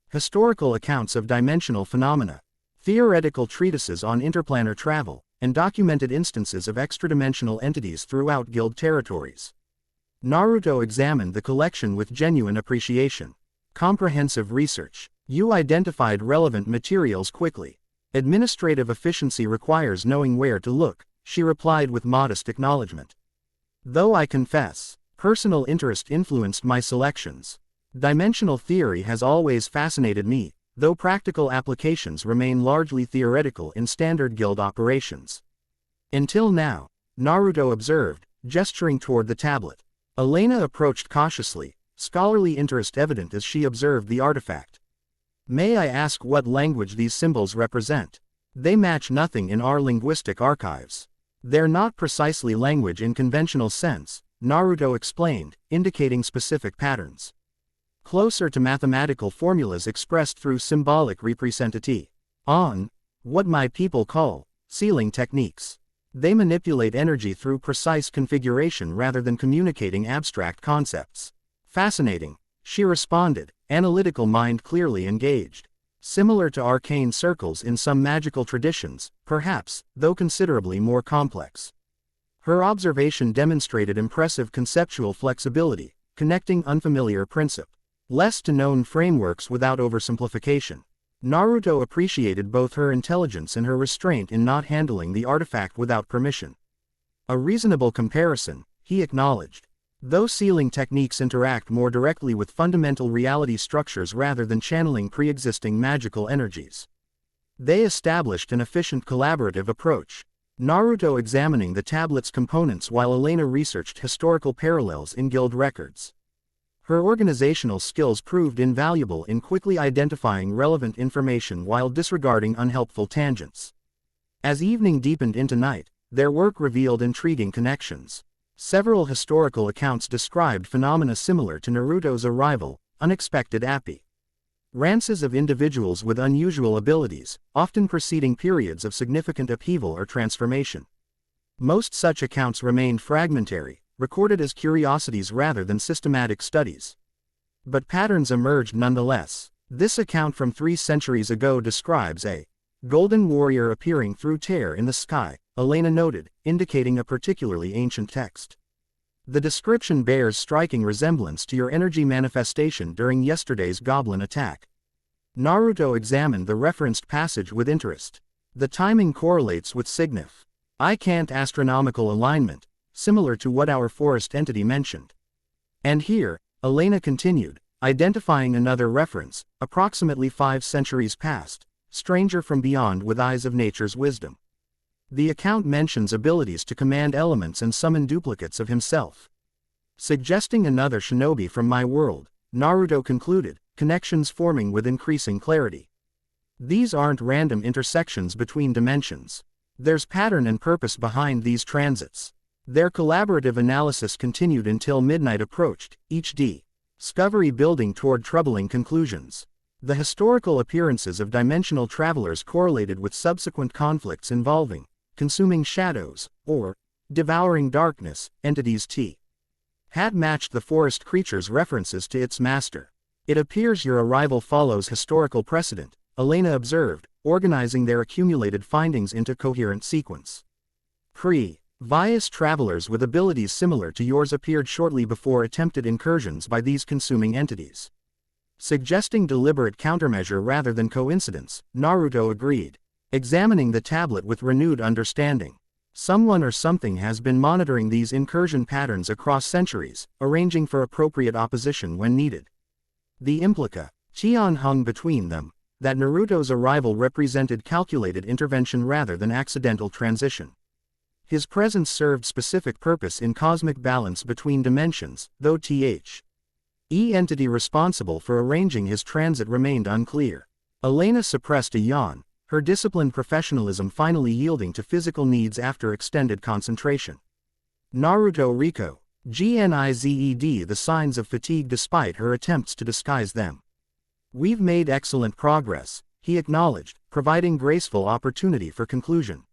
Historical accounts of dimensional phenomena, theoretical treatises on interplanar travel, and documented instances of extradimensional entities throughout guild territories. Naruto examined the collection with genuine appreciation. "Comprehensive research. You identified relevant materials quickly. Administrative efficiency requires knowing where to look," she replied with modest acknowledgement. "Though I confess, personal interest influenced my selections. Dimensional theory has always fascinated me, though practical applications remain largely theoretical in standard guild operations. Until now," Naruto observed, gesturing toward the tablet. Elena approached cautiously, scholarly interest evident as she observed the artifact. "May I ask what language these symbols represent?" "They match nothing in our linguistic archives. They're not precisely language in conventional sense," Naruto explained, indicating specific patterns. "Closer to mathematical formulas expressed through symbolic representation. What my people call sealing techniques. They manipulate energy through precise configuration rather than communicating abstract concepts." "Fascinating," she responded, analytical mind clearly engaged. "Similar to arcane circles in some magical traditions, perhaps, though considerably more complex." Her observation demonstrated impressive conceptual flexibility, connecting unfamiliar principles to known frameworks without oversimplification. Naruto appreciated both her intelligence and her restraint in not handling the artifact without permission. "A reasonable comparison," he acknowledged. "Though sealing techniques interact more directly with fundamental reality structures rather than channeling pre-existing magical energies. They established an efficient collaborative approach." Naruto examining the tablet's components while Elena researched historical parallels in guild records. Her organizational skills proved invaluable in quickly identifying relevant information while disregarding unhelpful tangents. As evening deepened into night, their work revealed intriguing connections. Several historical accounts described phenomena similar to Naruto's arrival, unexpected appearances of individuals with unusual abilities, often preceding periods of significant upheaval or transformation. Most such accounts remained fragmentary, recorded as curiosities rather than systematic studies. But patterns emerged nonetheless. This account from 3 centuries ago describes a golden warrior appearing through tear in the sky, Elena noted, indicating a particularly ancient text. "The description bears striking resemblance to your energy manifestation during yesterday's goblin attack." Naruto examined the referenced passage with interest. "The timing correlates with significant astronomical alignment, similar to what our forest entity mentioned." "And here," Elena continued, identifying another reference, approximately 5 centuries past, stranger from beyond with eyes of nature's wisdom. The account mentions abilities to command elements and summon duplicates of himself. Suggesting another shinobi from my world, Naruto concluded, connections forming with increasing clarity. These aren't random intersections between dimensions. There's pattern and purpose behind these transits. Their collaborative analysis continued until midnight approached, each discovery building toward troubling conclusions. The historical appearances of dimensional travelers correlated with subsequent conflicts involving consuming shadows, or devouring darkness, entities had matched the forest creature's references to its master. "It appears your arrival follows historical precedent," Elena observed, organizing their accumulated findings into coherent sequence. "Previous travelers with abilities similar to yours appeared shortly before attempted incursions by these consuming entities. Suggesting deliberate countermeasure rather than coincidence, Naruto agreed. Examining the tablet with renewed understanding. Someone or something has been monitoring these incursion patterns across centuries, arranging for appropriate opposition when needed. The implica, Qian hung between them, that Naruto's arrival represented calculated intervention rather than accidental transition. His presence served specific purpose in cosmic balance between dimensions, though the entity responsible for arranging his transit remained unclear. Elena suppressed a yawn, her disciplined professionalism finally yielding to physical needs after extended concentration. Naruto Riko, Gnized the signs of fatigue despite her attempts to disguise them. We've made excellent progress, he acknowledged, providing graceful opportunity for conclusion.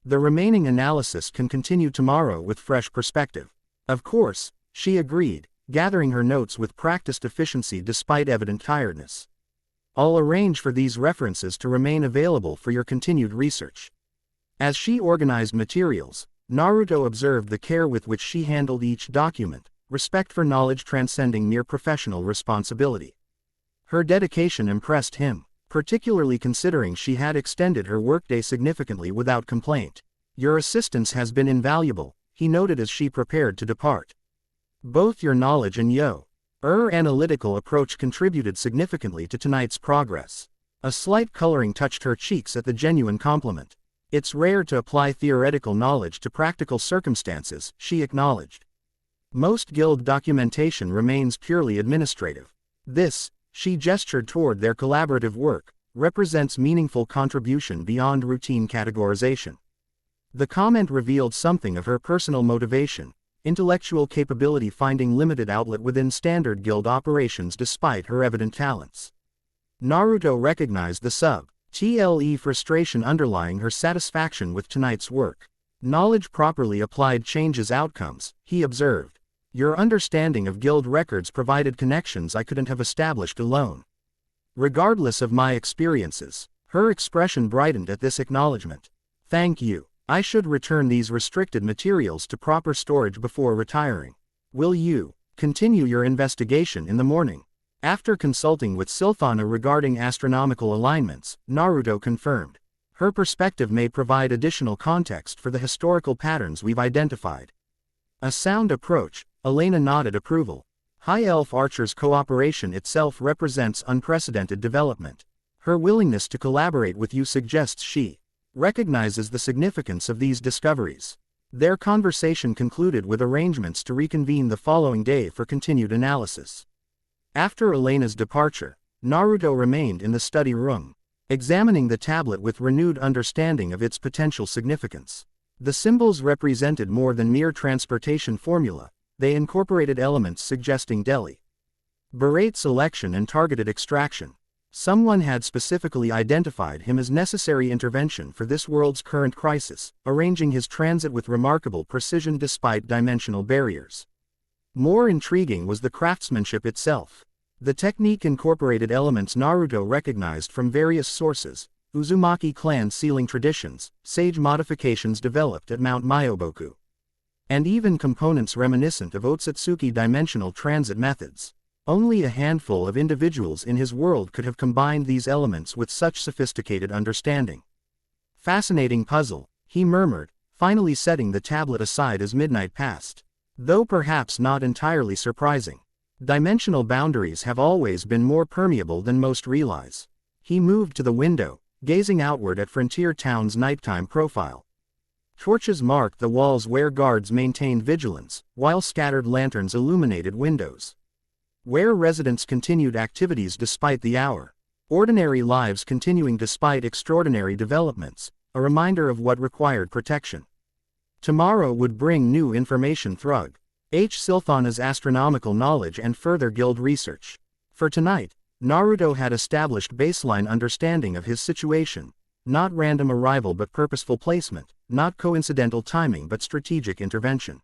The remaining analysis can continue tomorrow with fresh perspective. Of course, she agreed, gathering her notes with practiced efficiency despite evident tiredness. I'll arrange for these references to remain available for your continued research. As she organized materials, Naruto observed the care with which she handled each document, respect for knowledge transcending mere professional responsibility. Her dedication impressed him, particularly considering she had extended her workday significantly without complaint. Your assistance has been invaluable, he noted as she prepared to depart. Both your knowledge and your analytical approach contributed significantly to tonight's progress. A slight coloring touched her cheeks at the genuine compliment. It's rare to apply theoretical knowledge to practical circumstances, she acknowledged. Most guild documentation remains purely administrative. This, she gestured toward their collaborative work, represents meaningful contribution beyond routine categorization. The comment revealed something of her personal motivation, intellectual capability finding limited outlet within standard guild operations despite her evident talents. Naruto recognized the subtle frustration underlying her satisfaction with tonight's work. Knowledge properly applied changes outcomes, he observed. Your understanding of guild records provided connections I couldn't have established alone. Regardless of my experiences, her expression brightened at this acknowledgement. Thank you. I should return these restricted materials to proper storage before retiring. Will you continue your investigation in the morning? After consulting with Silphana regarding astronomical alignments, Naruto confirmed. Her perspective may provide additional context for the historical patterns we've identified. A sound approach, Elena nodded approval. High Elf Archer's cooperation itself represents unprecedented development. Her willingness to collaborate with you suggests she recognizes the significance of these discoveries. Their conversation concluded with arrangements to reconvene the following day for continued analysis. After Elena's departure, Naruto remained in the study room, examining the tablet with renewed understanding of its potential significance. The symbols represented more than mere transportation formula, they incorporated elements suggesting deliberate selection and targeted extraction. Someone had specifically identified him as necessary intervention for this world's current crisis, arranging his transit with remarkable precision despite dimensional barriers. More intriguing was the craftsmanship itself. The technique incorporated elements Naruto recognized from various sources: Uzumaki clan sealing traditions, sage modifications developed at Mount Myoboku, and even components reminiscent of Otsutsuki dimensional transit methods. Only a handful of individuals in his world could have combined these elements with such sophisticated understanding. Fascinating puzzle, he murmured, finally setting the tablet aside as midnight passed. Though perhaps not entirely surprising. Dimensional boundaries have always been more permeable than most realize. He moved to the window, gazing outward at Frontier Town's nighttime profile. Torches marked the walls where guards maintained vigilance, while scattered lanterns illuminated windows where residents continued activities despite the hour. Ordinary lives continuing despite extraordinary developments, a reminder of what required protection. Tomorrow would bring new information through Silphana's astronomical knowledge and further guild research. For tonight, Naruto had established baseline understanding of his situation, not random arrival but purposeful placement, not coincidental timing but strategic intervention.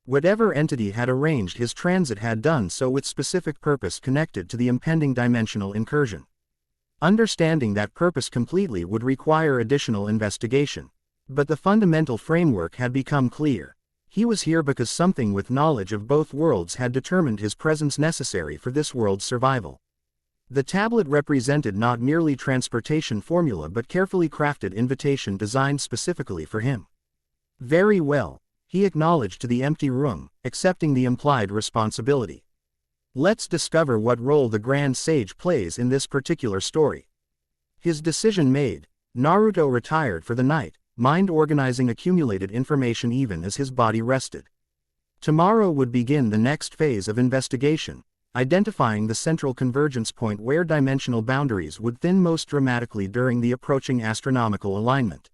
Whatever entity had arranged his transit had done so with specific purpose connected to the impending dimensional incursion. Understanding that purpose completely would require additional investigation. But the fundamental framework had become clear. He was here because something with knowledge of both worlds had determined his presence necessary for this world's survival. The tablet represented not merely transportation formula but carefully crafted invitation designed specifically for him. Very well, he acknowledged to the empty room, accepting the implied responsibility. Let's discover what role the Grand Sage plays in this particular story. His decision made, Naruto retired for the night, mind organizing accumulated information even as his body rested. Tomorrow would begin the next phase of investigation, identifying the central convergence point where dimensional boundaries would thin most dramatically during the approaching astronomical alignment.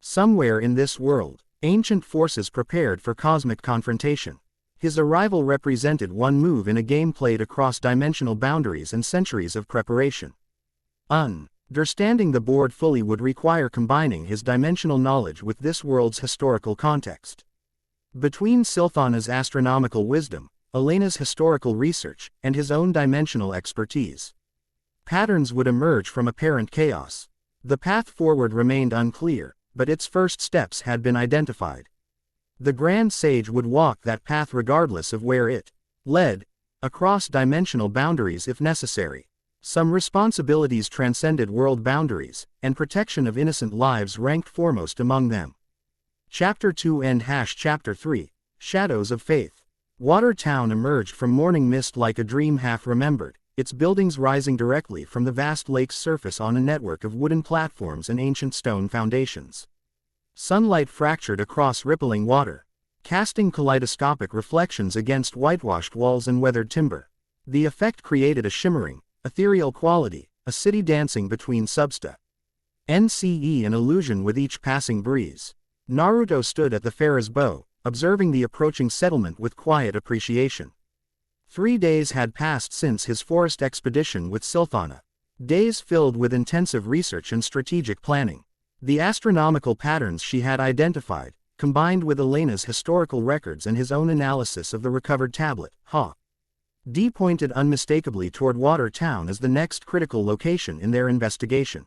Somewhere in this world, ancient forces prepared for cosmic confrontation. His arrival represented one move in a game played across dimensional boundaries and centuries of preparation. Understanding the board fully would require combining his dimensional knowledge with this world's historical context. Between Silthana's astronomical wisdom, Elena's historical research, and his own dimensional expertise, patterns would emerge from apparent chaos. The path forward remained unclear, but its first steps had been identified. The Grand Sage would walk that path regardless of where it led, across dimensional boundaries if necessary. Some responsibilities transcended world boundaries, and protection of innocent lives ranked foremost among them. Chapter 2 and Chapter 3, Shadows of Faith. Water Town emerged from morning mist like a dream half remembered, its buildings rising directly from the vast lake's surface on a network of wooden platforms and ancient stone foundations. Sunlight fractured across rippling water, casting kaleidoscopic reflections against whitewashed walls and weathered timber. The effect created a shimmering, ethereal quality, a city dancing between substa. NCE an illusion with each passing breeze. Naruto stood at the Pharaoh's bow, observing the approaching settlement with quiet appreciation. 3 days had passed since his forest expedition with Silthana. Days filled with intensive research and strategic planning. The astronomical patterns she had identified, combined with Elena's historical records and his own analysis of the recovered tablet, D pointed unmistakably toward Water Town as the next critical location in their investigation.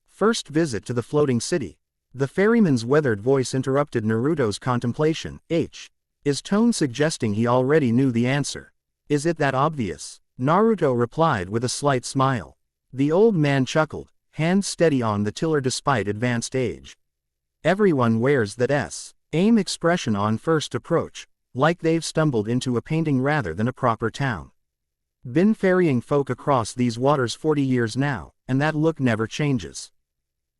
First visit to the floating city. The ferryman's weathered voice interrupted Naruto's contemplation. His tone suggesting he already knew the answer. Is it that obvious? Naruto replied with a slight smile. The old man chuckled, hands steady on the tiller despite advanced age. Everyone wears that aim expression on first approach, like they've stumbled into a painting rather than a proper town. Been ferrying folk across these waters 40 years now, and that look never changes.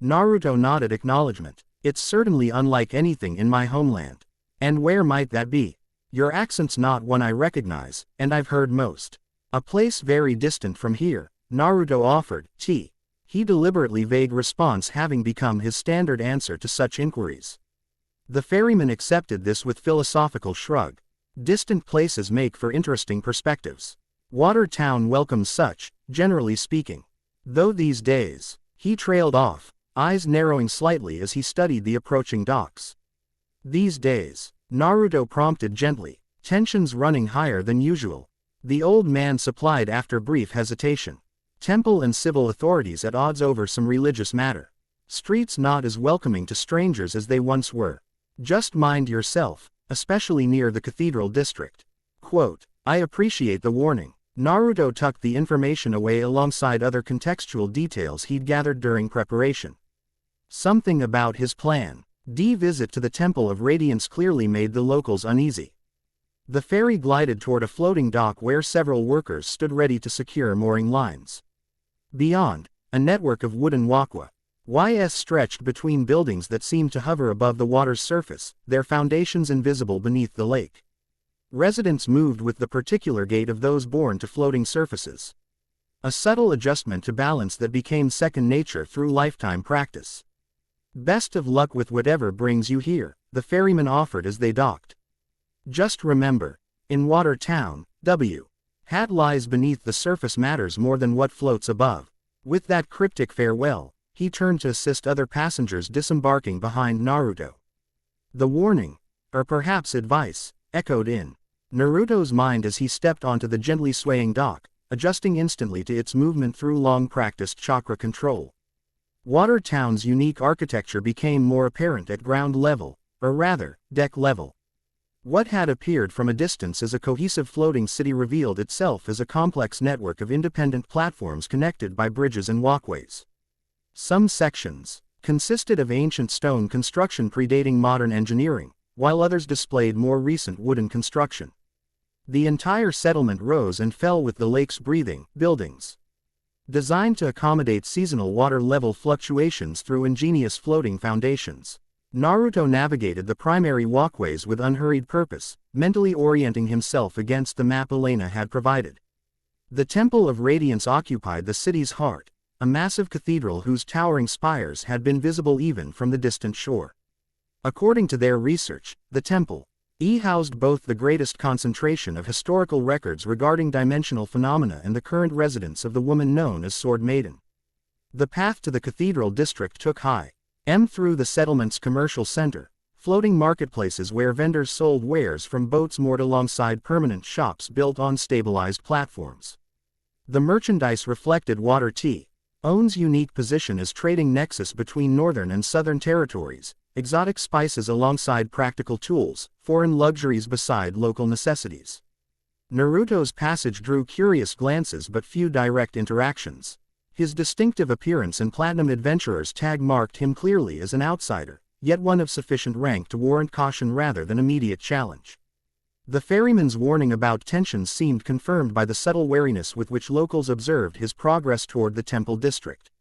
Naruto nodded acknowledgement. It's certainly unlike anything in my homeland. And where might that be? Your accent's not one I recognize, and I've heard most. A place very distant from here, Naruto offered. He deliberately vague response having become his standard answer to such inquiries. The ferryman accepted this with philosophical shrug. Distant places make for interesting perspectives. Water Town welcomes such, generally speaking. Though these days, he trailed off, eyes narrowing slightly as he studied the approaching docks. These days, Naruto prompted gently, tensions running higher than usual. The old man supplied after brief hesitation. Temple and civil authorities at odds over some religious matter. Streets not as welcoming to strangers as they once were. Just mind yourself, especially near the cathedral district. Quote, I appreciate the warning. Naruto tucked the information away alongside other contextual details he'd gathered during preparation. Something about his plan. Visit to the Temple of Radiance clearly made the locals uneasy. The ferry glided toward a floating dock where several workers stood ready to secure mooring lines. Beyond, a network of wooden walkways stretched between buildings that seemed to hover above the water's surface, their foundations invisible beneath the lake. Residents moved with the particular gait of those born to floating surfaces. A subtle adjustment to balance that became second nature through lifetime practice. Best of luck with whatever brings you here, the ferryman offered as they docked. Just remember, in Water Town, hat lies beneath the surface matters more than what floats above. With that cryptic farewell, he turned to assist other passengers disembarking behind Naruto. The warning, or perhaps advice, echoed in Naruto's mind as he stepped onto the gently swaying dock, adjusting instantly to its movement through long-practiced chakra control. Water Town's unique architecture became more apparent at ground level, or rather, deck level. What had appeared from a distance as a cohesive floating city revealed itself as a complex network of independent platforms connected by bridges and walkways. Some sections consisted of ancient stone construction predating modern engineering, while others displayed more recent wooden construction. The entire settlement rose and fell with the lake's breathing buildings. Designed to accommodate seasonal water level fluctuations through ingenious floating foundations, Naruto navigated the primary walkways with unhurried purpose, mentally orienting himself against the map Elena had provided. The Temple of Radiance occupied the city's heart, a massive cathedral whose towering spires had been visible even from the distant shore. According to their research, the temple housed both the greatest concentration of historical records regarding dimensional phenomena and the current residence of the woman known as Sword Maiden. The path to the cathedral district took through the settlement's commercial center, floating marketplaces where vendors sold wares from boats moored alongside permanent shops built on stabilized platforms. The merchandise reflected Water T's unique position as trading nexus between northern and southern territories, exotic spices alongside practical tools, foreign luxuries beside local necessities. Naruto's passage drew curious glances but few direct interactions. His distinctive appearance and Platinum Adventurer's tag marked him clearly as an outsider, yet one of sufficient rank to warrant caution rather than immediate challenge. The ferryman's warning about tensions seemed confirmed by the subtle wariness with which locals observed his progress toward the temple district.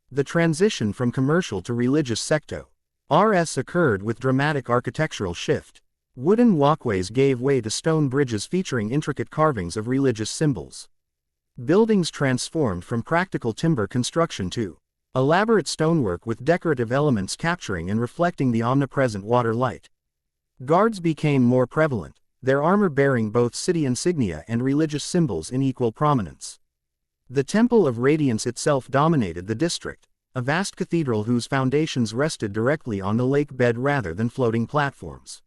The transition from commercial to religious sectors occurred with dramatic architectural shift. Wooden walkways gave way to stone bridges featuring intricate carvings of religious symbols. Buildings transformed from practical timber construction to elaborate stonework with decorative elements capturing and reflecting the omnipresent water light. Guards became more prevalent, their armor bearing both city insignia and religious symbols in equal prominence. The Temple of Radiance itself dominated the district, a vast cathedral whose foundations rested directly on the lake bed rather than floating platforms.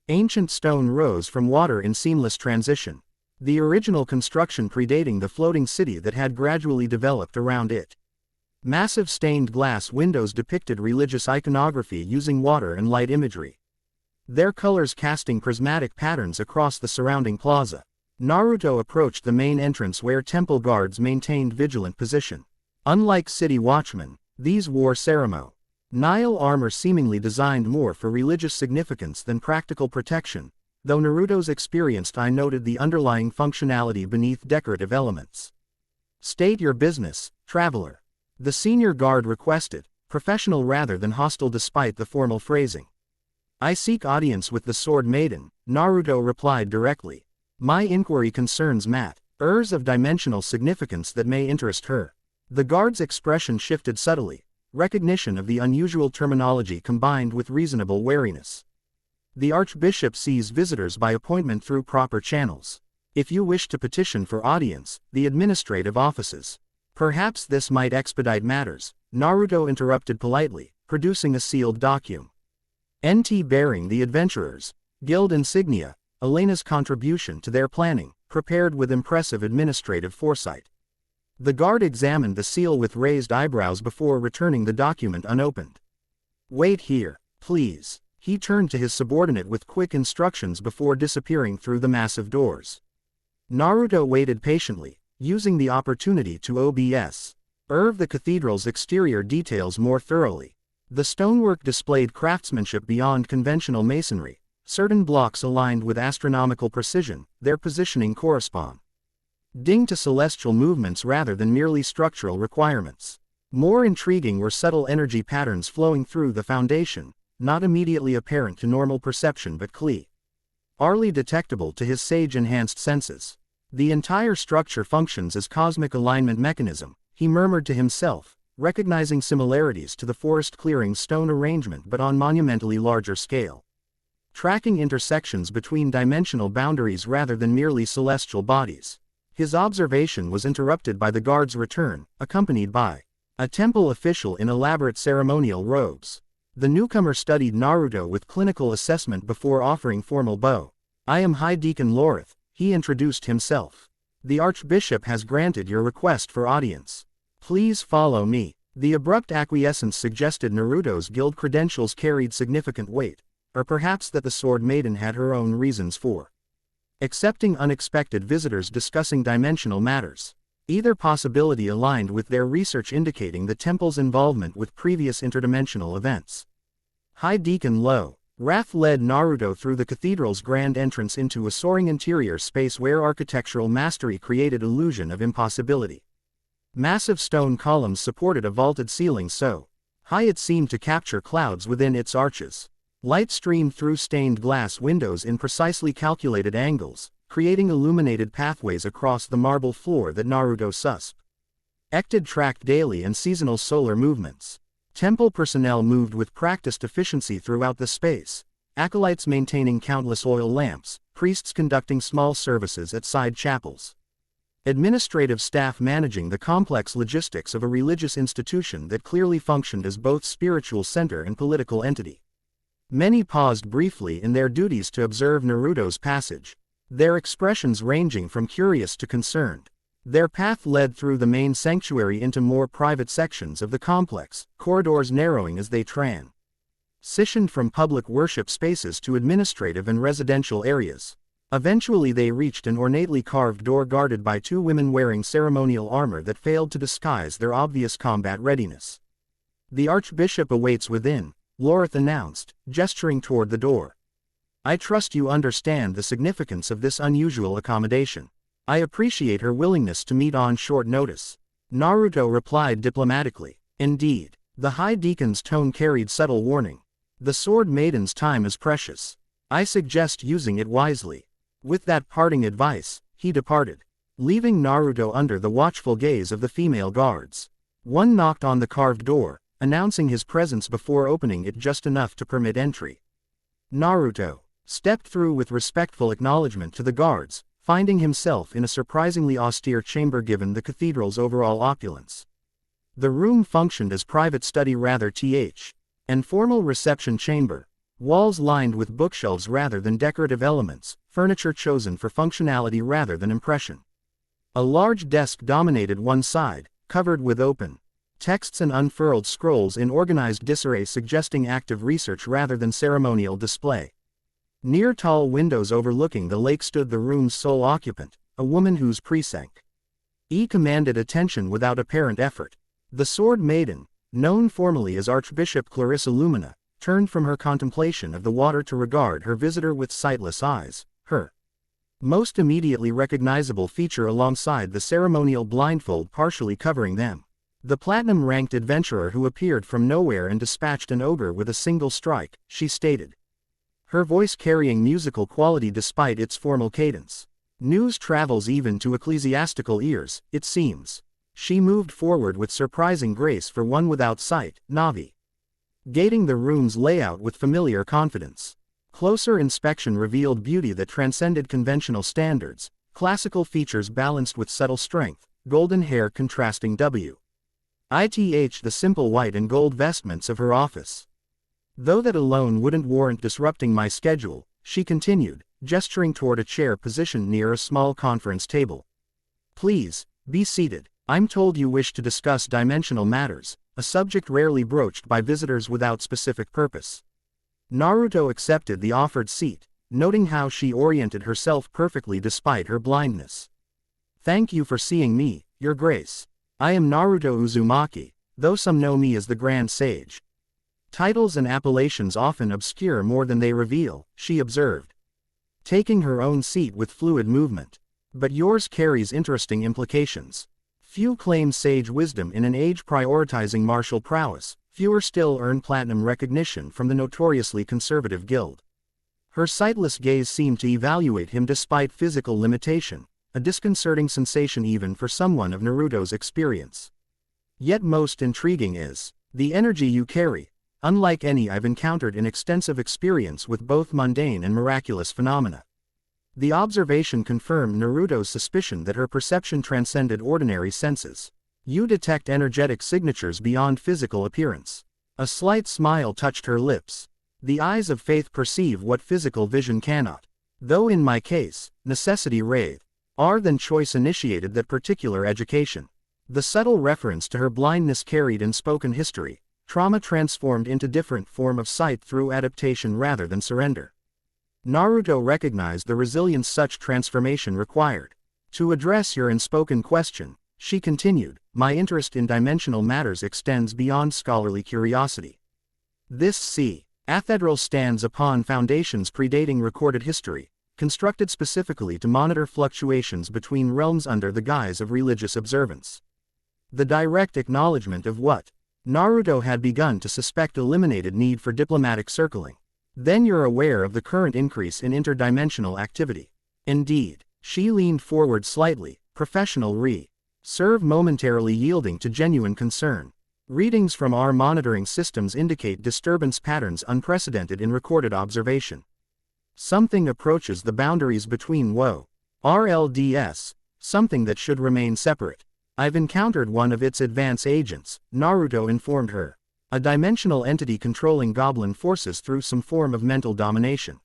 Ancient stone rose from water in seamless transition, the original construction predating the floating city that had gradually developed around it. Massive stained glass windows depicted religious iconography using water and light imagery, their colors casting prismatic patterns across the surrounding plaza. Naruto approached the main entrance where temple guards maintained vigilant position. Unlike city watchmen, these wore ceremonial armor seemingly designed more for religious significance than practical protection, though Naruto's experienced eye noted the underlying functionality beneath decorative elements. "State your business, traveler," the senior guard requested, professional rather than hostile despite the formal phrasing. "I seek audience with the Sword Maiden," Naruto replied directly. "My inquiry concerns matters of dimensional significance that may interest her." The guard's expression shifted subtly, recognition of the unusual terminology combined with reasonable wariness. "The Archbishop sees visitors by appointment through proper channels. If you wish to petition for audience, the administrative offices. Perhaps this might expedite matters," Naruto interrupted politely, producing a sealed document bearing the Adventurers Guild insignia, Elena's contribution to their planning, prepared with impressive administrative foresight. The guard examined the seal with raised eyebrows before returning the document unopened. "Wait here, please." He turned to his subordinate with quick instructions before disappearing through the massive doors. Naruto waited patiently, using the opportunity to observe the cathedral's exterior details more thoroughly. The stonework displayed craftsmanship beyond conventional masonry, certain blocks aligned with astronomical precision, their positioning corresponding to celestial movements rather than merely structural requirements. More intriguing were subtle energy patterns flowing through the foundation, not immediately apparent to normal perception but clearly detectable to his sage-enhanced senses. "The entire structure functions as cosmic alignment mechanism," he murmured to himself, recognizing similarities to the forest clearing stone arrangement but on monumentally larger scale. Tracking intersections between dimensional boundaries rather than merely celestial bodies. His observation was interrupted by the guard's return, accompanied by a temple official in elaborate ceremonial robes. The newcomer studied Naruto with clinical assessment before offering formal bow. "I am High Deacon Lorith," he introduced himself. "The Archbishop has granted your request for audience. Please follow me." The abrupt acquiescence suggested Naruto's guild credentials carried significant weight. or perhaps that the Sword Maiden had her own reasons for accepting unexpected visitors discussing dimensional matters. Either possibility aligned with their research indicating the temple's involvement with previous interdimensional events. High Deacon Lo. Wrath led Naruto through the cathedral's grand entrance into a soaring interior space where architectural mastery created illusion of impossibility. Massive stone columns supported a vaulted ceiling so high it seemed to capture clouds within its arches. Light streamed through stained glass windows in precisely calculated angles, creating illuminated pathways across the marble floor that Naruto suspected tracked daily and seasonal solar movements. Temple personnel moved with practiced efficiency throughout the space, acolytes maintaining countless oil lamps, priests conducting small services at side chapels. Administrative staff managing the complex logistics of a religious institution that clearly functioned as both spiritual center and political entity. Many paused briefly in their duties to observe Naruto's passage, their expressions ranging from curious to concerned. Their path led through the main sanctuary into more private sections of the complex, corridors narrowing as they transitioned from public worship spaces to administrative and residential areas. Eventually they reached an ornately carved door guarded by two women wearing ceremonial armor that failed to disguise their obvious combat readiness. "The Archbishop awaits within," Lorith announced, gesturing toward the door. "I trust you understand the significance of this unusual accommodation. I appreciate her willingness to meet on short notice." Naruto replied diplomatically. Indeed, the High Deacon's tone carried subtle warning. "The Sword Maiden's time is precious. I suggest using it wisely." With that parting advice, he departed, leaving Naruto under the watchful gaze of the female guards. One knocked on the carved door, announcing his presence before opening it just enough to permit entry. Naruto stepped through with respectful acknowledgement to the guards, finding himself in a surprisingly austere chamber given the cathedral's overall opulence. The room functioned as private study rather and formal reception chamber, walls lined with bookshelves rather than decorative elements, furniture chosen for functionality rather than impression. A large desk dominated one side, covered with open texts and unfurled scrolls in organized disarray suggesting active research rather than ceremonial display. Near tall windows overlooking the lake stood the room's sole occupant, a woman whose presence commanded attention without apparent effort. The Sword Maiden, known formally as Archbishop Clarissa Lumina, turned from her contemplation of the water to regard her visitor with sightless eyes, her most immediately recognizable feature alongside the ceremonial blindfold partially covering them. The platinum-ranked adventurer who appeared from nowhere and dispatched an ogre with a single strike, she stated, her voice carrying musical quality despite its formal cadence. News travels even to ecclesiastical ears, it seems. She moved forward with surprising grace for one without sight, navigating the room's layout with familiar confidence. Closer inspection revealed beauty that transcended conventional standards, classical features balanced with subtle strength, golden hair contrasting the simple white and gold vestments of her office. Though that alone wouldn't warrant disrupting my schedule, she continued, gesturing toward a chair positioned near a small conference table. Please, be seated. I'm told you wish to discuss dimensional matters, a subject rarely broached by visitors without specific purpose. Naruto accepted the offered seat, noting how she oriented herself perfectly despite her blindness. Thank you for seeing me, Your Grace. I am Naruto Uzumaki, though some know me as the Grand Sage. Titles and appellations often obscure more than they reveal, she observed, taking her own seat with fluid movement. But yours carries interesting implications. Few claim sage wisdom in an age prioritizing martial prowess, fewer still earn platinum recognition from the notoriously conservative guild. Her sightless gaze seemed to evaluate him despite physical limitation, a disconcerting sensation even for someone of Naruto's experience. Yet most intriguing is the energy you carry, unlike any I've encountered in extensive experience with both mundane and miraculous phenomena. The observation confirmed Naruto's suspicion that her perception transcended ordinary senses. You detect energetic signatures beyond physical appearance. A slight smile touched her lips. The eyes of faith perceive what physical vision cannot. Though in my case, necessity rather than choice initiated that particular education. The subtle reference to her blindness carried in spoken history, trauma transformed into different form of sight through adaptation rather than surrender. Naruto recognized the resilience such transformation required. To address your unspoken question, she continued, my interest in dimensional matters extends beyond scholarly curiosity. This cathedral stands upon foundations predating recorded history, constructed specifically to monitor fluctuations between realms under the guise of religious observance. The direct acknowledgement of what Naruto had begun to suspect eliminated need for diplomatic circling. Then you're aware of the current increase in interdimensional activity. Indeed, she leaned forward slightly, professional reserve momentarily yielding to genuine concern. Readings from our monitoring systems indicate disturbance patterns unprecedented in recorded observation. Something approaches the boundaries between RLDS, something that should remain separate. I've encountered one of its advance agents, Naruto informed her. A dimensional entity controlling Goblin forces through some form of mental domination.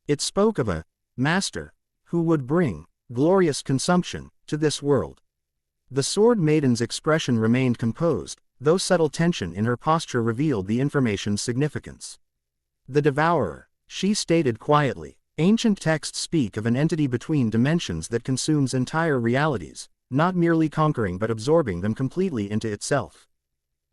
It spoke of a master who would bring glorious consumption to this world. The Sword Maiden's expression remained composed, though subtle tension in her posture revealed the information's significance. The Devourer, she stated quietly. Ancient texts speak of an entity between dimensions that consumes entire realities, not merely conquering but absorbing them completely into itself.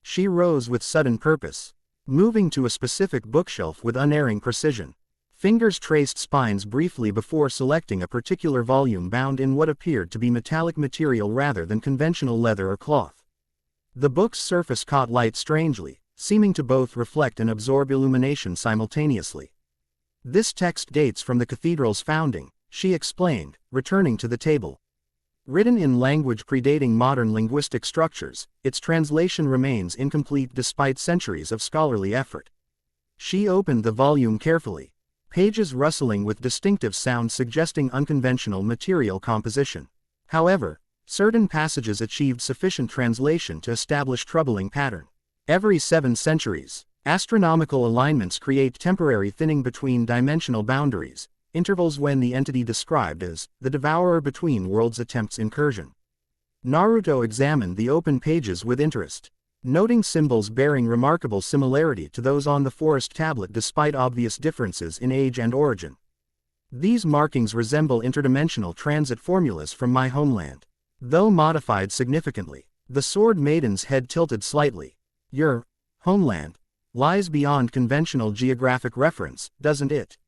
She rose with sudden purpose, moving to a specific bookshelf with unerring precision. Fingers traced spines briefly before selecting a particular volume bound in what appeared to be metallic material rather than conventional leather or cloth. The book's surface caught light strangely, seeming to both reflect and absorb illumination simultaneously. This text dates from the cathedral's founding, she explained, returning to the table. Written in language predating modern linguistic structures, its translation remains incomplete despite centuries of scholarly effort. She opened the volume carefully, pages rustling with distinctive sounds suggesting unconventional material composition. However, certain passages achieved sufficient translation to establish troubling pattern. Every 7 centuries, astronomical alignments create temporary thinning between dimensional boundaries, intervals when the entity described as the Devourer between worlds attempts incursion. Naruto examined the open pages with interest, noting symbols bearing remarkable similarity to those on the forest tablet despite obvious differences in age and origin. These markings resemble interdimensional transit formulas from my homeland, though modified significantly. The Sword Maiden's head tilted slightly. Your homeland lies beyond conventional geographic reference, doesn't it?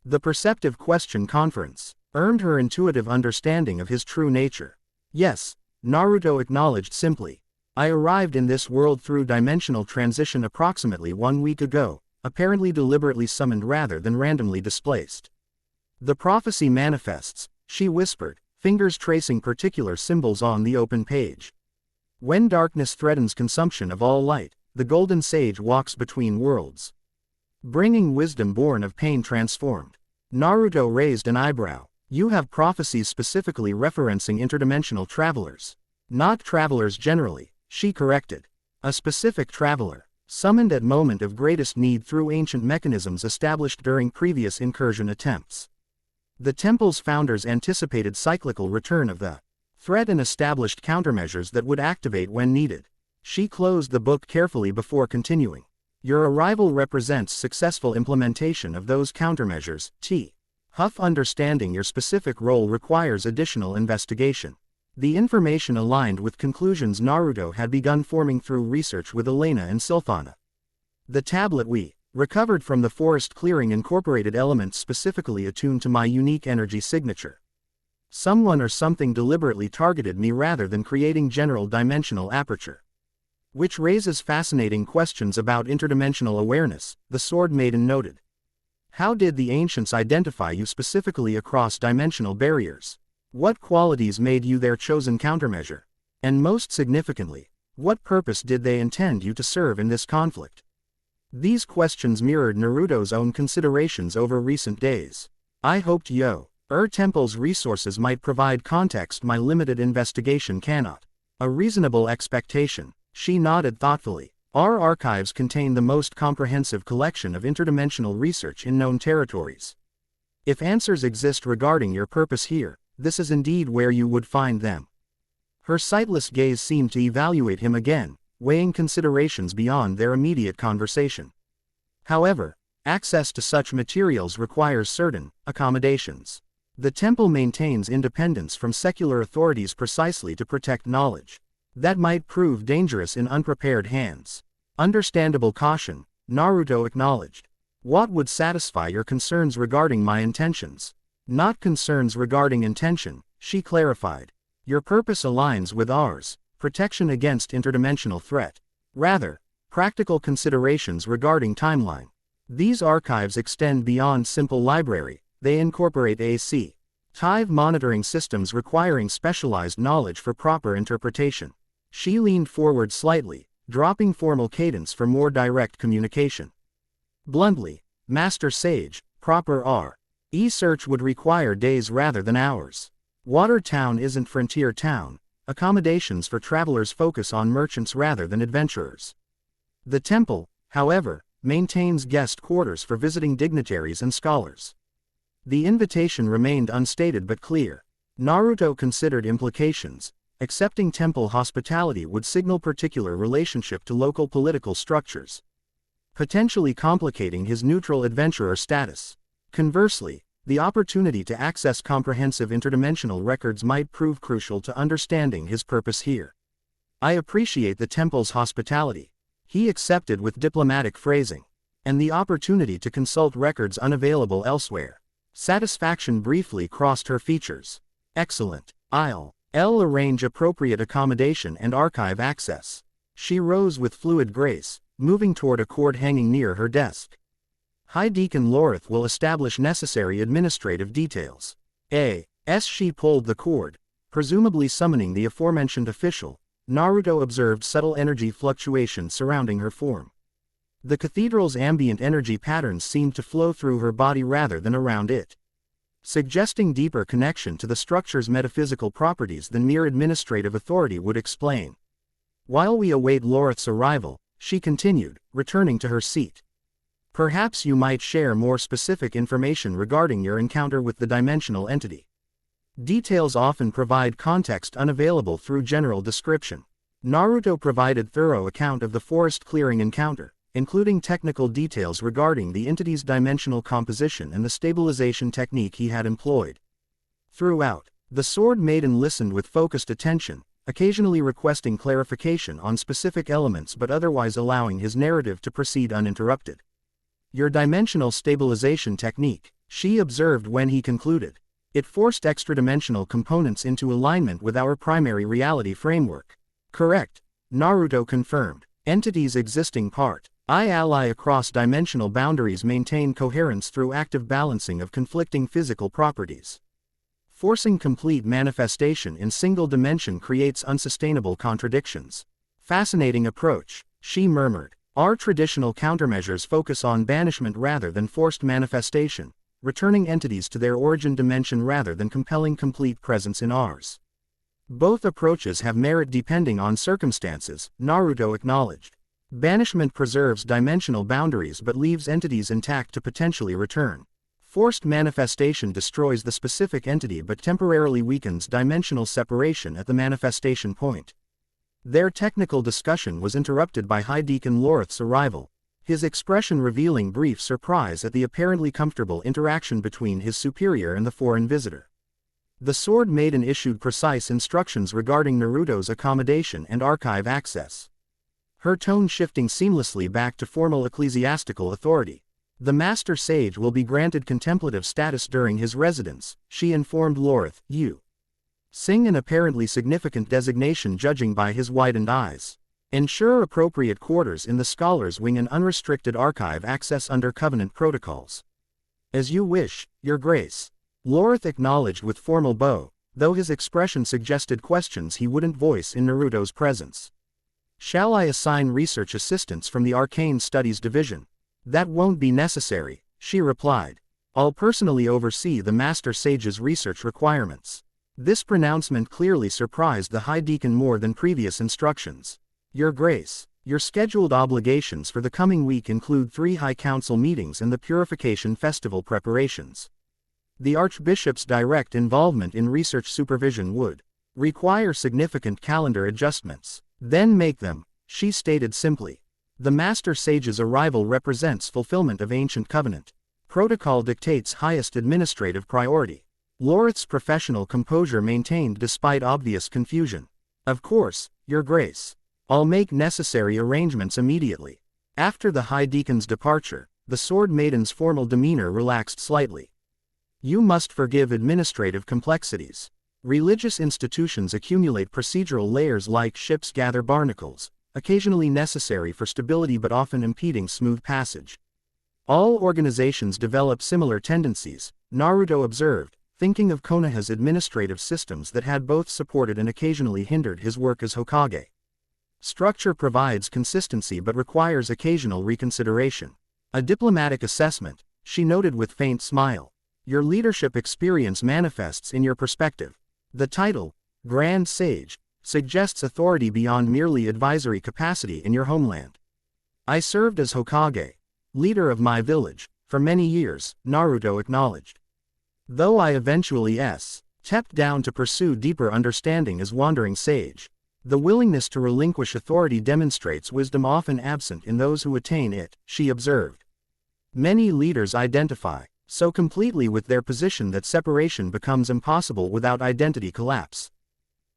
The perceptive question conference earned her intuitive understanding of his true nature. Yes, Naruto acknowledged simply. I arrived in this world through dimensional transition approximately 1 week ago, apparently deliberately summoned rather than randomly displaced. The prophecy manifests, she whispered, fingers tracing particular symbols on the open page. When darkness threatens consumption of all light, the golden sage walks between worlds, bringing wisdom born of pain transformed. Naruto raised an eyebrow. You have prophecies specifically referencing interdimensional travelers. Not travelers generally, she corrected. A specific traveler, summoned at moment of greatest need through ancient mechanisms established during previous incursion attempts. The temple's founders anticipated cyclical return of the threat and established countermeasures that would activate when needed. She closed the book carefully before continuing. Your arrival represents successful implementation of those countermeasures. Huff, understanding your specific role requires additional investigation. The information aligned with conclusions Naruto had begun forming through research with Elena and Sylphana. The tablet we recovered from the forest clearing incorporated elements specifically attuned to my unique energy signature. Someone or something deliberately targeted me rather than creating general dimensional aperture. Which raises fascinating questions about interdimensional awareness, the Sword Maiden noted. How did the ancients identify you specifically across dimensional barriers? What qualities made you their chosen countermeasure? And most significantly, what purpose did they intend you to serve in this conflict? These questions mirrored Naruto's own considerations over recent days. I hoped Temple's resources might provide context my limited investigation cannot. A reasonable expectation. She nodded thoughtfully. Our archives contain the most comprehensive collection of interdimensional research in known territories. If answers exist regarding your purpose here, this is indeed where you would find them. Her sightless gaze seemed to evaluate him again, weighing considerations beyond their immediate conversation. However, access to such materials requires certain accommodations. The temple maintains independence from secular authorities precisely to protect knowledge that might prove dangerous in unprepared hands. Understandable caution, Naruto acknowledged. What would satisfy your concerns regarding my intentions? Not concerns regarding intention, she clarified. Your purpose aligns with ours, protection against interdimensional threat. Rather, practical considerations regarding timeline. These archives extend beyond simple library, they incorporate AC. Tive monitoring systems requiring specialized knowledge for proper interpretation. She leaned forward slightly, dropping formal cadence for more direct communication. Bluntly, Master Sage, proper R.E. search would require days rather than hours. Water Town isn't Frontier Town. Accommodations for travelers focus on merchants rather than adventurers. The temple, however, maintains guest quarters for visiting dignitaries and scholars. The invitation remained unstated but clear. Naruto considered implications. Accepting temple hospitality would signal particular relationship to local political structures, potentially complicating his neutral adventurer status. Conversely, the opportunity to access comprehensive interdimensional records might prove crucial to understanding his purpose here. I appreciate the temple's hospitality, he accepted with diplomatic phrasing, and the opportunity to consult records unavailable elsewhere. Satisfaction briefly crossed her features. Excellent. I'll arrange appropriate accommodation and archive access. She rose with fluid grace, moving toward a cord hanging near her desk. High Deacon Lorith will establish necessary administrative details. As she pulled the cord, presumably summoning the aforementioned official, Naruto observed subtle energy fluctuations surrounding her form. The cathedral's ambient energy patterns seemed to flow through her body rather than around it, suggesting deeper connection to the structure's metaphysical properties than mere administrative authority would explain. While we await Lorith's arrival, she continued, returning to her seat. Perhaps you might share more specific information regarding your encounter with the dimensional entity. Details often provide context unavailable through general description. Naruto provided thorough account of the forest clearing encounter, including technical details regarding the entity's dimensional composition and the stabilization technique he had employed. Throughout, the Sword Maiden listened with focused attention, occasionally requesting clarification on specific elements but otherwise allowing his narrative to proceed uninterrupted. Your dimensional stabilization technique, she observed when he concluded. It forced extra-dimensional components into alignment with our primary reality framework. Correct, Naruto confirmed. Entities existing part I ally across dimensional boundaries maintain coherence through active balancing of conflicting physical properties. Forcing complete manifestation in single dimension creates unsustainable contradictions. Fascinating approach, she murmured. Our traditional countermeasures focus on banishment rather than forced manifestation, returning entities to their origin dimension rather than compelling complete presence in ours. Both approaches have merit depending on circumstances, Naruto acknowledged. Banishment preserves dimensional boundaries but leaves entities intact to potentially return. Forced manifestation destroys the specific entity but temporarily weakens dimensional separation at the manifestation point. Their technical discussion was interrupted by High Deacon Lorith's arrival, his expression revealing brief surprise at the apparently comfortable interaction between his superior and the foreign visitor. The Sword Maiden issued precise instructions regarding Naruto's accommodation and archive access, her tone shifting seamlessly back to formal ecclesiastical authority. The Master Sage will be granted contemplative status during his residence, she informed Lorith, using an apparently significant designation judging by his widened eyes. Ensure appropriate quarters in the Scholars' Wing and unrestricted archive access under Covenant protocols. As you wish, Your Grace. Lorith acknowledged with formal bow, though his expression suggested questions he wouldn't voice in Naruto's presence. Shall I assign research assistants from the Arcane Studies Division? That won't be necessary, she replied. I'll personally oversee the Master Sage's research requirements. This pronouncement clearly surprised the High Deacon more than previous instructions. Your Grace, your scheduled obligations for the coming week include 3 High Council meetings and the Purification Festival preparations. The Archbishop's direct involvement in research supervision would require significant calendar adjustments. Then make them, she stated simply. The Master Sage's arrival represents fulfillment of ancient covenant. Protocol dictates highest administrative priority. Lorith's professional composure maintained despite obvious confusion. Of course, Your Grace. I'll make necessary arrangements immediately. After the High Deacon's departure, the Sword Maiden's formal demeanor relaxed slightly. You must forgive administrative complexities. Religious institutions accumulate procedural layers like ships gather barnacles, occasionally necessary for stability but often impeding smooth passage. All organizations develop similar tendencies, Naruto observed, thinking of Konoha's administrative systems that had both supported and occasionally hindered his work as Hokage. Structure provides consistency but requires occasional reconsideration. A diplomatic assessment, she noted with faint smile. Your leadership experience manifests in your perspective. The title, Grand Sage, suggests authority beyond merely advisory capacity in your homeland. I served as Hokage, leader of my village, for many years, Naruto acknowledged. Though I eventually stepped down to pursue deeper understanding as wandering sage. The willingness to relinquish authority demonstrates wisdom often absent in those who attain it, she observed. Many leaders identify so completely with their position that separation becomes impossible without identity collapse.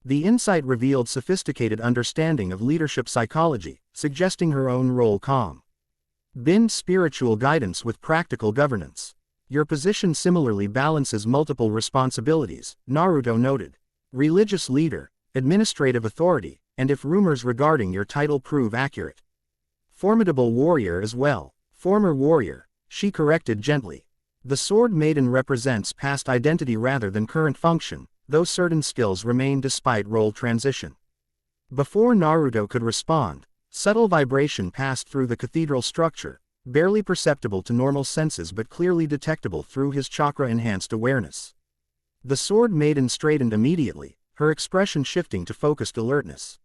The insight revealed sophisticated understanding of leadership psychology, suggesting her own role combined spiritual guidance with practical governance. Your position similarly balances multiple responsibilities, Naruto noted. Religious leader, administrative authority, and if rumors regarding your title prove accurate. Formidable warrior as well. Former warrior, she corrected gently. The Sword Maiden represents past identity rather than current function, though certain skills remain despite role transition. Before Naruto could respond, subtle vibration passed through the cathedral structure, barely perceptible to normal senses but clearly detectable through his chakra-enhanced awareness. The Sword Maiden straightened immediately, her expression shifting to focused alertness.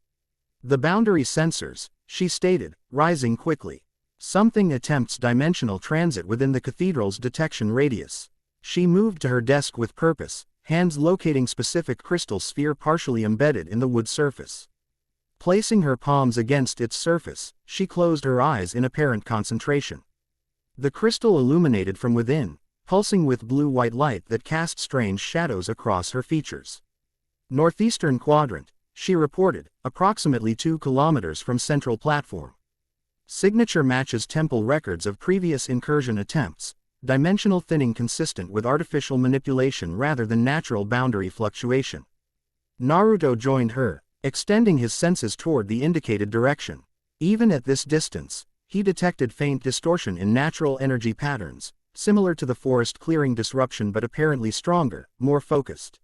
The boundary sensors, she stated, rising quickly. Something attempts dimensional transit within the cathedral's detection radius. She moved to her desk with purpose, hands locating specific crystal sphere partially embedded in the wood surface. Placing her palms against its surface, she closed her eyes in apparent concentration. The crystal illuminated from within, pulsing with blue-white light that cast strange shadows across her features. Northeastern quadrant, she reported, approximately 2 kilometers from central platform. Signature matches temple records of previous incursion attempts, dimensional thinning consistent with artificial manipulation rather than natural boundary fluctuation. Naruto joined her, extending his senses toward the indicated direction. Even at this distance, he detected faint distortion in natural energy patterns, similar to the forest clearing disruption but apparently stronger, more focused.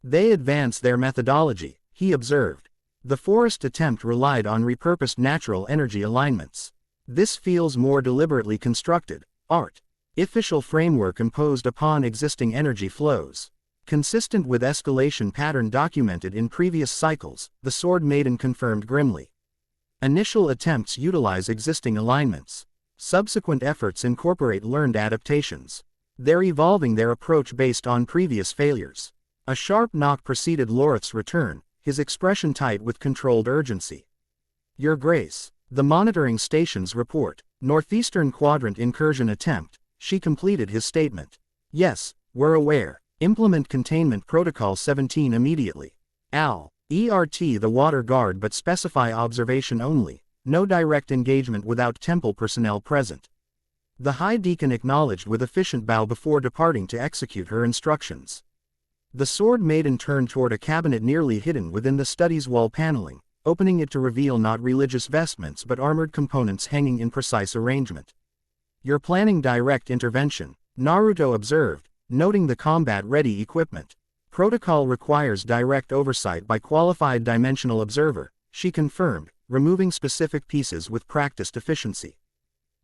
They advance their methodology, he observed. The forest attempt relied on repurposed natural energy alignments. This feels more deliberately constructed, artificial framework imposed upon existing energy flows. Consistent with escalation pattern documented in previous cycles, the Sword Maiden confirmed grimly. Initial attempts utilize existing alignments. Subsequent efforts incorporate learned adaptations. They're evolving their approach based on previous failures. A sharp knock preceded Lorith's return, his expression tight with controlled urgency. Your Grace, the monitoring stations report, Northeastern Quadrant incursion attempt, she completed his statement. Yes, we're aware. Implement Containment Protocol 17 immediately. ERT the Water Guard but specify observation only, no direct engagement without temple personnel present. The High Deacon acknowledged with efficient bow before departing to execute her instructions. The Sword Maiden turned toward a cabinet nearly hidden within the study's wall paneling, opening it to reveal not religious vestments but armored components hanging in precise arrangement. You're planning direct intervention, Naruto observed, noting the combat-ready equipment. Protocol requires direct oversight by qualified dimensional observer, she confirmed, removing specific pieces with practiced efficiency.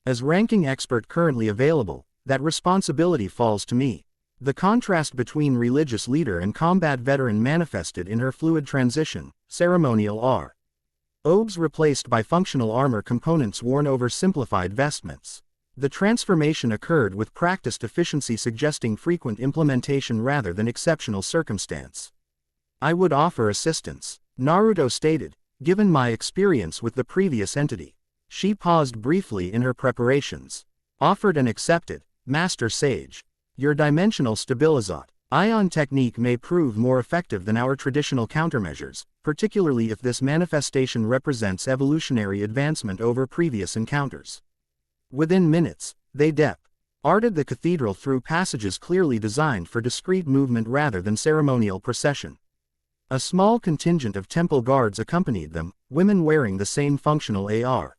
As ranking expert currently available, that responsibility falls to me. The contrast between religious leader and combat veteran manifested in her fluid transition, ceremonial robes replaced by functional armor components worn over simplified vestments. The transformation occurred with practiced efficiency suggesting frequent implementation rather than exceptional circumstance. I would offer assistance, Naruto stated, given my experience with the previous entity. She paused briefly in her preparations. Offered and accepted, Master Sage. Your dimensional stabilizat ion technique may prove more effective than our traditional countermeasures, particularly if this manifestation represents evolutionary advancement over previous encounters. Within minutes, they departed the cathedral through passages clearly designed for discreet movement rather than ceremonial procession. A small contingent of temple guards accompanied them, women wearing the same functional AR.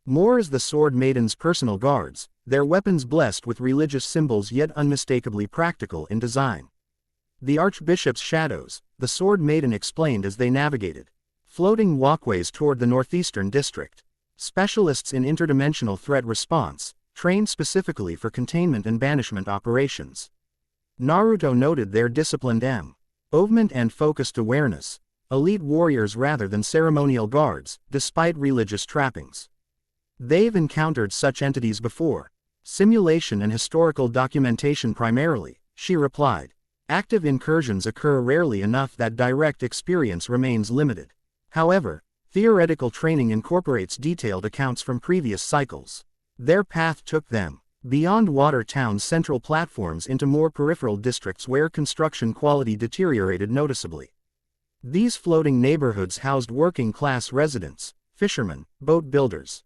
More as the Sword Maiden's personal guards, their weapons blessed with religious symbols yet unmistakably practical in design. The Archbishop's shadows, the Sword Maiden explained as they navigated floating walkways toward the northeastern district. Specialists in interdimensional threat response, trained specifically for containment and banishment operations. Naruto noted their disciplined movement and focused awareness, elite warriors rather than ceremonial guards, despite religious trappings. They've encountered such entities before. Simulation and historical documentation primarily, she replied. Active incursions occur rarely enough that direct experience remains limited. However, theoretical training incorporates detailed accounts from previous cycles. Their path took them beyond Water Town's central platforms into more peripheral districts where construction quality deteriorated noticeably. These floating neighborhoods housed working-class residents, fishermen, boat builders,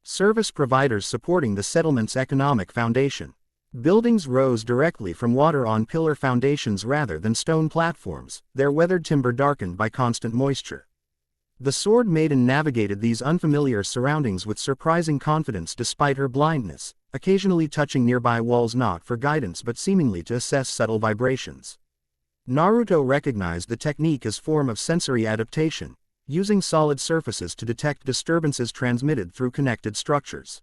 service providers supporting the settlement's economic foundation. Buildings rose directly from water on pillar foundations rather than stone platforms, their weathered timber darkened by constant moisture. The Sword Maiden navigated these unfamiliar surroundings with surprising confidence despite her blindness, occasionally touching nearby walls not for guidance but seemingly to assess subtle vibrations. Naruto recognized the technique as form of sensory adaptation, using solid surfaces to detect disturbances transmitted through connected structures.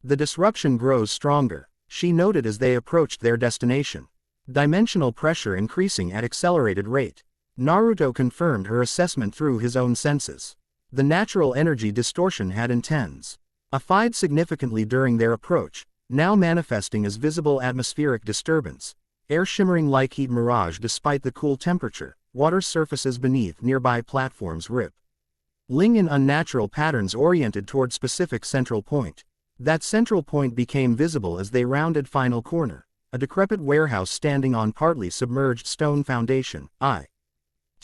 The disruption grows stronger, she noted as they approached their destination. Dimensional pressure increasing at accelerated rate. Naruto confirmed her assessment through his own senses. The natural energy distortion had intensified significantly during their approach, now manifesting as visible atmospheric disturbance, air shimmering like heat mirage despite the cool temperature. Water surfaces beneath nearby platforms rippling in unnatural patterns oriented toward specific central point. That central point became visible as they rounded final corner, a decrepit warehouse standing on partly submerged stone foundation,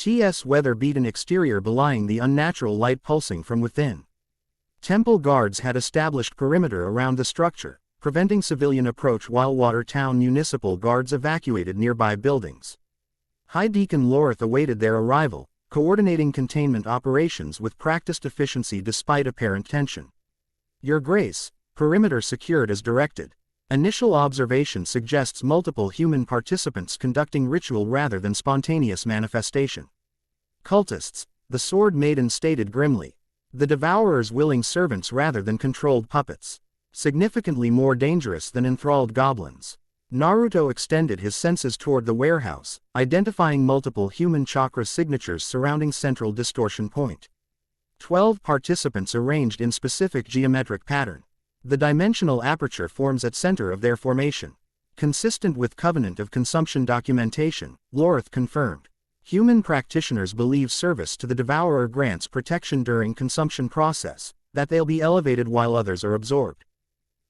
its weather-beaten exterior belying the unnatural light pulsing from within. Temple guards had established perimeter around the structure, preventing civilian approach while Water Town municipal guards evacuated nearby buildings. High Deacon Lorith awaited their arrival, coordinating containment operations with practiced efficiency despite apparent tension. Your Grace, perimeter secured as directed. Initial observation suggests multiple human participants conducting ritual rather than spontaneous manifestation. Cultists, the Sword Maiden stated grimly. The Devourer's willing servants rather than controlled puppets. Significantly more dangerous than enthralled goblins. Naruto extended his senses toward the warehouse, identifying multiple human chakra signatures surrounding central distortion point. 12 participants arranged in specific geometric pattern. The dimensional aperture forms at center of their formation. Consistent with Covenant of Consumption documentation, Lorith confirmed. Human practitioners believe service to the Devourer grants protection during consumption process, that they'll be elevated while others are absorbed.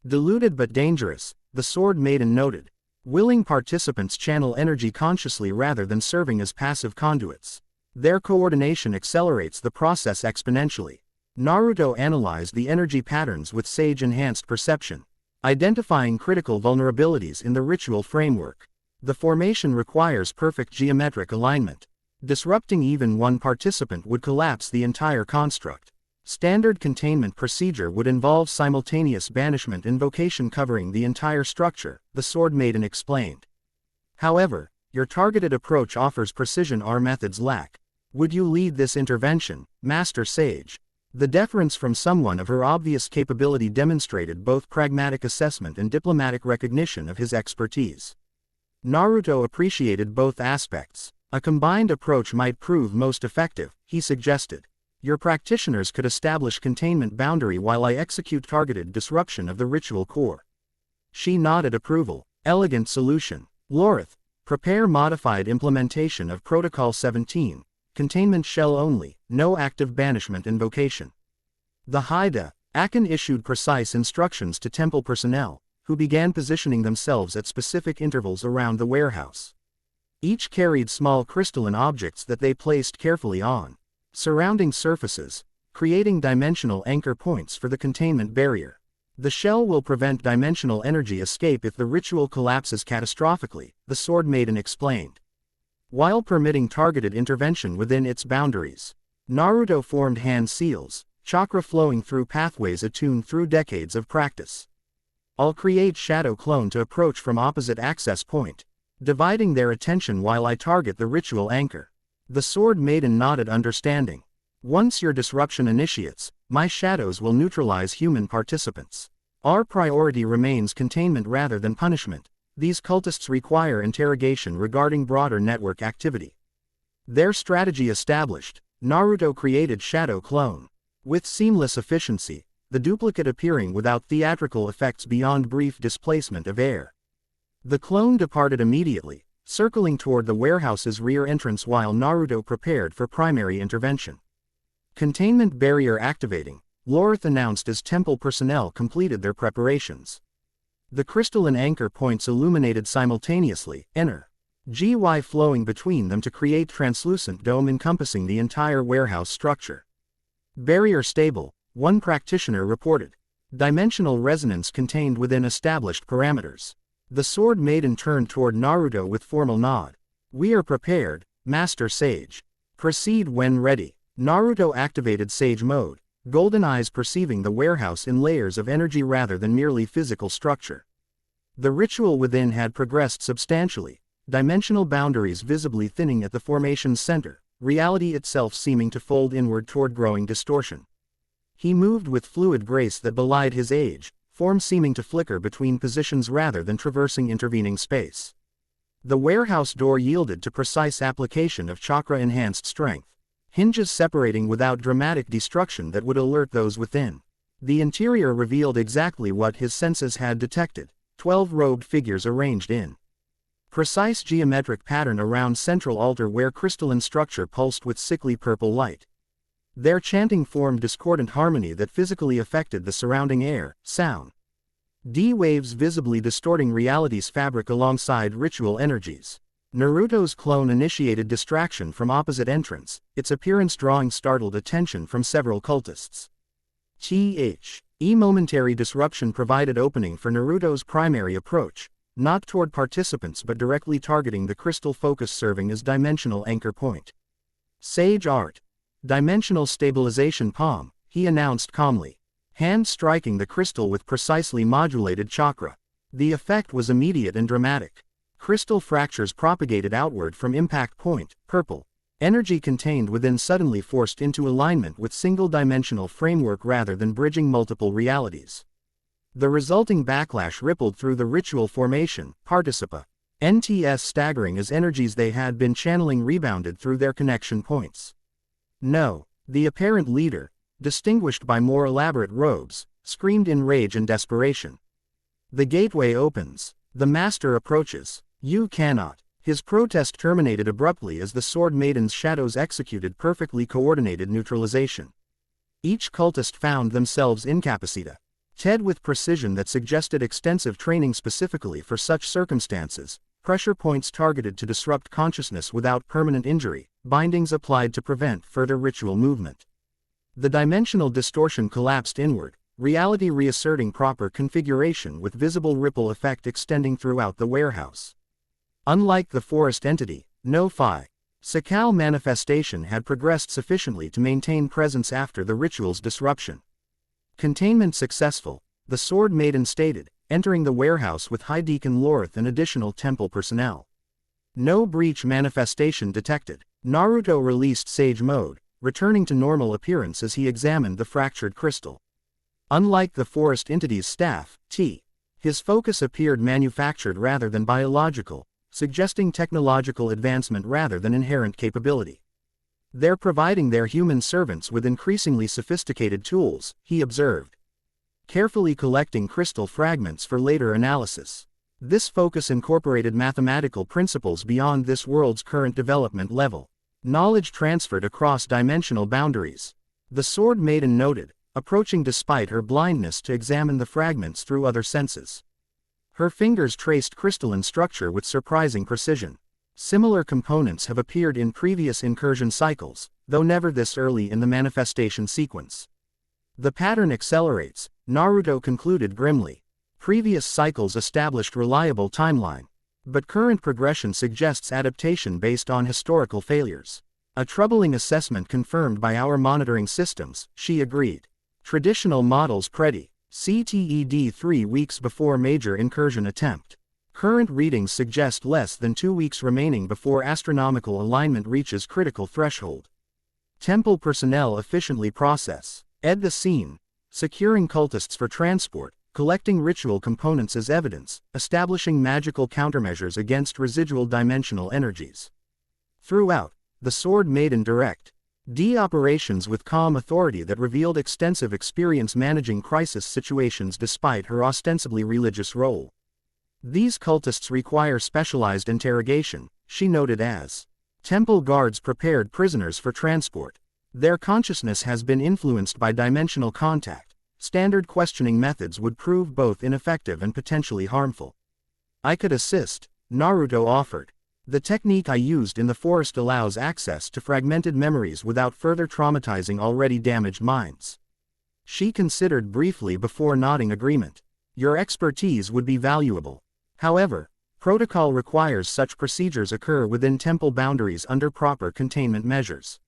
Diluted but dangerous, the Sword Maiden noted. Willing participants channel energy consciously rather than serving as passive conduits. Their coordination accelerates the process exponentially. Naruto analyzed the energy patterns with sage-enhanced perception, identifying critical vulnerabilities in the ritual framework. The formation requires perfect geometric alignment. Disrupting even one participant would collapse the entire construct. Standard containment procedure would involve simultaneous banishment invocation covering the entire structure, the Sword Maiden explained. However, your targeted approach offers precision our methods lack. Would you lead this intervention, Master Sage? The deference from someone of her obvious capability demonstrated both pragmatic assessment and diplomatic recognition of his expertise. Naruto appreciated both aspects. A combined approach might prove most effective, he suggested. Your practitioners could establish containment boundary while I execute targeted disruption of the ritual core. She nodded approval. Elegant solution. Lorith, prepare modified implementation of Protocol 17. containment shell only, no active banishment invocation. The Haida, Akin issued precise instructions to temple personnel, who began positioning themselves at specific intervals around the warehouse. Each carried small crystalline objects that they placed carefully on surrounding surfaces, creating dimensional anchor points for the containment barrier. The shell will prevent dimensional energy escape if the ritual collapses catastrophically, the Sword Maiden explained, while permitting targeted intervention within its boundaries. Naruto formed hand seals, chakra flowing through pathways attuned through decades of practice. I'll create shadow clone to approach from opposite access point, dividing their attention while I target the ritual anchor. The Sword Maiden nodded understanding. Once your disruption initiates, my shadows will neutralize human participants. Our priority remains containment rather than punishment. These cultists require interrogation regarding broader network activity. Their strategy established, Naruto created Shadow Clone. With seamless efficiency, the duplicate appearing without theatrical effects beyond brief displacement of air. The clone departed immediately, circling toward the warehouse's rear entrance while Naruto prepared for primary intervention. Containment barrier activating, Lorith announced as temple personnel completed their preparations. The crystalline anchor points illuminated simultaneously, GY flowing between them to create translucent dome encompassing the entire warehouse structure. Barrier stable, one practitioner reported. Dimensional resonance contained within established parameters. The Sword Maiden turned toward Naruto with formal nod. We are prepared, Master Sage. Proceed when ready. Naruto activated Sage Mode, golden eyes perceiving the warehouse in layers of energy rather than merely physical structure. The ritual within had progressed substantially, dimensional boundaries visibly thinning at the formation's center, reality itself seeming to fold inward toward growing distortion. He moved with fluid grace that belied his age, form seeming to flicker between positions rather than traversing intervening space. The warehouse door yielded to precise application of chakra-enhanced strength, hinges separating without dramatic destruction that would alert those within. The interior revealed exactly what his senses had detected, 12 robed figures arranged in precise geometric pattern around central altar where crystalline structure pulsed with sickly purple light. Their chanting formed discordant harmony that physically affected the surrounding air, sound. D-waves visibly distorting reality's fabric alongside ritual energies. Naruto's clone initiated distraction from opposite entrance, its appearance drawing startled attention from several cultists. Momentary disruption provided opening for Naruto's primary approach, not toward participants but directly targeting the crystal focus serving as dimensional anchor point. Sage Art. Dimensional stabilization palm, he announced calmly. Hand striking the crystal with precisely modulated chakra. The effect was immediate and dramatic. Crystal fractures propagated outward from impact point, purple. Energy contained within suddenly forced into alignment with single-dimensional framework rather than bridging multiple realities. The resulting backlash rippled through the ritual formation, participa. NTS staggering as energies they had been channeling rebounded through their connection points. No, the apparent leader, distinguished by more elaborate robes, screamed in rage and desperation. The gateway opens. The master approaches. You cannot. His protest terminated abruptly as the Sword Maiden's shadows executed perfectly coordinated neutralization. Each cultist found themselves incapacitated with precision that suggested extensive training specifically for such circumstances, pressure points targeted to disrupt consciousness without permanent injury, bindings applied to prevent further ritual movement. The dimensional distortion collapsed inward, reality reasserting proper configuration with visible ripple effect extending throughout the warehouse. Unlike the forest entity, no Phi Sakal manifestation had progressed sufficiently to maintain presence after the ritual's disruption. Containment successful, the Sword Maiden stated, entering the warehouse with High Deacon Lorith and additional temple personnel. No breach manifestation detected. Naruto released Sage Mode, returning to normal appearance as he examined the fractured crystal. Unlike the forest entity's staff, his focus appeared manufactured rather than biological, suggesting technological advancement rather than inherent capability. They're providing their human servants with increasingly sophisticated tools, he observed. Carefully collecting crystal fragments for later analysis. This focus incorporated mathematical principles beyond this world's current development level. Knowledge transferred across dimensional boundaries. The Sword Maiden noted, approaching despite her blindness to examine the fragments through other senses. Her fingers traced crystalline structure with surprising precision. Similar components have appeared in previous incursion cycles, though never this early in the manifestation sequence. The pattern accelerates, Naruto concluded grimly. Previous cycles established reliable timeline, but current progression suggests adaptation based on historical failures. A troubling assessment confirmed by our monitoring systems, she agreed. Traditional models predict CTED 3 weeks before major incursion attempt. Current readings suggest less than 2 weeks remaining before astronomical alignment reaches critical threshold. Temple personnel efficiently process the scene, securing cultists for transport, collecting ritual components as evidence, establishing magical countermeasures against residual dimensional energies. Throughout, the Sword Maiden D operations with calm authority that revealed extensive experience managing crisis situations despite her ostensibly religious role. These cultists require specialized interrogation, she noted as. Temple guards prepared prisoners for transport. Their consciousness has been influenced by dimensional contact. Standard questioning methods would prove both ineffective and potentially harmful. I could assist, Naruto offered. The technique I used in the forest allows access to fragmented memories without further traumatizing already damaged minds. She considered briefly before nodding agreement. Your expertise would be valuable. However, protocol requires such procedures occur within temple boundaries under proper containment measures.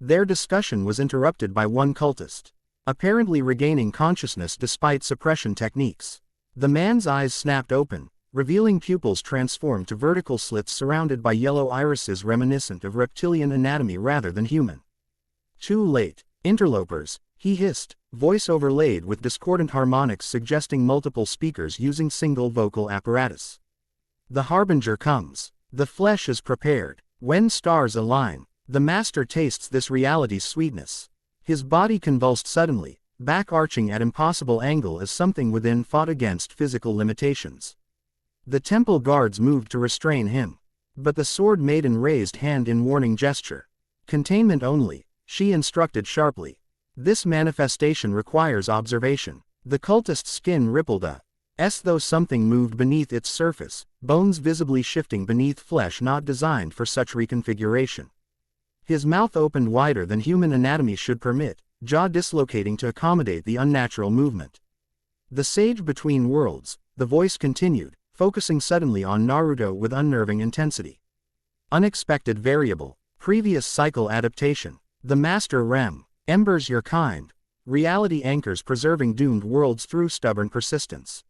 Their discussion was interrupted by one cultist, apparently regaining consciousness despite suppression techniques. The man's eyes snapped open, revealing pupils transformed to vertical slits surrounded by yellow irises reminiscent of reptilian anatomy rather than human. Too late, interlopers, he hissed, voice overlaid with discordant harmonics suggesting multiple speakers using single vocal apparatus. The harbinger comes. The flesh is prepared. When stars align, the master tastes this reality's sweetness. His body convulsed suddenly, back arching at impossible angle as something within fought against physical limitations. The temple guards moved to restrain him. But the Sword Maiden raised hand in warning gesture. Containment only, she instructed sharply. This manifestation requires observation. The cultist's skin rippled as though something moved beneath its surface, bones visibly shifting beneath flesh not designed for such reconfiguration. His mouth opened wider than human anatomy should permit, jaw dislocating to accommodate the unnatural movement. The sage between worlds, the voice continued, focusing suddenly on Naruto with unnerving intensity. Unexpected variable, previous cycle adaptation, the master rem, embers your kind, reality anchors preserving doomed worlds through stubborn persistence.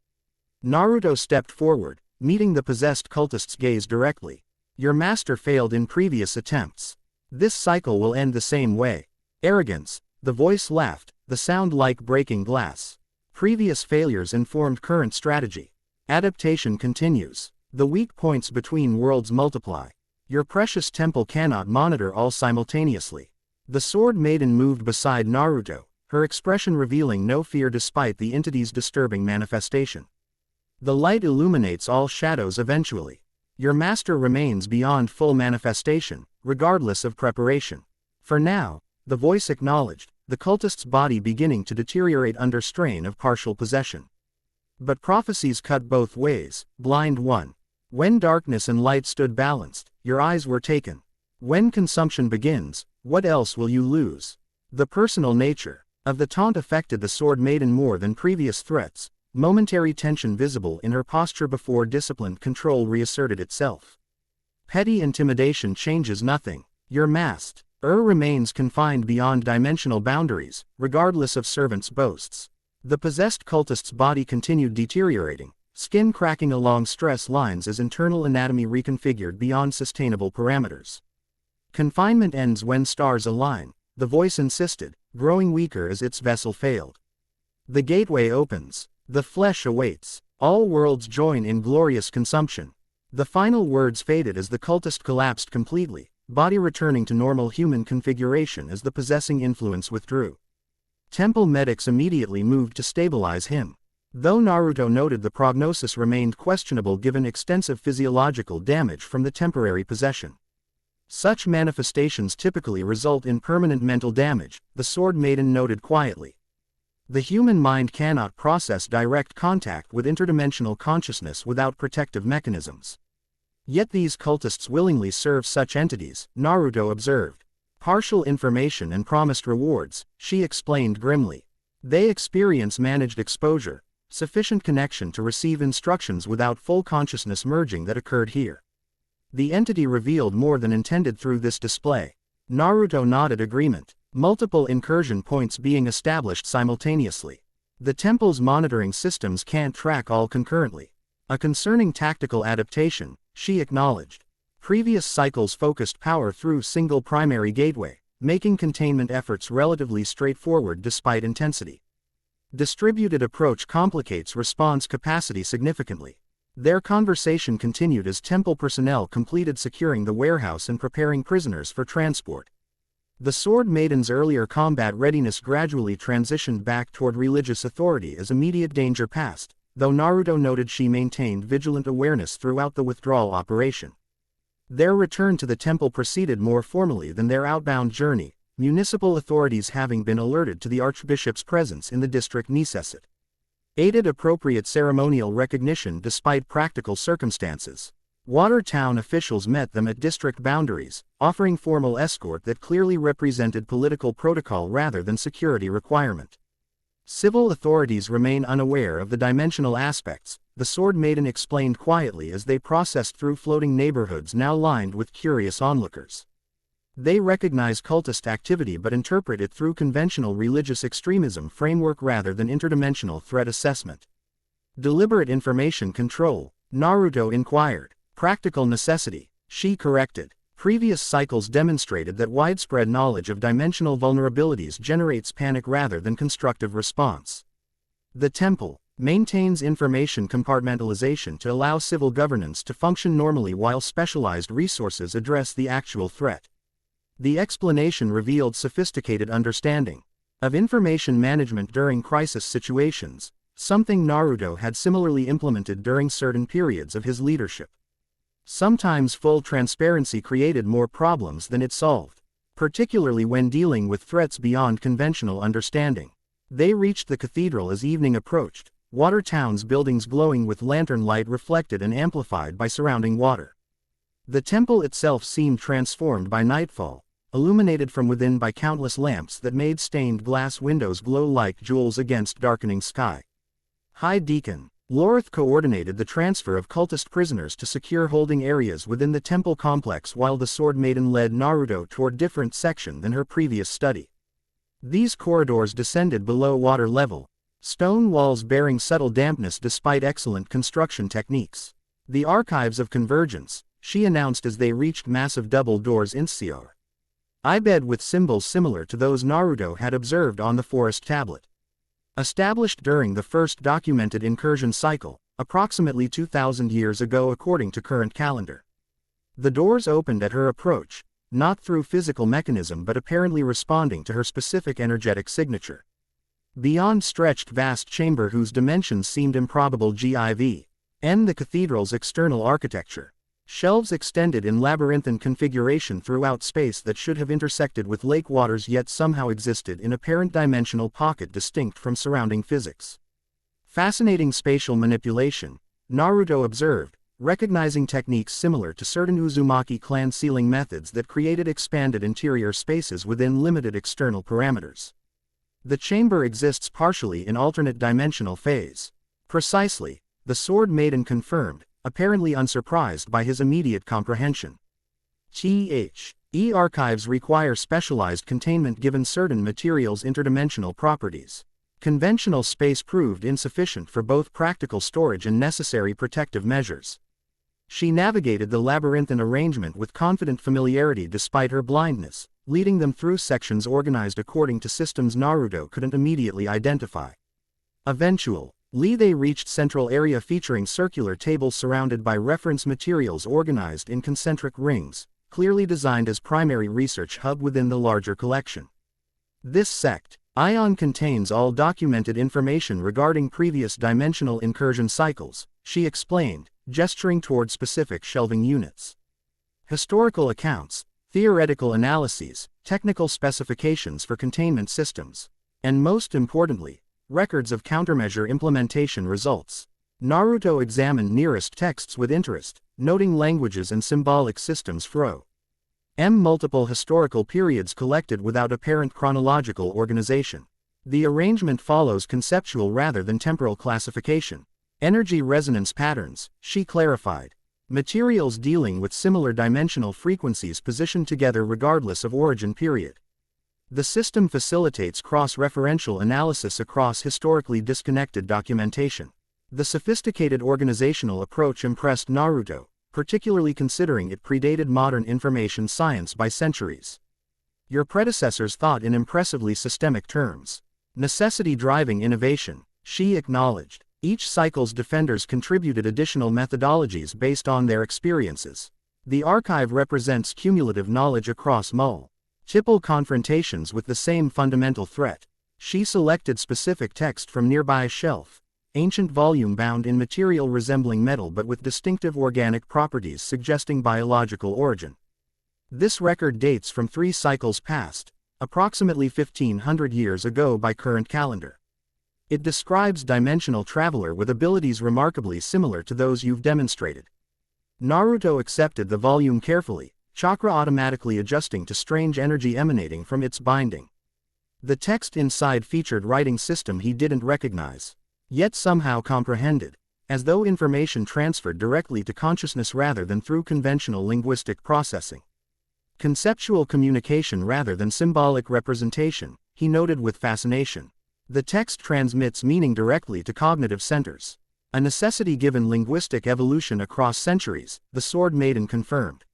Naruto stepped forward, meeting the possessed cultist's gaze directly. Your master failed in previous attempts. This cycle will end the same way. Arrogance, the voice laughed, the sound like breaking glass. Previous failures informed current strategy. Adaptation continues. The weak points between worlds multiply. Your precious temple cannot monitor all simultaneously. The Sword Maiden moved beside Naruto, her expression revealing no fear despite the entity's disturbing manifestation. The light illuminates all shadows eventually. Your master remains beyond full manifestation, regardless of preparation. For now, the voice acknowledged, the cultist's body beginning to deteriorate under strain of partial possession. But prophecies cut both ways, blind one. When darkness and light stood balanced, your eyes were taken. When consumption begins, what else will you lose? The personal nature of the taunt affected the Sword Maiden more than previous threats. Momentary tension visible in her posture before disciplined control reasserted itself. Petty intimidation changes nothing. Your mast, remains confined beyond dimensional boundaries, regardless of servants' boasts. The possessed cultist's body continued deteriorating, skin cracking along stress lines as internal anatomy reconfigured beyond sustainable parameters. Confinement ends when stars align, the voice insisted, growing weaker as its vessel failed. The gateway opens. The flesh awaits. All worlds join in glorious consumption. The final words faded as the cultist collapsed completely, body returning to normal human configuration as the possessing influence withdrew. Temple medics immediately moved to stabilize him. Though Naruto noted the prognosis remained questionable given extensive physiological damage from the temporary possession. Such manifestations typically result in permanent mental damage, the Sword Maiden noted quietly. The human mind cannot process direct contact with interdimensional consciousness without protective mechanisms. Yet these cultists willingly serve such entities, Naruto observed. Partial information and promised rewards, she explained grimly. They experience managed exposure, sufficient connection to receive instructions without full consciousness merging that occurred here. The entity revealed more than intended through this display. Naruto nodded agreement, multiple incursion points being established simultaneously. The temple's monitoring systems can't track all concurrently. A concerning tactical adaptation, she acknowledged. Previous cycles focused power through single primary gateway, making containment efforts relatively straightforward despite intensity. Distributed approach complicates response capacity significantly. Their conversation continued as temple personnel completed securing the warehouse and preparing prisoners for transport. The Sword Maiden's earlier combat readiness gradually transitioned back toward religious authority as immediate danger passed, though Naruto noted she maintained vigilant awareness throughout the withdrawal operation. Their return to the temple proceeded more formally than their outbound journey, municipal authorities having been alerted to the Archbishop's presence in the district necessite. Aided appropriate ceremonial recognition despite practical circumstances. Water Town officials met them at district boundaries, offering formal escort that clearly represented political protocol rather than security requirement. Civil authorities remain unaware of the dimensional aspects, the Sword Maiden explained quietly as they processed through floating neighborhoods now lined with curious onlookers. They recognize cultist activity but interpret it through conventional religious extremism framework rather than interdimensional threat assessment. Deliberate information control, Naruto inquired. Practical necessity, she corrected. Previous cycles demonstrated that widespread knowledge of dimensional vulnerabilities generates panic rather than constructive response. The temple maintains information compartmentalization to allow civil governance to function normally while specialized resources address the actual threat. The explanation revealed sophisticated understanding of information management during crisis situations, something Naruto had similarly implemented during certain periods of his leadership. Sometimes full transparency created more problems than it solved, particularly when dealing with threats beyond conventional understanding. They reached the cathedral as evening approached, Water Town's buildings glowing with lantern light reflected and amplified by surrounding water. The temple itself seemed transformed by nightfall, illuminated from within by countless lamps that made stained glass windows glow like jewels against darkening sky. High Deacon Lorith coordinated the transfer of cultist prisoners to secure holding areas within the temple complex while the Sword Maiden led Naruto toward different section than her previous study. These corridors descended below water level, stone walls bearing subtle dampness despite excellent construction techniques. The archives of convergence, she announced as they reached massive double doors Insior. Ibed with symbols similar to those Naruto had observed on the forest tablet. Established during the first documented incursion cycle, approximately 2,000 years ago according to current calendar. The doors opened at her approach, not through physical mechanism but apparently responding to her specific energetic signature. Beyond stretched vast chamber whose dimensions seemed improbable GIV. The cathedral's external architecture. Shelves extended in labyrinthine configuration throughout space that should have intersected with lake waters yet somehow existed in apparent dimensional pocket distinct from surrounding physics. Fascinating spatial manipulation, Naruto observed, recognizing techniques similar to certain Uzumaki clan sealing methods that created expanded interior spaces within limited external parameters. The chamber exists partially in alternate dimensional phase. Precisely, the Sword Maiden confirmed, apparently unsurprised by his immediate comprehension. Archives require specialized containment given certain materials' interdimensional properties. Conventional space proved insufficient for both practical storage and necessary protective measures. She navigated the labyrinthine arrangement with confident familiarity despite her blindness, leading them through sections organized according to systems Naruto couldn't immediately identify. Eventually, they reached central area featuring circular tables surrounded by reference materials organized in concentric rings, clearly designed as primary research hub within the larger collection. This sect, Ion contains all documented information regarding previous dimensional incursion cycles, she explained, gesturing toward specific shelving units. Historical accounts, theoretical analyses, technical specifications for containment systems, and most importantly, records of countermeasure implementation results. Naruto examined nearest texts with interest, noting languages and symbolic systems multiple historical periods collected without apparent chronological organization. The arrangement follows conceptual rather than temporal classification. Energy resonance patterns, she clarified. Materials dealing with similar dimensional frequencies positioned together regardless of origin period. The system facilitates cross-referential analysis across historically disconnected documentation. The sophisticated organizational approach impressed Naruto, particularly considering it predated modern information science by centuries. Your predecessors thought in impressively systemic terms. Necessity driving innovation, she acknowledged. Each cycle's defenders contributed additional methodologies based on their experiences. The archive represents cumulative knowledge across multiple confrontations with the same fundamental threat. She selected specific text from nearby shelf. Ancient volume bound in material resembling metal but with distinctive organic properties suggesting biological origin. This record dates from 3 cycles past, approximately 1500 years ago by current calendar. It describes dimensional traveler with abilities remarkably similar to those you've demonstrated. Naruto accepted the volume carefully, chakra automatically adjusting to strange energy emanating from its binding. The text inside featured writing system he didn't recognize, yet somehow comprehended, as though information transferred directly to consciousness rather than through conventional linguistic processing. Conceptual communication rather than symbolic representation, he noted with fascination. The text transmits meaning directly to cognitive centers. A necessity given linguistic evolution across centuries, the Sword Maiden confirmed.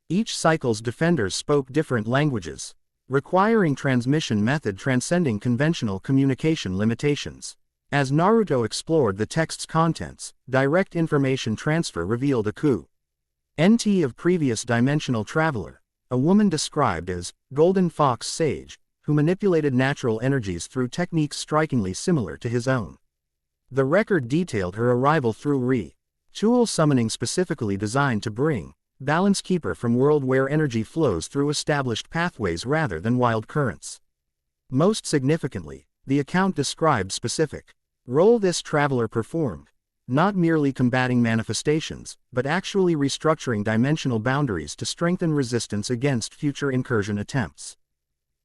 Each cycle's defenders spoke different languages, requiring transmission method transcending conventional communication limitations. As Naruto explored the text's contents, direct information transfer revealed a NT of previous dimensional traveler, a woman described as Golden Fox Sage, who manipulated natural energies through techniques strikingly similar to his own. The record detailed her arrival through tool summoning specifically designed to bring Balance Keeper from world where energy flows through established pathways rather than wild currents. Most significantly, the account described specific role this traveler performed, not merely combating manifestations, but actually restructuring dimensional boundaries to strengthen resistance against future incursion attempts.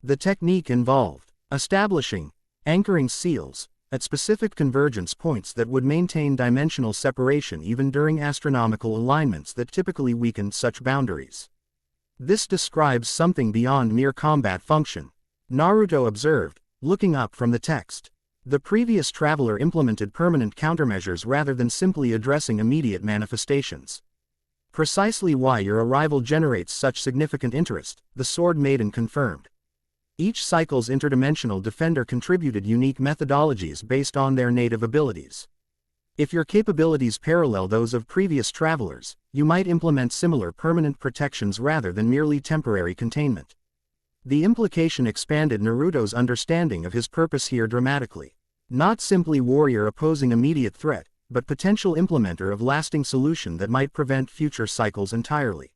The technique involved establishing anchoring seals at specific convergence points that would maintain dimensional separation even during astronomical alignments that typically weakened such boundaries. This describes something beyond mere combat function, Naruto observed, looking up from the text. The previous traveler implemented permanent countermeasures rather than simply addressing immediate manifestations. Precisely why your arrival generates such significant interest, the Sword Maiden confirmed. Each cycle's interdimensional defender contributed unique methodologies based on their native abilities. If your capabilities parallel those of previous travelers, you might implement similar permanent protections rather than merely temporary containment. The implication expanded Naruto's understanding of his purpose here dramatically. Not simply warrior opposing immediate threat, but potential implementer of lasting solution that might prevent future cycles entirely.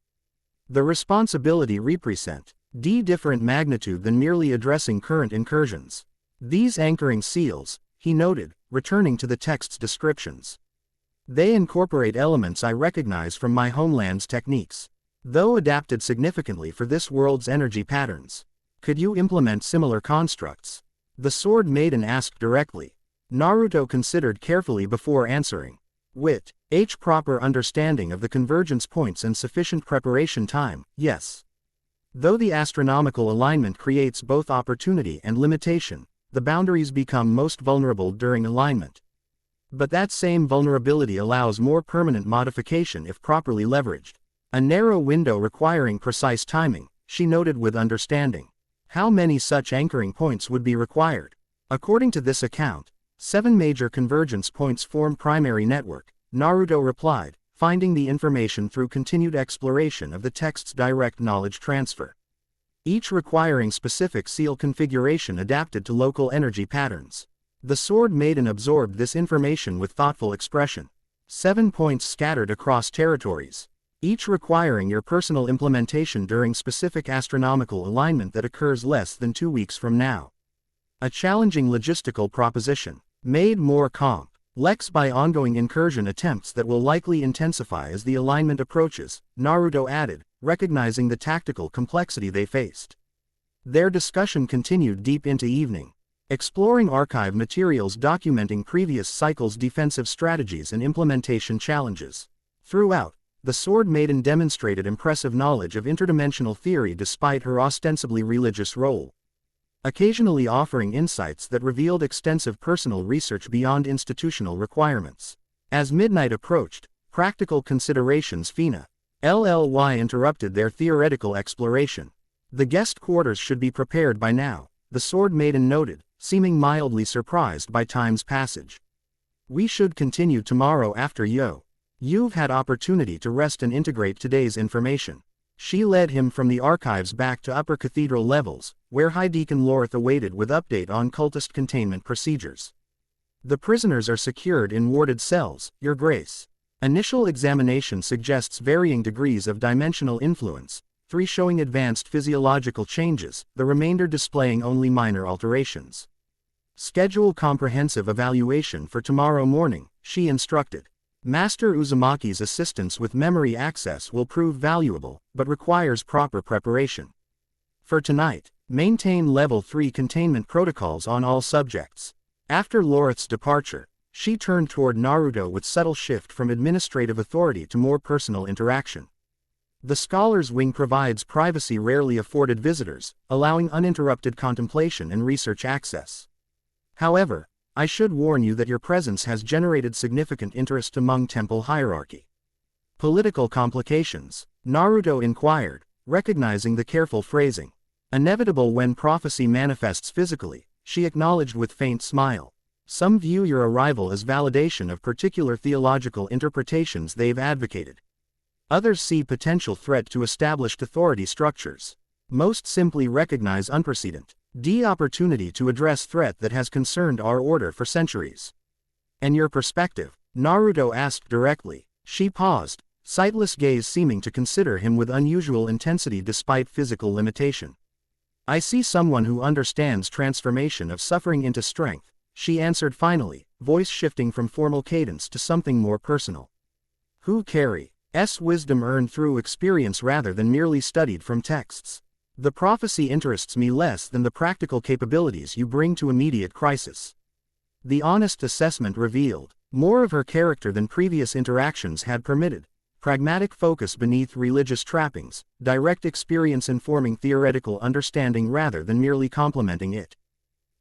The responsibility represent different magnitude than merely addressing current incursions. These anchoring seals, he noted, returning to the text's descriptions. They incorporate elements I recognize from my homeland's techniques, though adapted significantly for this world's energy patterns. Could you implement similar constructs? The Sword Maiden asked directly. Naruto considered carefully before answering. With proper understanding of the convergence points and sufficient preparation time, yes. Though the astronomical alignment creates both opportunity and limitation, the boundaries become most vulnerable during alignment. But that same vulnerability allows more permanent modification if properly leveraged. A narrow window requiring precise timing, she noted with understanding. How many such anchoring points would be required? According to this account, 7 major convergence points form primary network, Naruto replied, finding the information through continued exploration of the text's direct knowledge transfer. Each requiring specific seal configuration adapted to local energy patterns. The Sword Maiden absorbed this information with thoughtful expression. 7 points scattered across territories. each requiring your personal implementation during specific astronomical alignment that occurs less than 2 weeks from now. A challenging logistical proposition, made more complex by ongoing incursion attempts that will likely intensify as the alignment approaches, Naruto added, recognizing the tactical complexity they faced. Their discussion continued deep into evening, exploring archive materials documenting previous cycles' defensive strategies and implementation challenges. Throughout, the Sword Maiden demonstrated impressive knowledge of interdimensional theory despite her ostensibly religious role, occasionally offering insights that revealed extensive personal research beyond institutional requirements. As midnight approached, practical considerations FINA LLY interrupted their theoretical exploration. The guest quarters should be prepared by now, the Sword Maiden noted, seeming mildly surprised by time's passage. We should continue tomorrow after you've had opportunity to rest and integrate today's information. She led him from the archives back to upper cathedral levels, where High Deacon Lorth awaited with update on cultist containment procedures. The prisoners are secured in warded cells, Your Grace. Initial examination suggests varying degrees of dimensional influence, 3 showing advanced physiological changes, the remainder displaying only minor alterations. Schedule comprehensive evaluation for tomorrow morning, she instructed. Master Uzumaki's assistance with memory access will prove valuable, but requires proper preparation. For tonight, maintain Level 3 containment protocols on all subjects. After Lorth's departure, she turned toward Naruto with subtle shift from administrative authority to more personal interaction. The Scholars Wing provides privacy rarely afforded visitors, allowing uninterrupted contemplation and research access. However, I should warn you that your presence has generated significant interest among temple hierarchy. Political complications, Naruto inquired, recognizing the careful phrasing. Inevitable when prophecy manifests physically, she acknowledged with faint smile. Some view your arrival as validation of particular theological interpretations they've advocated. Others see potential threat to established authority structures. Most simply recognize unprecedented opportunity to address threat that has concerned our order for centuries. And your perspective? Naruto asked directly. She paused, sightless gaze seeming to consider him with unusual intensity despite physical limitation. I see someone who understands transformation of suffering into strength, she answered finally, voice shifting from formal cadence to something more personal. Who carries wisdom earned through experience rather than merely studied from texts. The prophecy interests me less than the practical capabilities you bring to immediate crisis. The honest assessment revealed more of her character than previous interactions had permitted. Pragmatic focus beneath religious trappings, direct experience informing theoretical understanding rather than merely complementing it.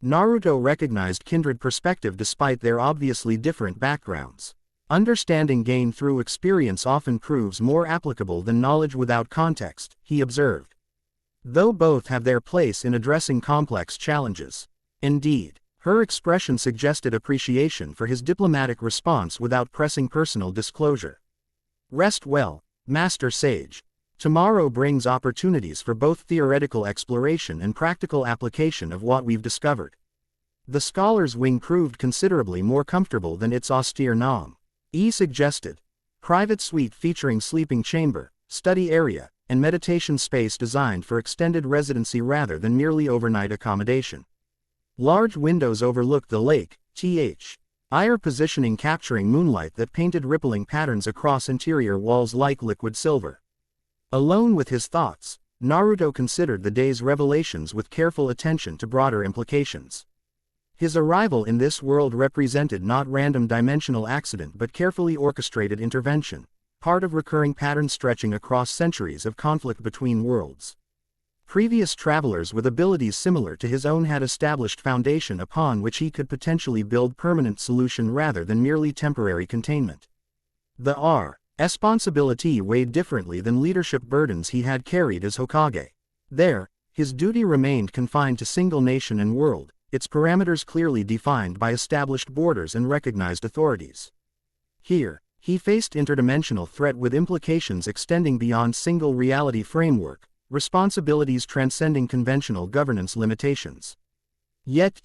Naruto recognized kindred perspective despite their obviously different backgrounds. Understanding gained through experience often proves more applicable than knowledge without context, he observed. Though both have their place in addressing complex challenges. Indeed, her expression suggested appreciation for his diplomatic response without pressing personal disclosure. Rest well, Master Sage. Tomorrow brings opportunities for both theoretical exploration and practical application of what we've discovered. The Scholars Wing proved considerably more comfortable than its austere nom. E suggested. Private suite featuring sleeping chamber, study area, and meditation space designed for extended residency rather than merely overnight accommodation. Large windows overlook the lake, IR positioning capturing moonlight that painted rippling patterns across interior walls like liquid silver. Alone with his thoughts, Naruto considered the day's revelations with careful attention to broader implications. His arrival in this world represented not random dimensional accident but carefully orchestrated intervention, part of recurring pattern stretching across centuries of conflict between worlds. Previous travelers with abilities similar to his own had established foundation upon which he could potentially build permanent solution rather than merely temporary containment. The responsibility weighed differently than leadership burdens he had carried as Hokage. There, his duty remained confined to single nation and world, its parameters clearly defined by established borders and recognized authorities. Here, he faced interdimensional threat with implications extending beyond single reality framework, responsibilities transcending conventional governance limitations. Yet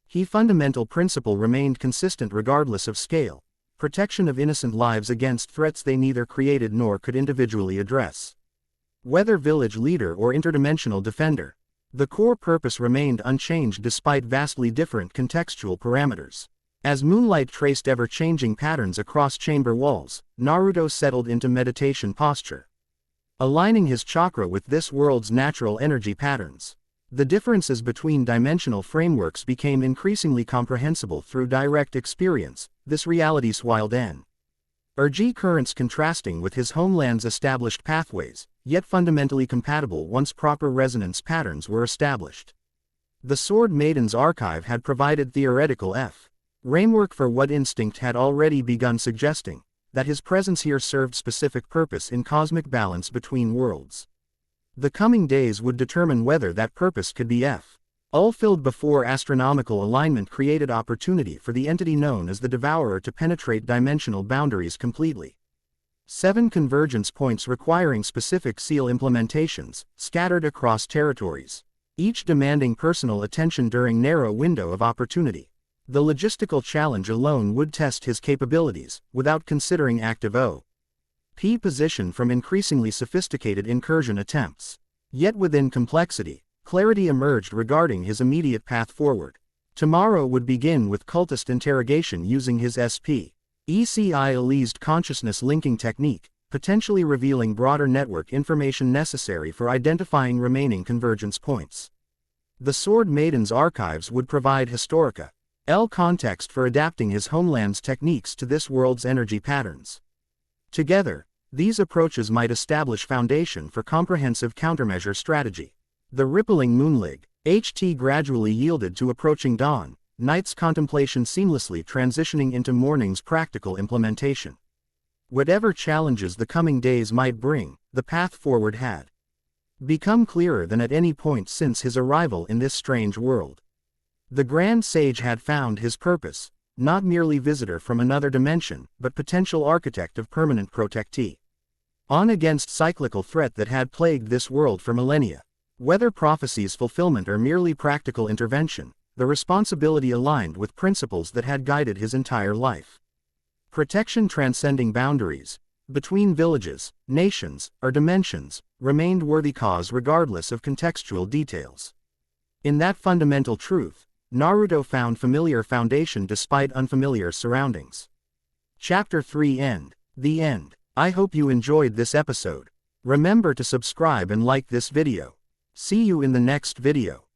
his fundamental principle remained consistent regardless of scale, protection of innocent lives against threats they neither created nor could individually address. Whether village leader or interdimensional defender, the core purpose remained unchanged despite vastly different contextual parameters. As moonlight traced ever-changing patterns across chamber walls, Naruto settled into meditation posture, aligning his chakra with this world's natural energy patterns. The differences between dimensional frameworks became increasingly comprehensible through direct experience, this reality's wild energy currents contrasting with his homeland's established pathways, yet fundamentally compatible once proper resonance patterns were established. The Sword Maiden's archive had provided theoretical framework for what instinct had already begun suggesting, that his presence here served specific purpose in cosmic balance between worlds. The coming days would determine whether that purpose could be fulfilled before astronomical alignment created opportunity for the entity known as the Devourer to penetrate dimensional boundaries completely. 7 convergence points requiring specific seal implementations, scattered across territories, each demanding personal attention during narrow window of opportunity. The logistical challenge alone would test his capabilities, without considering active position from increasingly sophisticated incursion attempts. Yet within complexity, clarity emerged regarding his immediate path forward. Tomorrow would begin with cultist interrogation using his SPECI-Elized consciousness linking technique, potentially revealing broader network information necessary for identifying remaining convergence points. The Sword Maiden's archives would provide historical context for adapting his homeland's techniques to this world's energy patterns. Together, these approaches might establish foundation for comprehensive countermeasure strategy. The rippling moonlig HT gradually yielded to approaching dawn, night's contemplation seamlessly transitioning into morning's practical implementation. Whatever challenges the coming days might bring, the path forward had become clearer than at any point since his arrival in this strange world. The Grand Sage had found his purpose, not merely visitor from another dimension, but potential architect of permanent protectee. On against cyclical threat that had plagued this world for millennia. Whether prophecy's fulfillment or merely practical intervention, the responsibility aligned with principles that had guided his entire life. Protection transcending boundaries, between villages, nations, or dimensions, remained worthy cause regardless of contextual details. In that fundamental truth, Naruto found familiar foundation despite unfamiliar surroundings. Chapter 3 End. The End. I hope you enjoyed this episode. Remember to subscribe and like this video. See you in the next video.